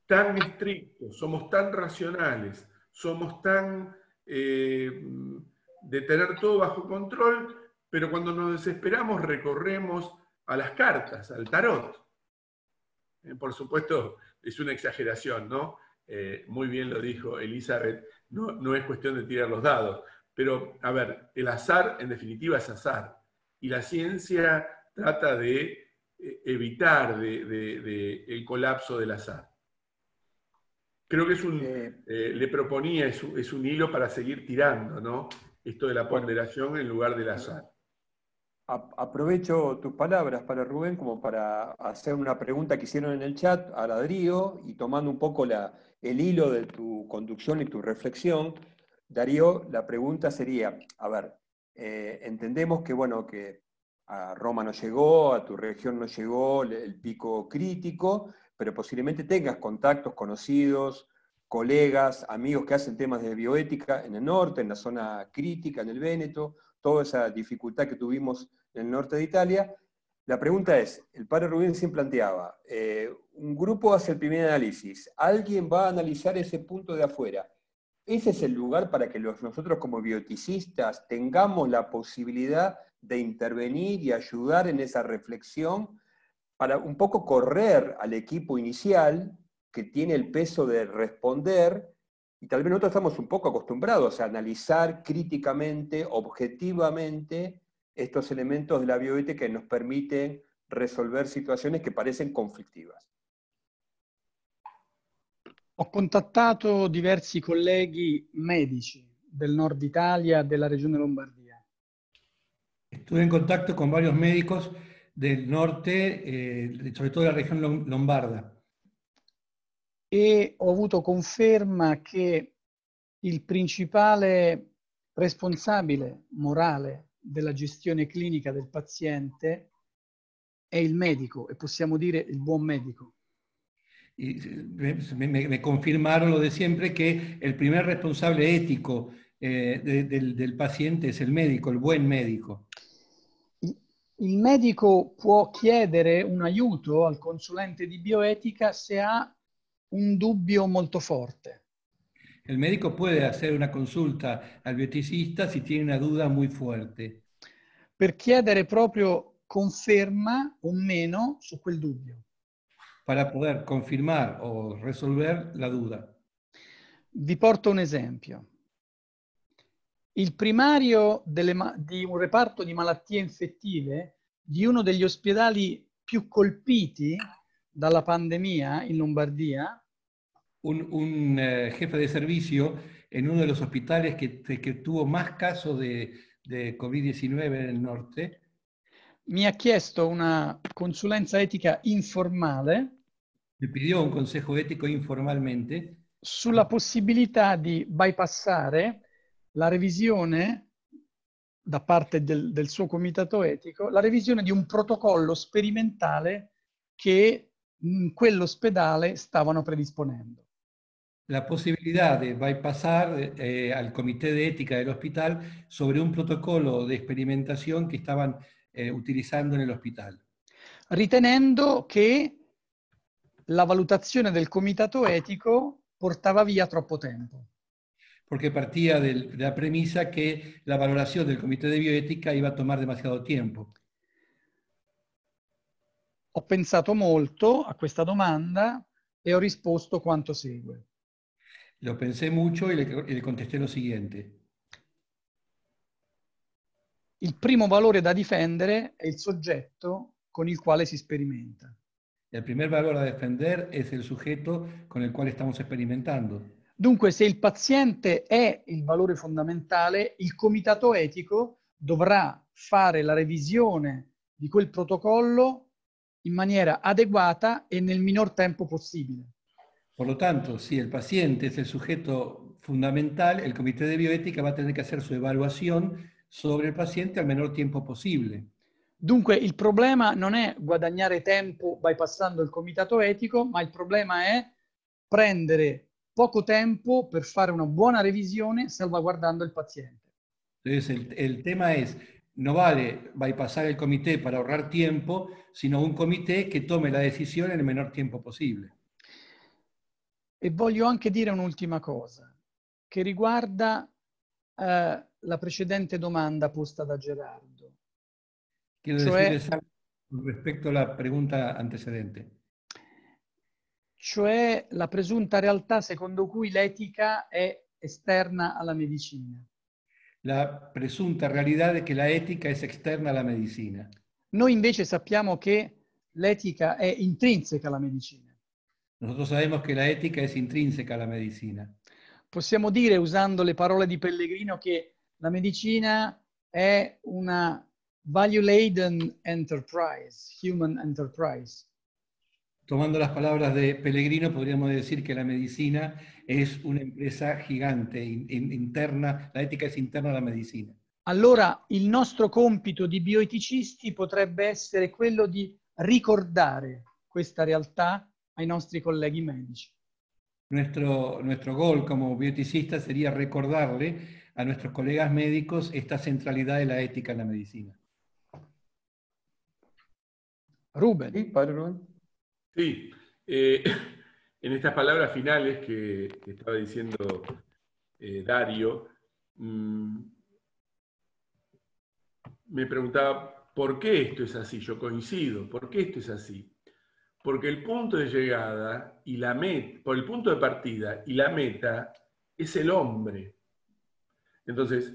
Speaker 2: tan estrictos, somos tan racionales, somos tan de tener todo bajo control, pero cuando nos desesperamos recorremos a las cartas, al tarot. Por supuesto, es una exageración, ¿no? Muy bien lo dijo Elizabeth, no es cuestión de tirar los dados, pero, a ver, el azar en definitiva es azar, y la ciencia trata de evitar el colapso del azar. Creo que le proponía, es un hilo para seguir tirando, ¿no? Esto de la ponderación en lugar del azar.
Speaker 1: Aprovecho tus palabras para Rubén como para hacer una pregunta que hicieron en el chat a Darío y tomando un poco el hilo de tu conducción y tu reflexión. Darío, la pregunta sería, a ver, entendemos que, bueno, que a Roma no llegó, a tu región no llegó el pico crítico, pero posiblemente tengas contactos conocidos, colegas, amigos que hacen temas de bioética en el norte, en la zona crítica, en el Véneto, toda esa dificultad que tuvimos en el norte de Italia. La pregunta es, el padre Rubén siempre planteaba, un grupo hace el primer análisis, alguien va a analizar ese punto de afuera. ¿Ese es el lugar para que nosotros como bioeticistas tengamos la posibilidad de intervenir y ayudar en esa reflexión para un poco correr al equipo inicial que tiene el peso de responder? Y tal vez nosotros estamos un poco acostumbrados a analizar críticamente, objetivamente, estos elementos de la bioética que nos permiten resolver situaciones che parecen conflittivas.
Speaker 4: Ho contattato diversi colleghi medici del nord Italia, della regione Lombardia.
Speaker 5: Estuve en contacto con varios médicos del norte, sobre todo de la región lombarda.
Speaker 4: E ho avuto conferma che il principale responsabile morale della gestione clinica del paziente è il medico, e possiamo dire il buon medico.
Speaker 5: Y me confirmaron lo de siempre, que el primer responsable ético del paciente es el médico, el buen médico.
Speaker 4: Il medico può chiedere un aiuto al consulente di bioetica se ha un dubbio molto forte.
Speaker 5: El médico puede hacer una consulta al bioeticista si tiene una duda muy fuerte.
Speaker 4: Per chiedere proprio conferma o meno su quel dubbio.
Speaker 5: Para poder confirmar o resolver la duda.
Speaker 4: Vi porto un esempio. Il primario di un reparto di malattie infettive di uno degli ospedali più colpiti dalla pandemia in Lombardia.
Speaker 5: Un jefe de servicio en uno de los hospitales que tuvo más casos de COVID-19 en el norte.
Speaker 4: Mi ha chiesto una consulenza etica informale.
Speaker 5: Me pidió un consejo ético informalmente.
Speaker 4: Sulla possibilità di bypassare la revisione da parte del suo comitato etico, la revisione di un protocollo sperimentale che in quell'ospedale stavano predisponendo.
Speaker 5: La posibilidad de bypassar al comité de ética del hospital sobre un protocolo de experimentación que estaban utilizando en el hospital.
Speaker 4: Ritenendo che la valutazione del comitato etico portava via troppo tempo.
Speaker 5: Porque partía de la premisa que la valoración del comité de bioética iba a tomar demasiado tiempo.
Speaker 4: Ho pensato molto a questa domanda e ho risposto quanto segue.
Speaker 5: Lo pensé mucho y le contesté lo siguiente.
Speaker 4: Il primo valore da difendere è il soggetto con il quale si sperimenta.
Speaker 5: El primer valor a defender es el sujeto con el cual estamos experimentando.
Speaker 4: Dunque, se il paziente è il valore fondamentale, il comitato etico dovrà fare la revisione di quel protocollo in maniera adeguata e nel minor tempo possibile.
Speaker 5: Por lo tanto, si el paciente es el sujeto fundamental, el comité de bioética va a tener que hacer su evaluación sobre el paciente al menor tiempo posible.
Speaker 4: Dunque, il problema non è guadagnare tempo bypassando il comitato etico, ma il problema è prendere poco tempo per fare una buona revisione salvaguardando il paziente.
Speaker 5: Entonces, el tema es, no vale bypassar el comité para ahorrar tiempo, sino un comité que tome la decisión en el menor tiempo posible.
Speaker 4: E voglio anche dire un'ultima cosa, che riguarda la precedente domanda posta da Gerardo.
Speaker 5: Quiero decirles algo con respecto a la pregunta antecedente.
Speaker 4: Cioè la presunta realtà secondo cui l'etica è esterna alla medicina.
Speaker 5: La presunta realidad de que la ética es externa a la medicina.
Speaker 4: Noi invece sappiamo che l'etica è intrinseca alla medicina.
Speaker 5: Nosotros sabemos que la ética es intrínseca a la medicina.
Speaker 4: Possiamo dire, usando le parole di Pellegrino, che la medicina è una value-laden enterprise, human enterprise.
Speaker 5: Tomando las palabras de Pellegrino, podríamos decir que la medicina es una empresa gigante, interna, la ética es interna a la medicina.
Speaker 4: Allora il nostro compito di bioeticisti potrebbe essere quello di ricordare questa realtà ai nostri colleghi medici.
Speaker 5: Nuestro gol como bioeticistas sería recordarle a nuestros colegas médicos esta centralidad de la ética en la medicina.
Speaker 4: Ruben.
Speaker 1: ¿Sí, padre Rubén?
Speaker 2: Sí, en estas palabras finales que estaba diciendo Dario, me preguntaba, ¿por qué esto es así? Yo coincido, ¿por qué esto es así? Porque el punto de llegada y la meta, por el punto de partida y la meta es el hombre. Entonces,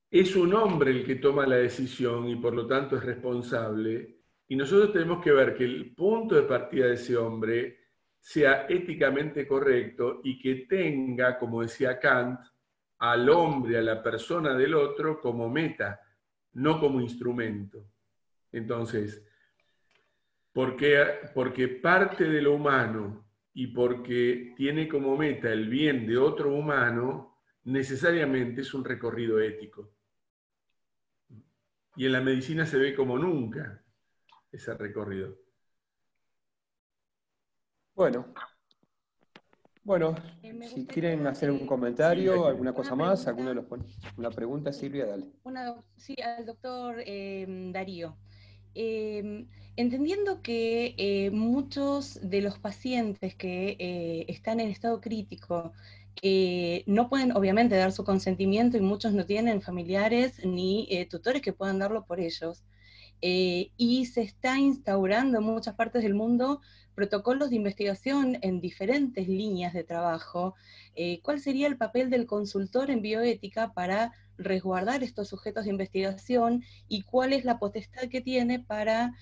Speaker 2: es un hombre el que toma la decisión y por lo tanto es responsable. Y nosotros tenemos que ver que el punto de partida de ese hombre sea éticamente correcto y que tenga, como decía Kant, al hombre, a la persona del otro como meta, no como instrumento. Entonces, porque parte de lo humano y porque tiene como meta el bien de otro humano, necesariamente es un recorrido ético. Y en la medicina se ve como nunca ese recorrido.
Speaker 1: Bueno, si quieren hacer un comentario, alguna cosa más, una pregunta, Silvia, dale.
Speaker 6: Sí, al doctor Darío. Entendiendo que muchos de los pacientes que están en estado crítico no pueden obviamente dar su consentimiento y muchos no tienen familiares ni tutores que puedan darlo por ellos, y se está instaurando en muchas partes del mundo protocolos de investigación en diferentes líneas de trabajo, ¿cuál sería el papel del consultor en bioética para resguardar estos sujetos de investigación y cuál es la potestad que tiene para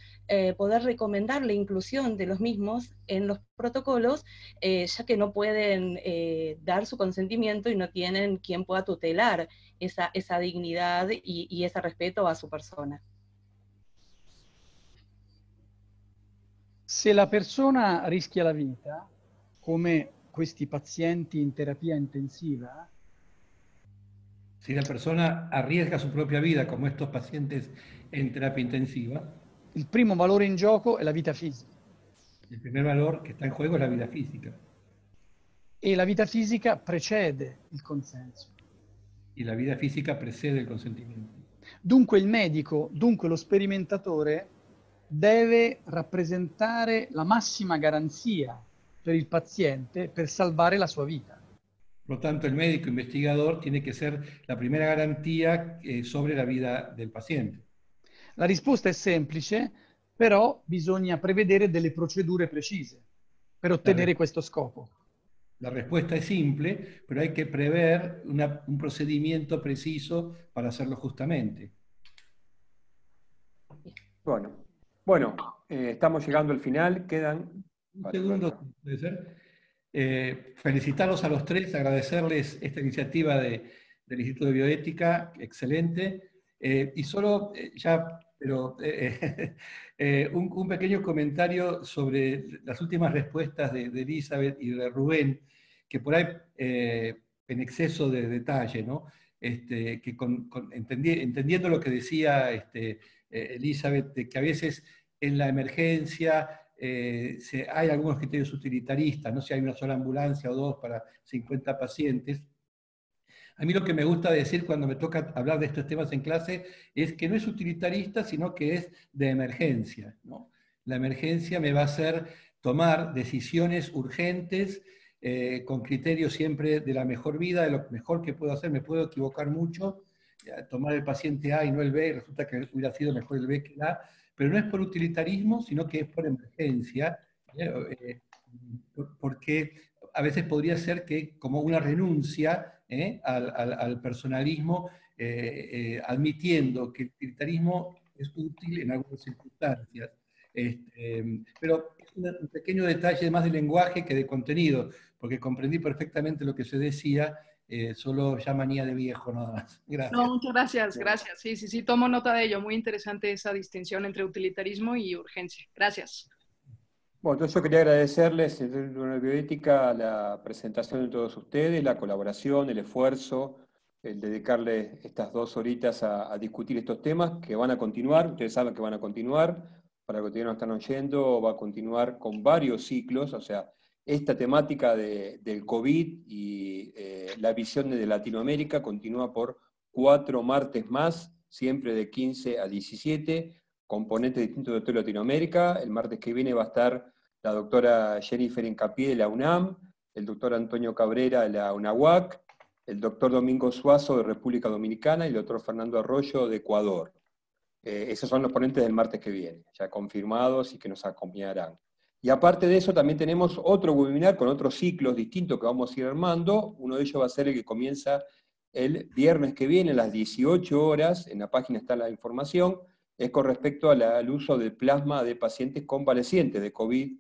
Speaker 6: poder recomendar la inclusión de los mismos en los protocolos, ya que no pueden dar su consentimiento y no tienen quien pueda tutelar esa dignidad y ese respeto a su persona?
Speaker 4: Se la persona rischia la vita, come questi pazienti in terapia intensiva,
Speaker 5: si la persona arriesga su propia vida, como estos pacientes en terapia intensiva,
Speaker 4: il primo valore in gioco è la vita fisica.
Speaker 5: El primer valor que está en juego es la vida física.
Speaker 4: E la vita fisica precede il consenso.
Speaker 5: Y la vida física precede el consentimiento.
Speaker 4: Dunque il medico, dunque lo sperimentatore, deve rappresentare la massima garanzia per il paziente per salvare la sua vita.
Speaker 5: Por lo tanto, el médico investigador tiene que ser la primera garantía sobre la vida del paciente.
Speaker 4: La risposta è semplice, però bisogna prevedere delle procedure precise per ottenere questo scopo.
Speaker 5: La respuesta es simple, pero hay que prever un procedimiento preciso para hacerlo justamente.
Speaker 1: Bueno, estamos llegando al final, quedan...
Speaker 5: Un segundo, puede ser. Felicitarlos a los tres, agradecerles esta iniciativa del Instituto de Bioética, excelente. Y solo un pequeño comentario sobre las últimas respuestas de Elizabeth y de Rubén, que por ahí en exceso de detalle, ¿no? Que entendiendo lo que decía Elizabeth, de que a veces en la emergencia hay algunos criterios utilitaristas, no si hay una sola ambulancia o dos para 50 pacientes. A mí lo que me gusta decir cuando me toca hablar de estos temas en clase es que no es utilitarista, sino que es de emergencia, ¿no? La emergencia me va a hacer tomar decisiones urgentes, con criterios siempre de la mejor vida, de lo mejor que puedo hacer. Me puedo equivocar mucho, tomar el paciente A y no el B, y resulta que hubiera sido mejor el B que el A, pero no es por utilitarismo, sino que es por emergencia, porque a veces podría ser que como una renuncia al personalismo, admitiendo que el utilitarismo es útil en algunas circunstancias. Pero es un pequeño detalle más de lenguaje que de contenido, porque comprendí perfectamente lo que se decía, solo ya manía de viejo nada más. Gracias.
Speaker 3: No, muchas gracias, gracias. Sí, tomo nota de ello. Muy interesante esa distinción entre utilitarismo y urgencia. Gracias.
Speaker 1: Bueno, entonces yo quería agradecerles en Instituto de Bioética la presentación de todos ustedes, la colaboración, el esfuerzo, el dedicarle estas 2 horitas a discutir estos temas que van a continuar. Ustedes saben que van a continuar. Para los que no están oyendo, va a continuar con varios ciclos, o sea, esta temática del COVID y la visión de Latinoamérica continúa por 4 martes más, siempre de 15 a 17, componentes distintos de toda Latinoamérica. El martes que viene va a estar la doctora Jennifer Incapié de la UNAM, el doctor Antonio Cabrera de la UNAUAC, el doctor Domingo Suazo de República Dominicana y el doctor Fernando Arroyo de Ecuador. Esos son los ponentes del martes que viene, ya confirmados y que nos acompañarán. Y aparte de eso, también tenemos otro webinar con otros ciclos distintos que vamos a ir armando. Uno de ellos va a ser el que comienza el viernes que viene a las 18 horas, en la página está la información, es con respecto al uso de plasma de pacientes convalecientes de COVID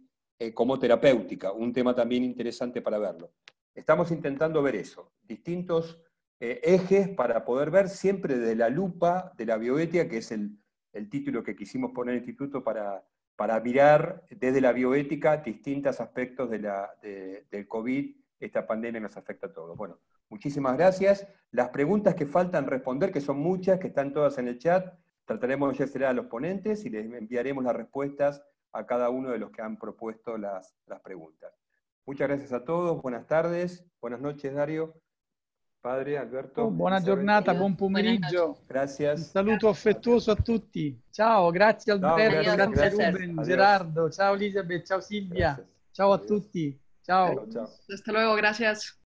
Speaker 1: como terapéutica, un tema también interesante para verlo. Estamos intentando ver eso, distintos ejes para poder ver siempre desde la lupa de la bioética, que es el título que quisimos poner en el instituto para mirar desde la bioética distintos aspectos del COVID, esta pandemia nos afecta a todos. Bueno, muchísimas gracias. Las preguntas que faltan responder, que son muchas, que están todas en el chat, trataremos de hacer a los ponentes y les enviaremos las respuestas a cada uno de los que han propuesto las preguntas. Muchas gracias a todos, buenas tardes, buenas noches Dario, padre, Alberto.
Speaker 4: Buona giornata, buon pomeriggio.
Speaker 1: Grazie.
Speaker 4: Un saluto affettuoso a tutti. Ciao, grazie Alberto,
Speaker 1: Ciao,
Speaker 4: grazie Ruben,
Speaker 1: Adiós.
Speaker 4: Gerardo, ciao Elisabeth, ciao Silvia,
Speaker 1: Gracias.
Speaker 4: ciao a
Speaker 1: Adiós.
Speaker 4: tutti. Ciao.
Speaker 1: Chao.
Speaker 3: Hasta luego, gracias.